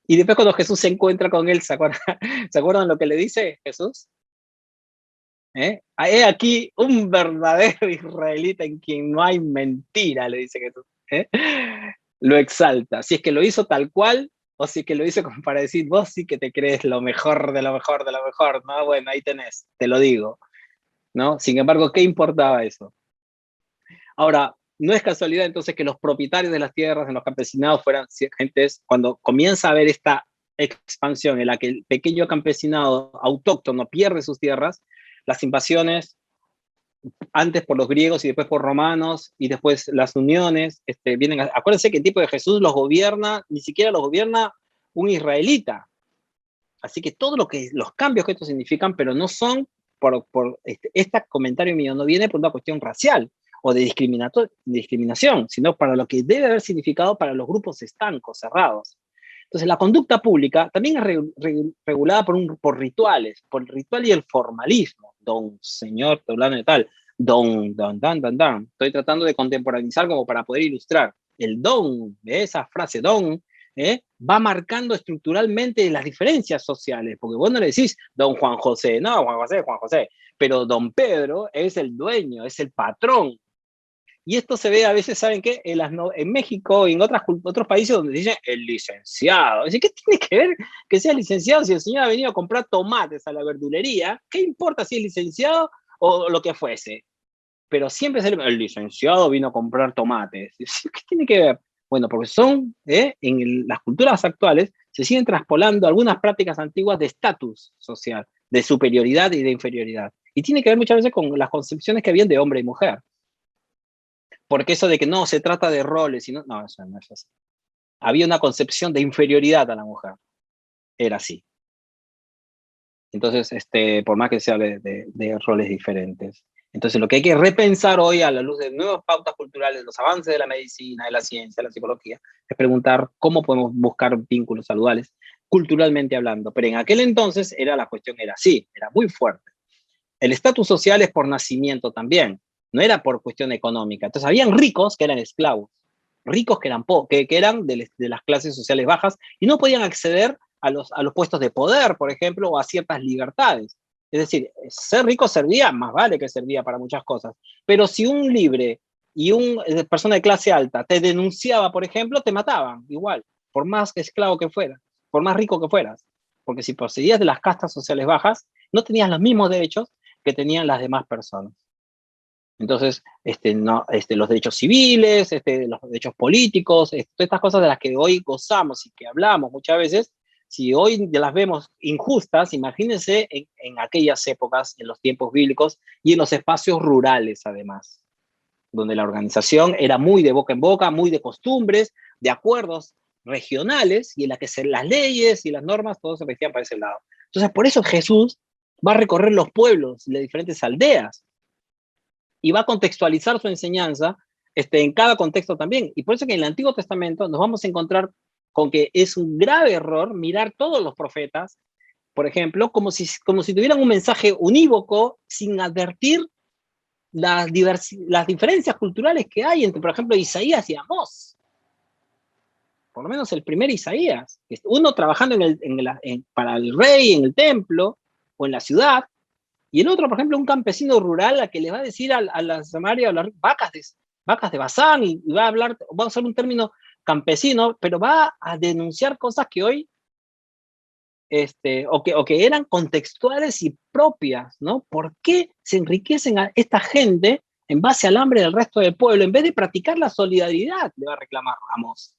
Speaker 1: Y después cuando Jesús se encuentra con él, ¿se acuerdan lo que le dice Jesús? He aquí un verdadero israelita en quien no hay mentira, le dice Jesús. Lo exalta. Si es que lo hizo tal cual, o si es que lo hizo como para decir, vos sí que te crees lo mejor de lo mejor de lo mejor, ¿no? Bueno, ahí tenés, te lo digo, ¿no? Sin embargo, ¿qué importaba eso? Ahora, no es casualidad entonces que los propietarios de las tierras, en los campesinados, fueran gentes, cuando comienza a haber esta expansión en la que el pequeño campesinado autóctono pierde sus tierras, las invasiones, antes por los griegos y después por romanos, y después las uniones, acuérdense que el tipo de Jesús ni siquiera los gobierna un israelita. Así que los cambios que esto significan, pero no son este comentario mío no viene por una cuestión racial o de discriminación, sino para lo que debe haber significado para los grupos estancos, cerrados. Entonces, la conducta pública también es regulada por rituales, por el ritual y el formalismo. Don, señor, hablando de tal, don. Estoy tratando de contemporaneizar como para poder ilustrar. El don, de esa frase don, va marcando estructuralmente las diferencias sociales, porque vos no le decís don Juan José, no, Juan José, pero don Pedro es el dueño, es el patrón. Y esto se ve a veces, ¿saben qué? En México y en otros países donde dicen el licenciado. Es decir, ¿qué tiene que ver que sea licenciado si el señor ha venido a comprar tomates a la verdulería? ¿Qué importa si es licenciado o lo que fuese? Pero siempre es el licenciado vino a comprar tomates. ¿Qué tiene que ver? Bueno, porque en las culturas actuales se siguen traspolando algunas prácticas antiguas de estatus social, de superioridad y de inferioridad. Y tiene que ver muchas veces con las concepciones que habían de hombre y mujer. Porque eso de que no se trata de roles, no, eso no es así. Había una concepción de inferioridad a la mujer. Era así. Entonces, por más que se hable de roles diferentes. Entonces, lo que hay que repensar hoy a la luz de nuevas pautas culturales, los avances de la medicina, de la ciencia, de la psicología, es preguntar cómo podemos buscar vínculos saludables, culturalmente hablando. Pero en aquel entonces la cuestión era así, era muy fuerte. El estatus social es por nacimiento también, no era por cuestión económica. Entonces, habían ricos que eran esclavos, ricos que eran de las clases sociales bajas y no podían acceder a los puestos de poder, por ejemplo, o a ciertas libertades. Es decir, ser rico servía, más vale que servía para muchas cosas. Pero si un libre y una persona de clase alta te denunciaba, por ejemplo, te mataban igual, por más esclavo que fueras, por más rico que fueras. Porque si procedías de las castas sociales bajas, no tenías los mismos derechos que tenían las demás personas. Entonces, no, los derechos civiles, los derechos políticos, todas estas cosas de las que hoy gozamos y que hablamos muchas veces, si hoy las vemos injustas, imagínense en aquellas épocas, en los tiempos bíblicos y en los espacios rurales además, donde la organización era muy de boca en boca, muy de costumbres, de acuerdos regionales, y en la que las leyes y las normas, todos se regían para ese lado. Entonces, por eso Jesús va a recorrer los pueblos, las diferentes aldeas, y va a contextualizar su enseñanza en cada contexto también. Y por eso que en el Antiguo Testamento nos vamos a encontrar con que es un grave error mirar todos los profetas, por ejemplo, como si tuvieran un mensaje unívoco sin advertir las diferencias culturales que hay entre, por ejemplo, Isaías y Amós. Por lo menos el primer Isaías. Uno trabajando para el rey en el templo o en la ciudad, y el otro, por ejemplo, un campesino rural a que le va a decir a la Samaria, a las vacas de Bazán, y va a usar un término campesino, pero va a denunciar cosas que hoy, o que eran contextuales y propias, ¿no? ¿Por qué se enriquecen a esta gente en base al hambre del resto del pueblo? En vez de practicar la solidaridad, le va a reclamar Amós.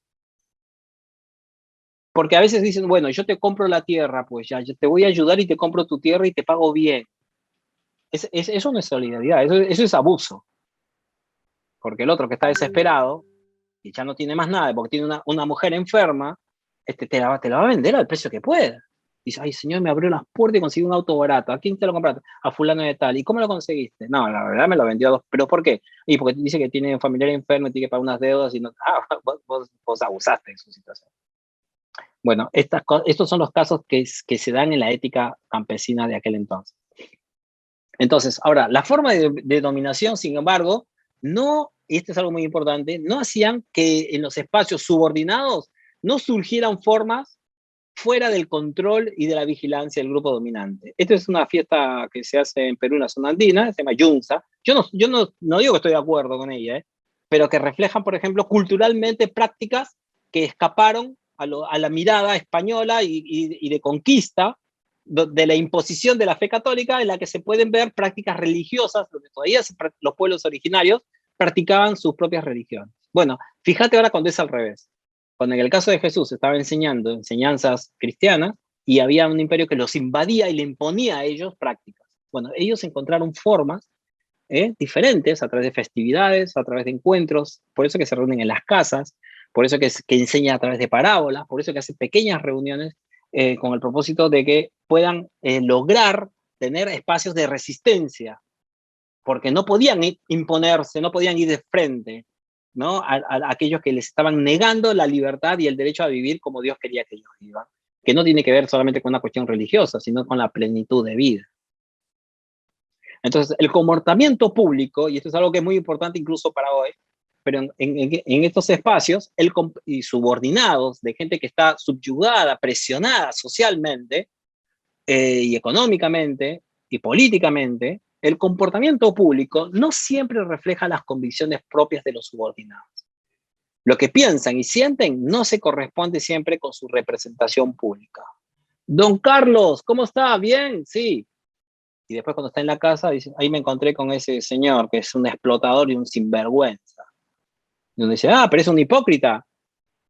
Speaker 1: Porque a veces dicen, bueno, yo te compro la tierra, pues ya, yo te voy a ayudar y te compro tu tierra y te pago bien. Eso no es solidaridad, eso es abuso. Porque el otro que está desesperado y ya no tiene más nada, porque tiene una mujer enferma, te la va a vender al precio que pueda. Dice, ay, señor, me abrió las puertas y conseguí un auto barato. ¿A quién te lo compraste? A fulano de tal. ¿Y cómo lo conseguiste? No, la verdad me lo vendió a dos. ¿Pero por qué? Y porque dice que tiene un familiar enfermo y tiene que pagar unas deudas y no... vos abusaste de su situación. Bueno, estos son los casos que se dan en la ética campesina de aquel entonces. Entonces, ahora, la forma de dominación, sin embargo, no, y esto es algo muy importante, no hacían que en los espacios subordinados no surgieran formas fuera del control y de la vigilancia del grupo dominante. Esta es una fiesta que se hace en Perú, en la zona andina, se llama Yunza. Yo no digo que estoy de acuerdo con ella, pero que reflejan, por ejemplo, culturalmente prácticas que escaparon a la mirada española y de conquista, de la imposición de la fe católica, en la que se pueden ver prácticas religiosas, donde todavía los pueblos originarios practicaban sus propias religiones. Bueno, fíjate ahora cuando es al revés. Cuando en el caso de Jesús estaba enseñando enseñanzas cristianas y había un imperio que los invadía y le imponía a ellos prácticas. Bueno, ellos encontraron formas diferentes a través de festividades, a través de encuentros, por eso que se reúnen en las casas, por eso que enseña a través de parábolas, por eso que hace pequeñas reuniones con el propósito de que puedan lograr tener espacios de resistencia, porque no podían imponerse, no podían ir de frente, ¿no? A aquellos que les estaban negando la libertad y el derecho a vivir como Dios quería que ellos vivan, que no tiene que ver solamente con una cuestión religiosa, sino con la plenitud de vida. Entonces, el comportamiento público, y esto es algo que es muy importante incluso para hoy, pero en estos espacios, y subordinados de gente que está subyugada, presionada socialmente y económicamente y políticamente, el comportamiento público no siempre refleja las convicciones propias de los subordinados. Lo que piensan y sienten no se corresponde siempre con su representación pública. Don Carlos, ¿cómo está? ¿Bien? Sí. Y después cuando está en la casa, dice, ahí me encontré con ese señor que es un explotador y un sinvergüenza. Y uno dice, pero es un hipócrita.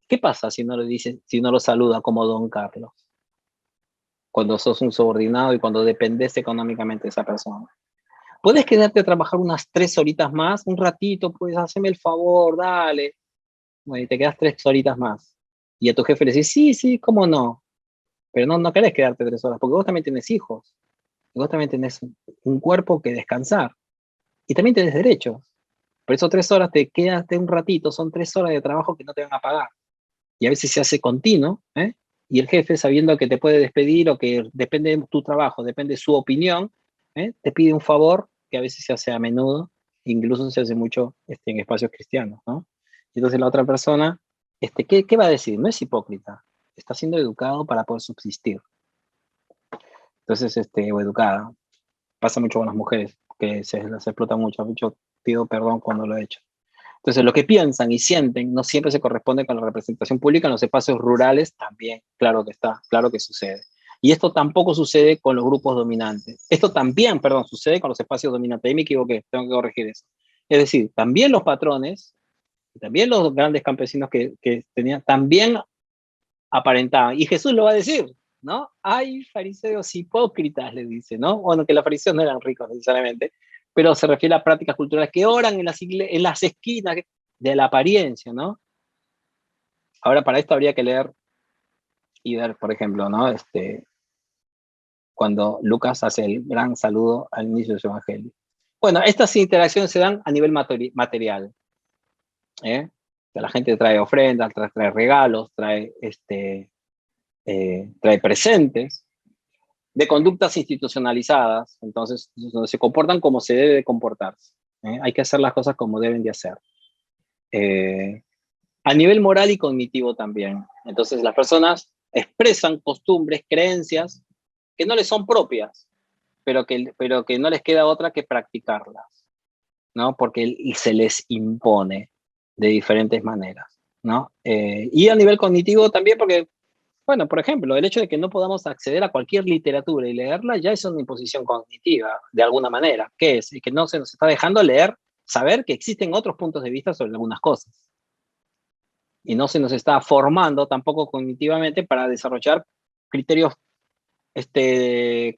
Speaker 1: ¿Qué pasa si no lo saluda como Don Carlos? Cuando sos un subordinado y cuando dependes económicamente de esa persona. ¿Puedes quedarte a trabajar unas 3 horitas más? Un ratito, pues, haceme el favor, dale. Bueno, y te quedas 3 horitas más. Y a tu jefe le decís, sí, cómo no. Pero no querés quedarte 3 horas, porque vos también tenés hijos. Y vos también tenés un cuerpo que descansar. Y también tenés derechos. Por eso 3 horas te quedaste un ratito, son 3 horas de trabajo que no te van a pagar. Y a veces se hace continuo, y el jefe, sabiendo que te puede despedir o que depende de tu trabajo, depende de su opinión, te pide un favor que a veces se hace a menudo, incluso se hace mucho en espacios cristianos, ¿no? Y entonces la otra persona, ¿qué va a decir? No es hipócrita, está siendo educado para poder subsistir. Entonces, o educada. Pasa mucho con las mujeres, que se las explota mucho. Mucho pido perdón cuando lo he hecho. Entonces, lo que piensan y sienten no siempre se corresponde con la representación pública en los espacios rurales también, claro que está, claro que sucede. Y esto tampoco sucede con los grupos dominantes. Esto también, perdón, sucede con los espacios dominantes. Ahí me equivoqué, tengo que corregir eso. Es decir, también los patrones, también los grandes campesinos que tenían, también aparentaban. Y Jesús lo va a decir, ¿no? Hay fariseos hipócritas, le dice, ¿no? Bueno, que los fariseos no eran ricos necesariamente, pero se refiere a prácticas culturales que oran en las esquinas de la apariencia, ¿no? Ahora, para esto habría que leer y ver, por ejemplo, ¿no? Cuando Lucas hace el gran saludo al inicio de su evangelio. Bueno, estas interacciones se dan a nivel material. La gente trae ofrendas, trae regalos, trae presentes, de conductas institucionalizadas, entonces donde se comportan como se debe de comportarse. Hay que hacer las cosas como deben de hacer. A nivel moral y cognitivo también. Entonces las personas expresan costumbres, creencias que no les son propias, pero que no les queda otra que practicarlas, ¿no? Porque se les impone de diferentes maneras, ¿no? Y a nivel cognitivo también porque, bueno, por ejemplo, el hecho de que no podamos acceder a cualquier literatura y leerla ya es una imposición cognitiva, de alguna manera. ¿Qué es? Y que no se nos está dejando leer, saber que existen otros puntos de vista sobre algunas cosas. Y no se nos está formando tampoco cognitivamente para desarrollar criterios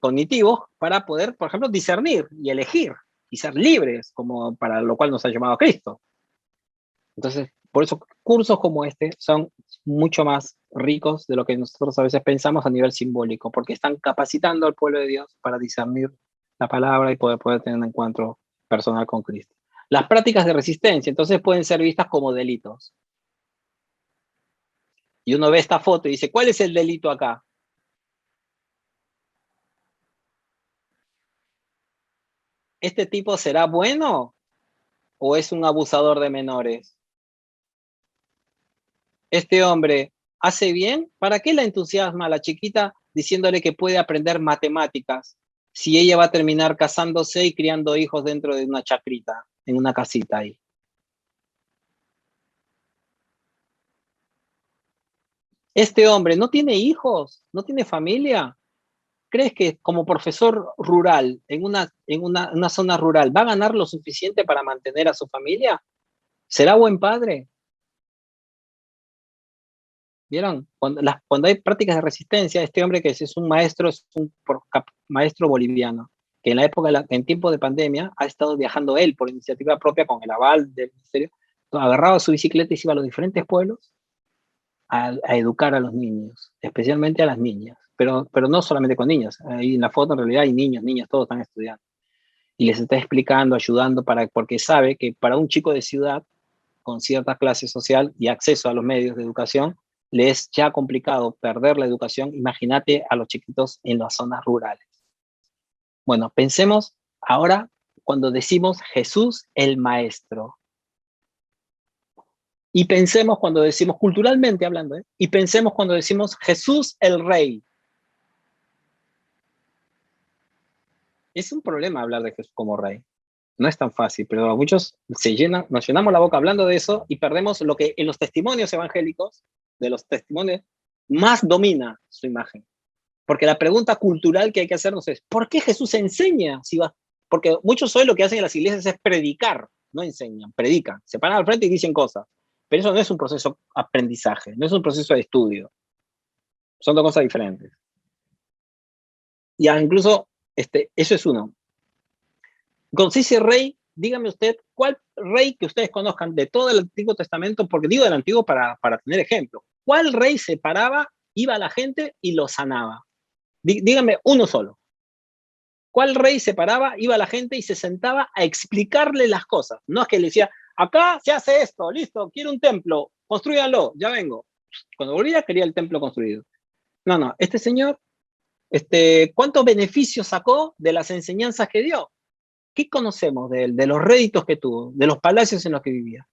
Speaker 1: cognitivos para poder, por ejemplo, discernir y elegir y ser libres, como para lo cual nos ha llamado Cristo. Entonces, por eso cursos como este son mucho más ricos de lo que nosotros a veces pensamos a nivel simbólico, porque están capacitando al pueblo de Dios para discernir la palabra y poder tener un encuentro personal con Cristo. Las prácticas de resistencia, entonces, pueden ser vistas como delitos. Y uno ve esta foto y dice, ¿cuál es el delito acá? ¿Este tipo será bueno o es un abusador de menores? ¿Este hombre hace bien? ¿Para qué la entusiasma a la chiquita diciéndole que puede aprender matemáticas si ella va a terminar casándose y criando hijos dentro de una chacrita, en una casita ahí? ¿Este hombre no tiene hijos? ¿No tiene familia? ¿Crees que como profesor rural, en una zona rural, va a ganar lo suficiente para mantener a su familia? ¿Será buen padre? ¿Vieron? Cuando hay prácticas de resistencia, este hombre que es un maestro, es un maestro boliviano, que en la época, en tiempo de pandemia, ha estado viajando él por iniciativa propia con el aval del ministerio, agarraba su bicicleta y se iba a los diferentes pueblos a educar a los niños, especialmente a las niñas, pero no solamente con niños, ahí en la foto en realidad hay niños, niñas, todos están estudiando. Y les está explicando, ayudando, porque sabe que para un chico de ciudad, con cierta clase social y acceso a los medios de educación, le es ya complicado perder la educación. Imagínate a los chiquitos en las zonas rurales. Bueno, pensemos ahora cuando decimos Jesús el Maestro. Y pensemos cuando decimos, culturalmente hablando, y pensemos cuando decimos Jesús el Rey. Es un problema hablar de Jesús como Rey. No es tan fácil, pero muchos nos llenamos la boca hablando de eso y perdemos lo que en los testimonios evangélicos, de los testimonios, más domina su imagen. Porque la pregunta cultural que hay que hacernos es, ¿por qué Jesús enseña? Porque muchos hoy lo que hacen en las iglesias es predicar, no enseñan, predican. Se paran al frente y dicen cosas. Pero eso no es un proceso de aprendizaje, no es un proceso de estudio. Son dos cosas diferentes. Y incluso, eso es uno. Cuando se dice rey, dígame usted, ¿cuál rey que ustedes conozcan de todo el Antiguo Testamento? Porque digo del Antiguo para tener ejemplo. ¿Cuál rey se paraba, iba a la gente y lo sanaba? Dígame uno solo. ¿Cuál rey se paraba, iba a la gente y se sentaba a explicarle las cosas? No es que le decía, acá se hace esto, listo, quiero un templo, construyanlo, ya vengo. Cuando volvía quería el templo construido. No, este señor, ¿cuántos beneficios sacó de las enseñanzas que dio? ¿Qué conocemos de él, de los réditos que tuvo, de los palacios en los que vivía?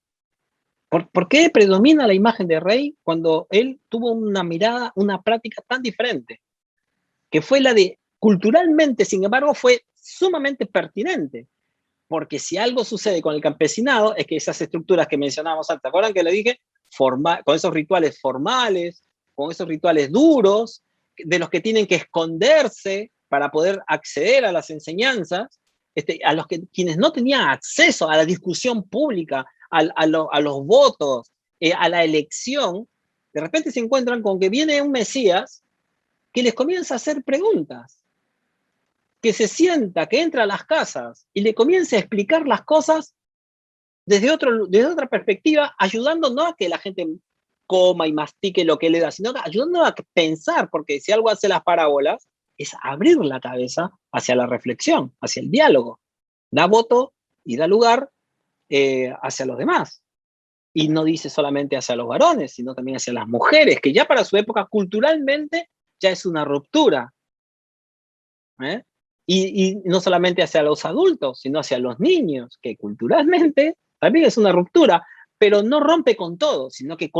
Speaker 1: ¿Por qué predomina la imagen de rey cuando él tuvo una mirada, una práctica tan diferente? Que fue la de, culturalmente, sin embargo, fue sumamente pertinente. Porque si algo sucede con el campesinado, es que esas estructuras que mencionábamos antes, ¿te acuerdan que le dije? Con esos rituales formales, con esos rituales duros, de los que tienen que esconderse para poder acceder a las enseñanzas, quienes no tenían acceso a la discusión pública, a los votos, a la elección, de repente se encuentran con que viene un Mesías que les comienza a hacer preguntas, que se sienta, que entra a las casas y le comienza a explicar las cosas desde otra perspectiva, ayudando no a que la gente coma y mastique lo que le da, sino ayudando a pensar, porque si algo hace las parábolas, es abrir la cabeza hacia la reflexión, hacia el diálogo. Da voto y da lugar hacia los demás. Y no dice solamente hacia los varones, sino también hacia las mujeres, que ya para su época culturalmente ya es una ruptura. Y no solamente hacia los adultos, sino hacia los niños, que culturalmente también es una ruptura, pero no rompe con todo, sino que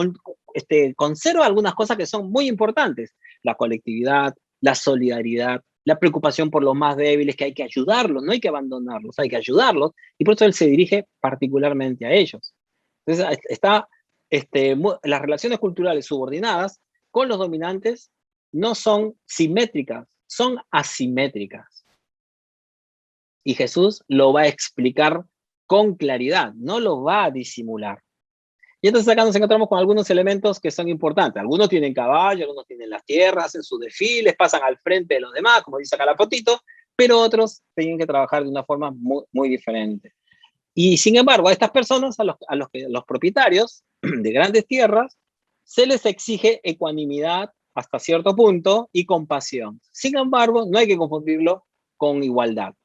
Speaker 1: conserva algunas cosas que son muy importantes. La colectividad, la solidaridad, la preocupación por los más débiles, que hay que ayudarlos, no hay que abandonarlos, hay que ayudarlos, y por eso él se dirige particularmente a ellos. Entonces, las relaciones culturales subordinadas con los dominantes no son simétricas, son asimétricas. Y Jesús lo va a explicar con claridad, no lo va a disimular. Y entonces acá nos encontramos con algunos elementos que son importantes. Algunos tienen caballo, algunos tienen las tierras, hacen sus desfiles, pasan al frente de los demás, como dice acá la fotito, pero otros tienen que trabajar de una forma muy, muy diferente. Y sin embargo, a estas personas, a los propietarios de grandes tierras, se les exige ecuanimidad hasta cierto punto y compasión. Sin embargo, no hay que confundirlo con igualdad.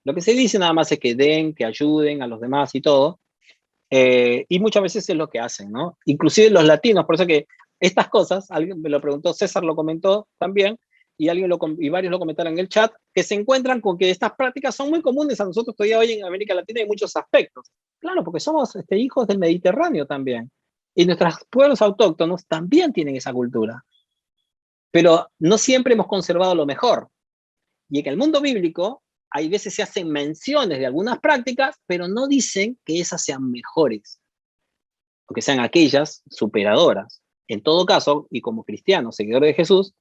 Speaker 1: Lo que se dice nada más es que den, que ayuden a los demás y todo, y muchas veces es lo que hacen, ¿no? Inclusive los latinos, por eso que estas cosas, alguien me lo preguntó, César lo comentó también, y varios lo comentaron en el chat, que se encuentran con que estas prácticas son muy comunes a nosotros todavía hoy en América Latina en muchos aspectos. Claro, porque somos hijos del Mediterráneo también, y nuestros pueblos autóctonos también tienen esa cultura, pero no siempre hemos conservado lo mejor. Y en el mundo bíblico, hay veces se hacen menciones de algunas prácticas, pero no dicen que esas sean mejores, o que sean aquellas superadoras. En todo caso, y como cristianos, seguidores de Jesús,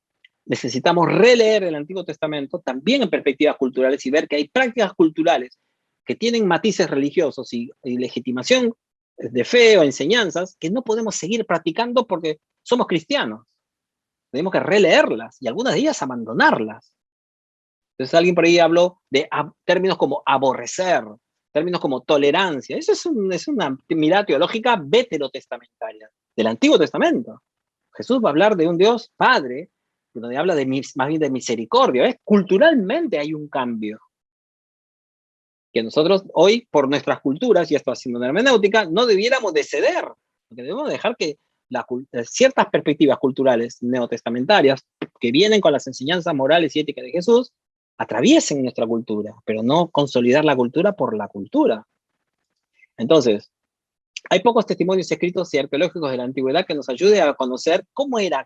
Speaker 1: necesitamos releer el Antiguo Testamento también en perspectivas culturales y ver que hay prácticas culturales que tienen matices religiosos y legitimación de fe o enseñanzas que no podemos seguir practicando porque somos cristianos. Tenemos que releerlas y algunas de ellas abandonarlas. Entonces alguien por ahí habló de términos como aborrecer, términos como tolerancia. Eso es una mirada teológica veterotestamentaria, del Antiguo Testamento. Jesús va a hablar de un Dios Padre, donde habla más bien de misericordia. Culturalmente hay un cambio. Que nosotros hoy, por nuestras culturas, y esto haciendo una hermenéutica, no debiéramos de ceder. Porque debemos dejar que ciertas perspectivas culturales neotestamentarias que vienen con las enseñanzas morales y éticas de Jesús, atraviesen nuestra cultura, pero no consolidar la cultura por la cultura. Entonces, hay pocos testimonios escritos y arqueológicos de la antigüedad que nos ayuden a conocer cómo eran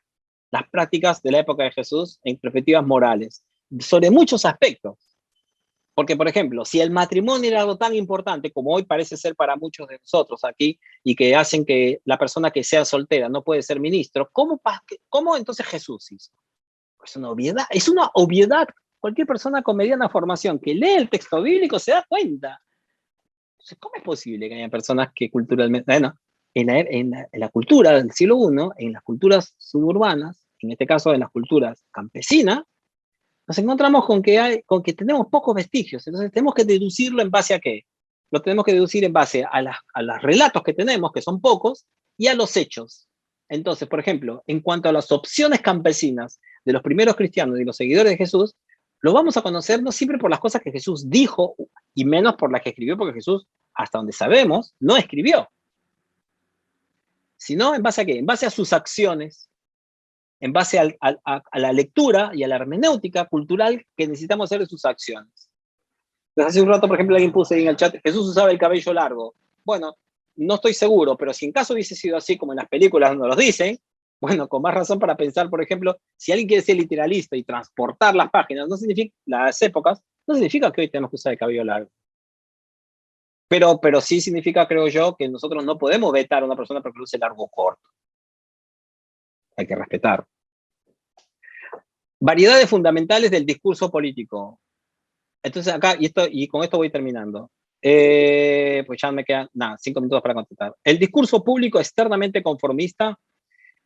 Speaker 1: las prácticas de la época de Jesús en perspectivas morales, sobre muchos aspectos. Porque, por ejemplo, si el matrimonio era algo tan importante como hoy parece ser para muchos de nosotros aquí, y que hacen que la persona que sea soltera no puede ser ministro, ¿cómo entonces Jesús hizo? Pues es una obviedad. Cualquier persona con mediana formación que lee el texto bíblico se da cuenta. Entonces, ¿cómo es posible que haya personas que culturalmente, bueno, en la cultura del siglo I, en las culturas suburbanas, en este caso en las culturas campesinas, nos encontramos con que tenemos pocos vestigios? Entonces tenemos que deducirlo en base a ¿qué? Lo tenemos que deducir en base a los relatos que tenemos, que son pocos, y a los hechos. Entonces, por ejemplo, en cuanto a las opciones campesinas de los primeros cristianos y los seguidores de Jesús, lo vamos a conocer no siempre por las cosas que Jesús dijo, y menos por las que escribió, porque Jesús, hasta donde sabemos, no escribió. Sino en base a ¿qué? En base a sus acciones, en base a la lectura y a la hermenéutica cultural que necesitamos hacer de sus acciones. Entonces, hace un rato, por ejemplo, alguien puso ahí en el chat, Jesús usaba el cabello largo. Bueno, no estoy seguro, pero si en caso hubiese sido así como en las películas nos lo dicen, bueno, con más razón para pensar, por ejemplo, si alguien quiere ser literalista y transportar las páginas, las épocas, no significa que hoy tenemos que usar el cabello largo. Pero sí significa, creo yo, que nosotros no podemos vetar a una persona porque luce largo o corto. Hay que respetar. Variedades fundamentales del discurso político. Entonces acá, y con esto voy terminando. Pues ya me quedan, 5 minutos para contestar. El discurso público externamente conformista,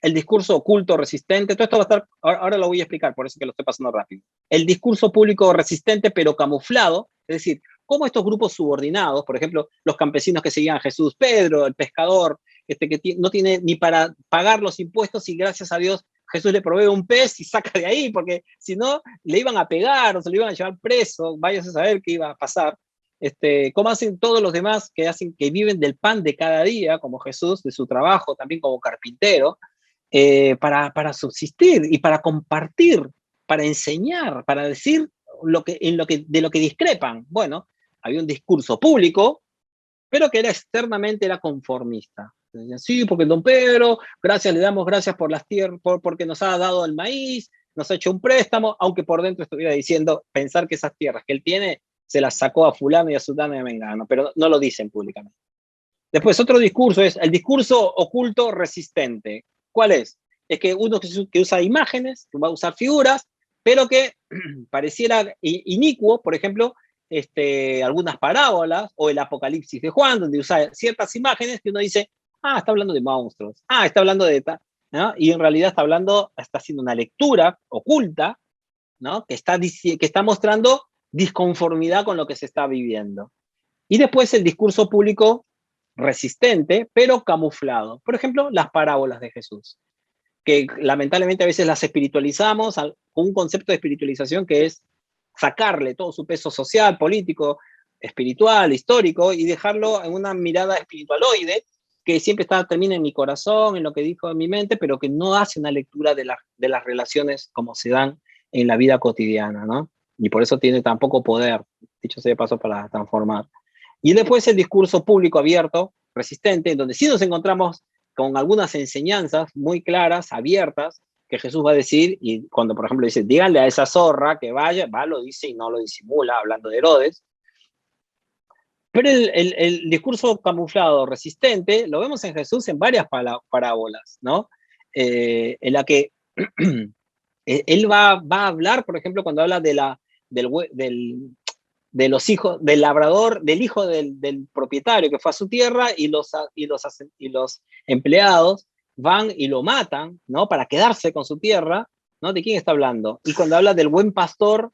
Speaker 1: el discurso oculto resistente, todo esto va a estar, ahora lo voy a explicar, por eso que lo estoy pasando rápido. El discurso público resistente pero camuflado, es decir, cómo estos grupos subordinados, por ejemplo, los campesinos que seguían a Jesús, Pedro, el pescador, que no tiene ni para pagar los impuestos y gracias a Dios Jesús le provee un pez y saca de ahí, porque si no, le iban a pegar o se lo iban a llevar preso, vayas a saber qué iba a pasar. ¿Cómo hacen todos los demás que viven del pan de cada día, como Jesús, de su trabajo, también como carpintero, para subsistir y para compartir, para enseñar, para decir de lo que discrepan? Bueno, había un discurso público, pero que externamente era conformista. Decían, sí, porque don Pedro, le damos gracias por las tierras, porque nos ha dado el maíz, nos ha hecho un préstamo, aunque por dentro estuviera diciendo, pensar que esas tierras que él tiene, se las sacó a fulano y a sutano y a mengano, pero no lo dicen públicamente. Después, otro discurso es el discurso oculto resistente. ¿Cuál es? Es que uno que usa imágenes, que va a usar figuras, pero que pareciera inicuo, por ejemplo, algunas parábolas, o el Apocalipsis de Juan, donde usa ciertas imágenes que uno dice, está hablando de monstruos, está hablando de tal, ¿no? Y en realidad está haciendo una lectura oculta, ¿no? que está mostrando disconformidad con lo que se está viviendo. Y después el discurso público resistente, pero camuflado. Por ejemplo, las parábolas de Jesús, que lamentablemente a veces las espiritualizamos con un concepto de espiritualización que es sacarle todo su peso social, político, espiritual, histórico, y dejarlo en una mirada espiritualoide, que siempre termina en mi corazón, en lo que dijo en mi mente, pero que no hace una lectura de las relaciones como se dan en la vida cotidiana, ¿no? Y por eso tiene tan poco poder, dicho sea de paso, para transformar. Y después el discurso público abierto, resistente, donde sí nos encontramos con algunas enseñanzas muy claras, abiertas, que Jesús va a decir, y cuando, por ejemplo, dice, díganle a esa zorra que vaya, lo dice y no lo disimula, hablando de Herodes. Pero el discurso camuflado, resistente, lo vemos en Jesús en varias parábolas, ¿no? En la que él va a hablar, por ejemplo, cuando habla de los hijos, del labrador, del hijo del propietario que fue a su tierra, y los empleados van y lo matan, ¿no? Para quedarse con su tierra, ¿no? ¿De quién está hablando? Y cuando habla del buen pastor,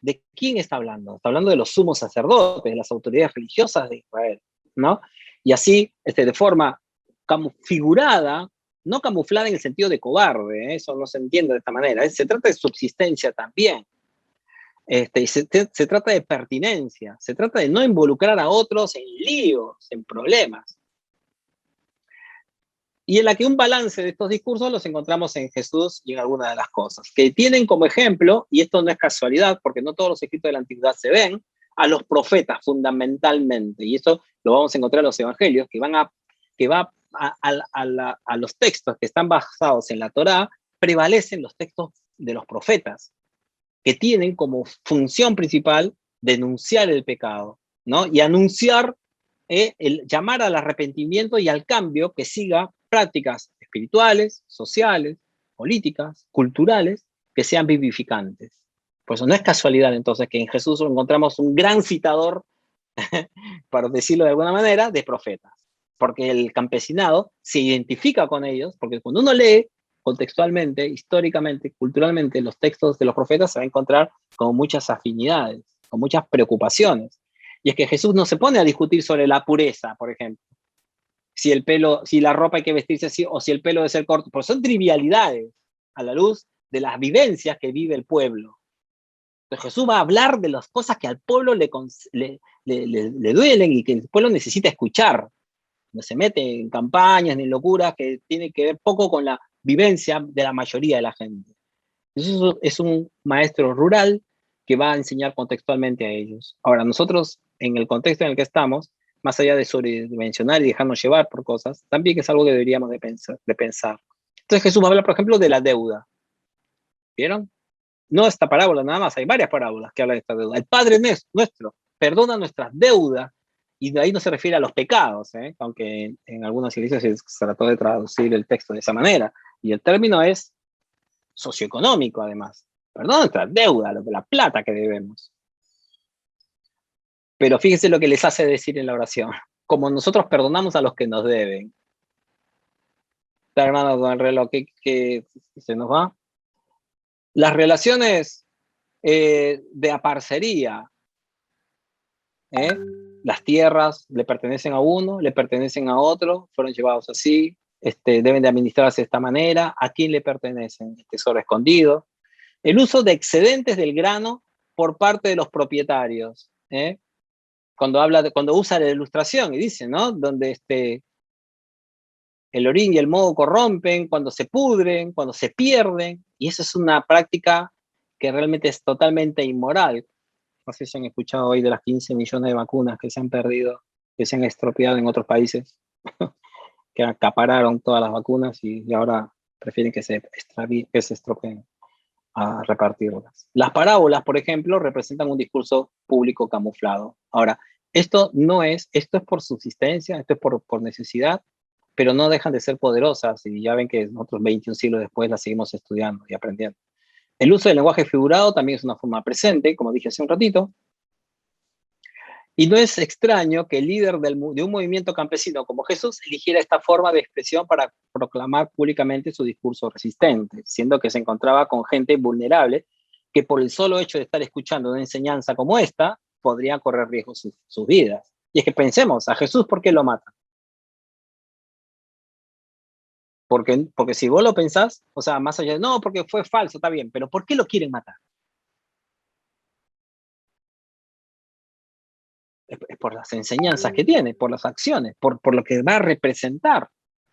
Speaker 1: ¿de quién está hablando? Está hablando de los sumos sacerdotes, de las autoridades religiosas de Israel, ¿no? Y así, de forma figurada, no camuflada en el sentido de cobarde, eso no se entiende de esta manera, se trata de subsistencia también. Se trata de pertinencia, se trata de no involucrar a otros en líos, en problemas. Y en la que un balance de estos discursos los encontramos en Jesús y en algunas de las cosas, que tienen como ejemplo, y esto no es casualidad, porque no todos los escritos de la antigüedad se ven, a los profetas fundamentalmente, y eso lo vamos a encontrar en los evangelios, que va a los textos que están basados en la Torá, prevalecen los textos de los profetas, que tienen como función principal denunciar el pecado, ¿no? Y anunciar, llamar al arrepentimiento y al cambio que siga prácticas espirituales, sociales, políticas, culturales, que sean vivificantes. Por eso no es casualidad entonces que en Jesús encontramos un gran citador, para decirlo de alguna manera, de profetas, porque el campesinado se identifica con ellos, porque cuando uno lee contextualmente, históricamente, culturalmente, los textos de los profetas, se va a encontrar con muchas afinidades, con muchas preocupaciones. Y es que Jesús no se pone a discutir sobre la pureza, por ejemplo, si la ropa hay que vestirse así, o si el pelo debe ser corto, porque son trivialidades a la luz de las vivencias que vive el pueblo. Entonces Jesús va a hablar de las cosas que al pueblo le duelen y que el pueblo necesita escuchar. No se mete en campañas ni locuras que tienen que ver poco con la vivencia de la mayoría de la gente. Eso es un maestro rural que va a enseñar contextualmente a ellos. Ahora, nosotros, en el contexto en el que estamos, más allá de sobredimensionar y dejarnos llevar por cosas, también es algo que deberíamos de pensar. Entonces Jesús va a hablar, por ejemplo, de la deuda. ¿Vieron? No esta parábola nada más, hay varias parábolas que hablan de esta deuda. El Padre nuestro perdona nuestras deudas, y de ahí no se refiere a los pecados, aunque en algunas iglesias se trató de traducir el texto de esa manera. Y el término es socioeconómico, además. perdón nuestra deuda, la plata que debemos. Pero fíjense lo que les hace decir en la oración. Como nosotros perdonamos a los que nos deben. Está, hermano, con el reloj que se nos va. Las relaciones de aparcería, las tierras le pertenecen a uno, le pertenecen a otro, fueron llevados así, deben de administrarse de esta manera. ¿A quién le pertenecen? El tesoro escondido. El uso de excedentes del grano por parte de los propietarios. Cuando usa la ilustración y dice, ¿no? Donde el orín y el moho corrompen, cuando se pudren, cuando se pierden, y eso es una práctica que realmente es totalmente inmoral. No sé si han escuchado hoy de las 15 millones de vacunas que se han perdido, que se han estropeado en otros países, que acapararon todas las vacunas y ahora prefieren que se estropeen a repartirlas. Las parábolas, por ejemplo, representan un discurso público camuflado. Ahora, esto es por subsistencia, esto es por necesidad, pero no dejan de ser poderosas, y ya ven que nosotros 21 siglos después las seguimos estudiando y aprendiendo. El uso del lenguaje figurado también es una forma presente, como dije hace un ratito, y no es extraño que el líder de un movimiento campesino como Jesús eligiera esta forma de expresión para proclamar públicamente su discurso resistente, siendo que se encontraba con gente vulnerable que por el solo hecho de estar escuchando una enseñanza como esta, podría correr riesgo sus vidas. Y es que pensemos, a Jesús, ¿por qué lo matan? Porque si vos lo pensás, o sea, más allá de, no, porque fue falso, está bien, pero ¿por qué lo quieren matar? Es por las enseñanzas que tiene, por las acciones, por lo que va a representar,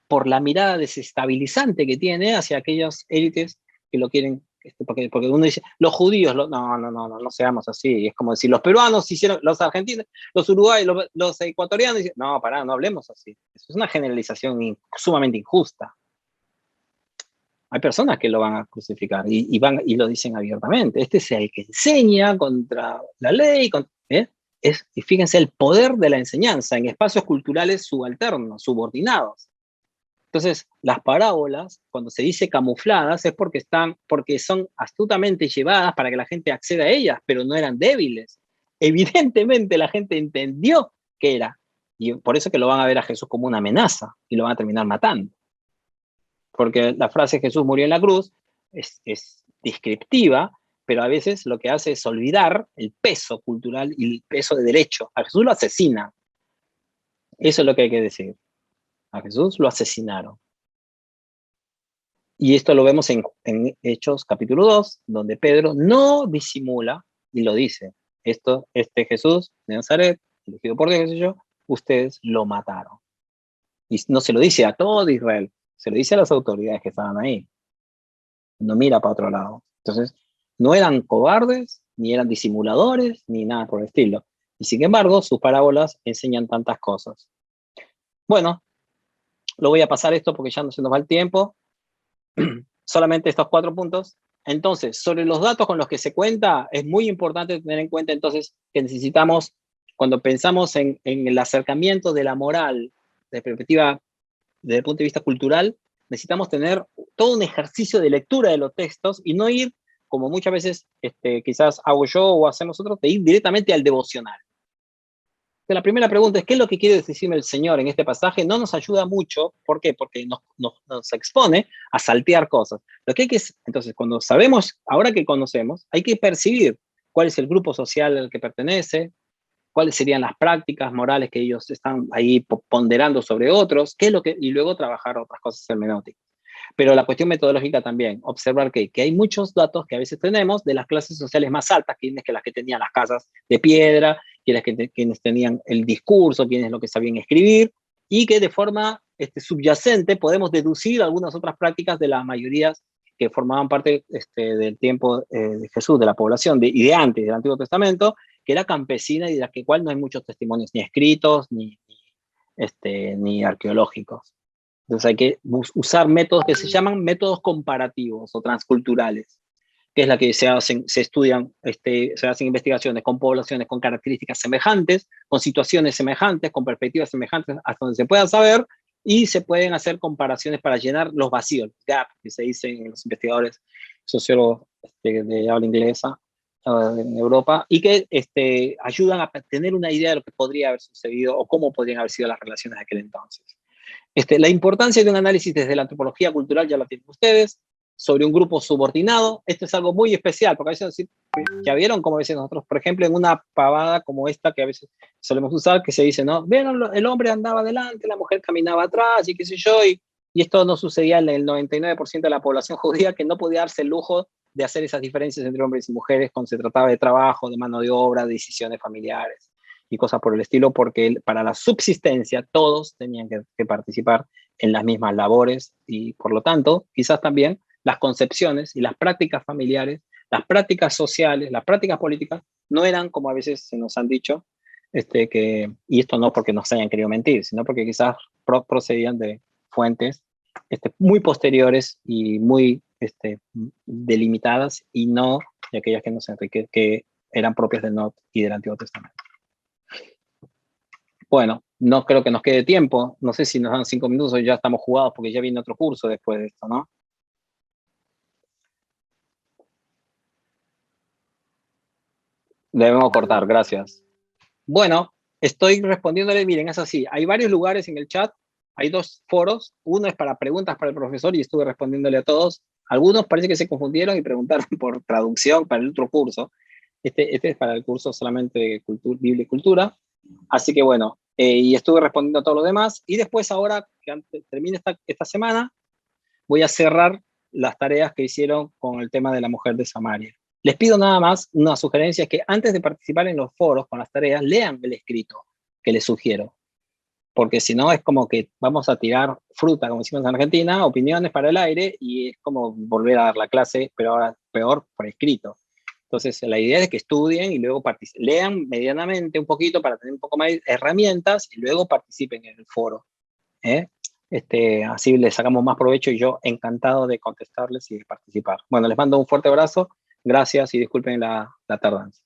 Speaker 1: por la mirada desestabilizante que tiene hacia aquellas élites que lo quieren, porque uno dice, los judíos, no seamos así, es como decir, los peruanos hicieron, los argentinos, los uruguayos, los ecuatorianos, no, pará, no hablemos así. Eso es una generalización sumamente injusta. Hay personas que lo van a crucificar y lo dicen abiertamente. Este es el que enseña contra la ley. Y fíjense el poder de la enseñanza en espacios culturales subalternos, subordinados. Entonces, las parábolas, cuando se dice camufladas, es porque son astutamente llevadas para que la gente acceda a ellas, pero no eran débiles. Evidentemente la gente entendió que era. Y por eso que lo van a ver a Jesús como una amenaza y lo van a terminar matando. Porque la frase Jesús murió en la cruz es descriptiva, pero a veces lo que hace es olvidar el peso cultural y el peso de derecho. A Jesús lo asesinan. Eso es lo que hay que decir. A Jesús lo asesinaron. Y esto lo vemos en Hechos capítulo 2, donde Pedro no disimula y lo dice. Este Jesús de Nazaret, elegido por Dios, qué sé yo, ustedes lo mataron. Y no se lo dice a todo Israel, se lo dice a las autoridades que estaban ahí. No mira para otro lado. Entonces, no eran cobardes, ni eran disimuladores, ni nada por el estilo. Y sin embargo, sus parábolas enseñan tantas cosas. Bueno, lo voy a pasar esto porque ya no se nos va el tiempo. Solamente estos 4 puntos. Entonces, sobre los datos con los que se cuenta, es muy importante tener en cuenta entonces que necesitamos, cuando pensamos en el acercamiento de la moral, de perspectiva, desde el punto de vista cultural, necesitamos tener todo un ejercicio de lectura de los textos y no ir, como muchas veces quizás hago yo o hacemos nosotros, de ir directamente al devocional. La primera pregunta es, ¿qué es lo que quiere decirme el Señor en este pasaje? No nos ayuda mucho. ¿Por qué? Porque nos expone a saltear cosas. Lo que hay que entonces, cuando sabemos, ahora que conocemos, hay que percibir cuál es el grupo social al que pertenece, cuáles serían las prácticas morales que ellos están ahí ponderando sobre otros, y luego trabajar otras cosas hermenéuticas. Pero la cuestión metodológica también, observar que hay muchos datos que a veces tenemos de las clases sociales más altas, quienes que las que tenían las casas de piedra, quienes tenían el discurso, quienes lo que sabían escribir, y que de forma subyacente podemos deducir algunas otras prácticas de las mayorías que formaban parte del tiempo de Jesús, de la población, y de antes del Antiguo Testamento, que era campesina y de la cual no hay muchos testimonios, ni escritos, ni arqueológicos. Entonces hay que usar métodos que se llaman métodos comparativos o transculturales, que es la que se hacen investigaciones con poblaciones con características semejantes, con situaciones semejantes, con perspectivas semejantes, hasta donde se pueda saber, y se pueden hacer comparaciones para llenar los vacíos, gaps, que se dicen los investigadores sociólogos de habla inglesa en Europa, y que ayudan a tener una idea de lo que podría haber sucedido o cómo podrían haber sido las relaciones de aquel entonces. La importancia de un análisis desde la antropología cultural ya lo tienen ustedes, sobre un grupo subordinado. Esto es algo muy especial, porque a veces ya vieron como a veces nosotros, por ejemplo, en una pavada como esta que a veces solemos usar, que se dice, ¿no? Vieron, el hombre andaba adelante, la mujer caminaba atrás, y qué sé yo, y esto no sucedía en el 99% de la población judía, que no podía darse el lujo de hacer esas diferencias entre hombres y mujeres cuando se trataba de trabajo, de mano de obra, de decisiones familiares y cosas por el estilo, porque para la subsistencia todos tenían que participar en las mismas labores, y por lo tanto, quizás también las concepciones y las prácticas familiares, las prácticas sociales, las prácticas políticas, no eran como a veces se nos han dicho, y esto no porque nos hayan querido mentir, sino porque quizás procedían de fuentes muy posteriores y muy delimitadas, y no de aquellas que, que eran propias del Nuevo y del Antiguo Testamento. Bueno, no creo que nos quede tiempo, no sé si nos dan 5 minutos o ya estamos jugados porque ya viene otro curso después de esto, ¿no? Debemos cortar, gracias. Bueno, estoy respondiéndole, miren, es así, hay varios lugares en el chat, hay 2 foros, uno es para preguntas para el profesor y estuve respondiéndole a todos, algunos parece que se confundieron y preguntaron por traducción para el otro curso, este es para el curso solamente de Biblia y Cultura, así que bueno, y estuve respondiendo a todo lo demás, y después ahora que termine esta semana, voy a cerrar las tareas que hicieron con el tema de la mujer de Samaria. Les pido nada más una sugerencia, es que antes de participar en los foros con las tareas, lean el escrito que les sugiero, porque si no es como que vamos a tirar fruta, como decimos en Argentina, opiniones para el aire, y es como volver a dar la clase, pero ahora peor por escrito. Entonces, la idea es que estudien y luego lean medianamente un poquito para tener un poco más de herramientas y luego participen en el foro. Así les sacamos más provecho, y yo encantado de contestarles y de participar. Bueno, les mando un fuerte abrazo, gracias y disculpen la tardanza.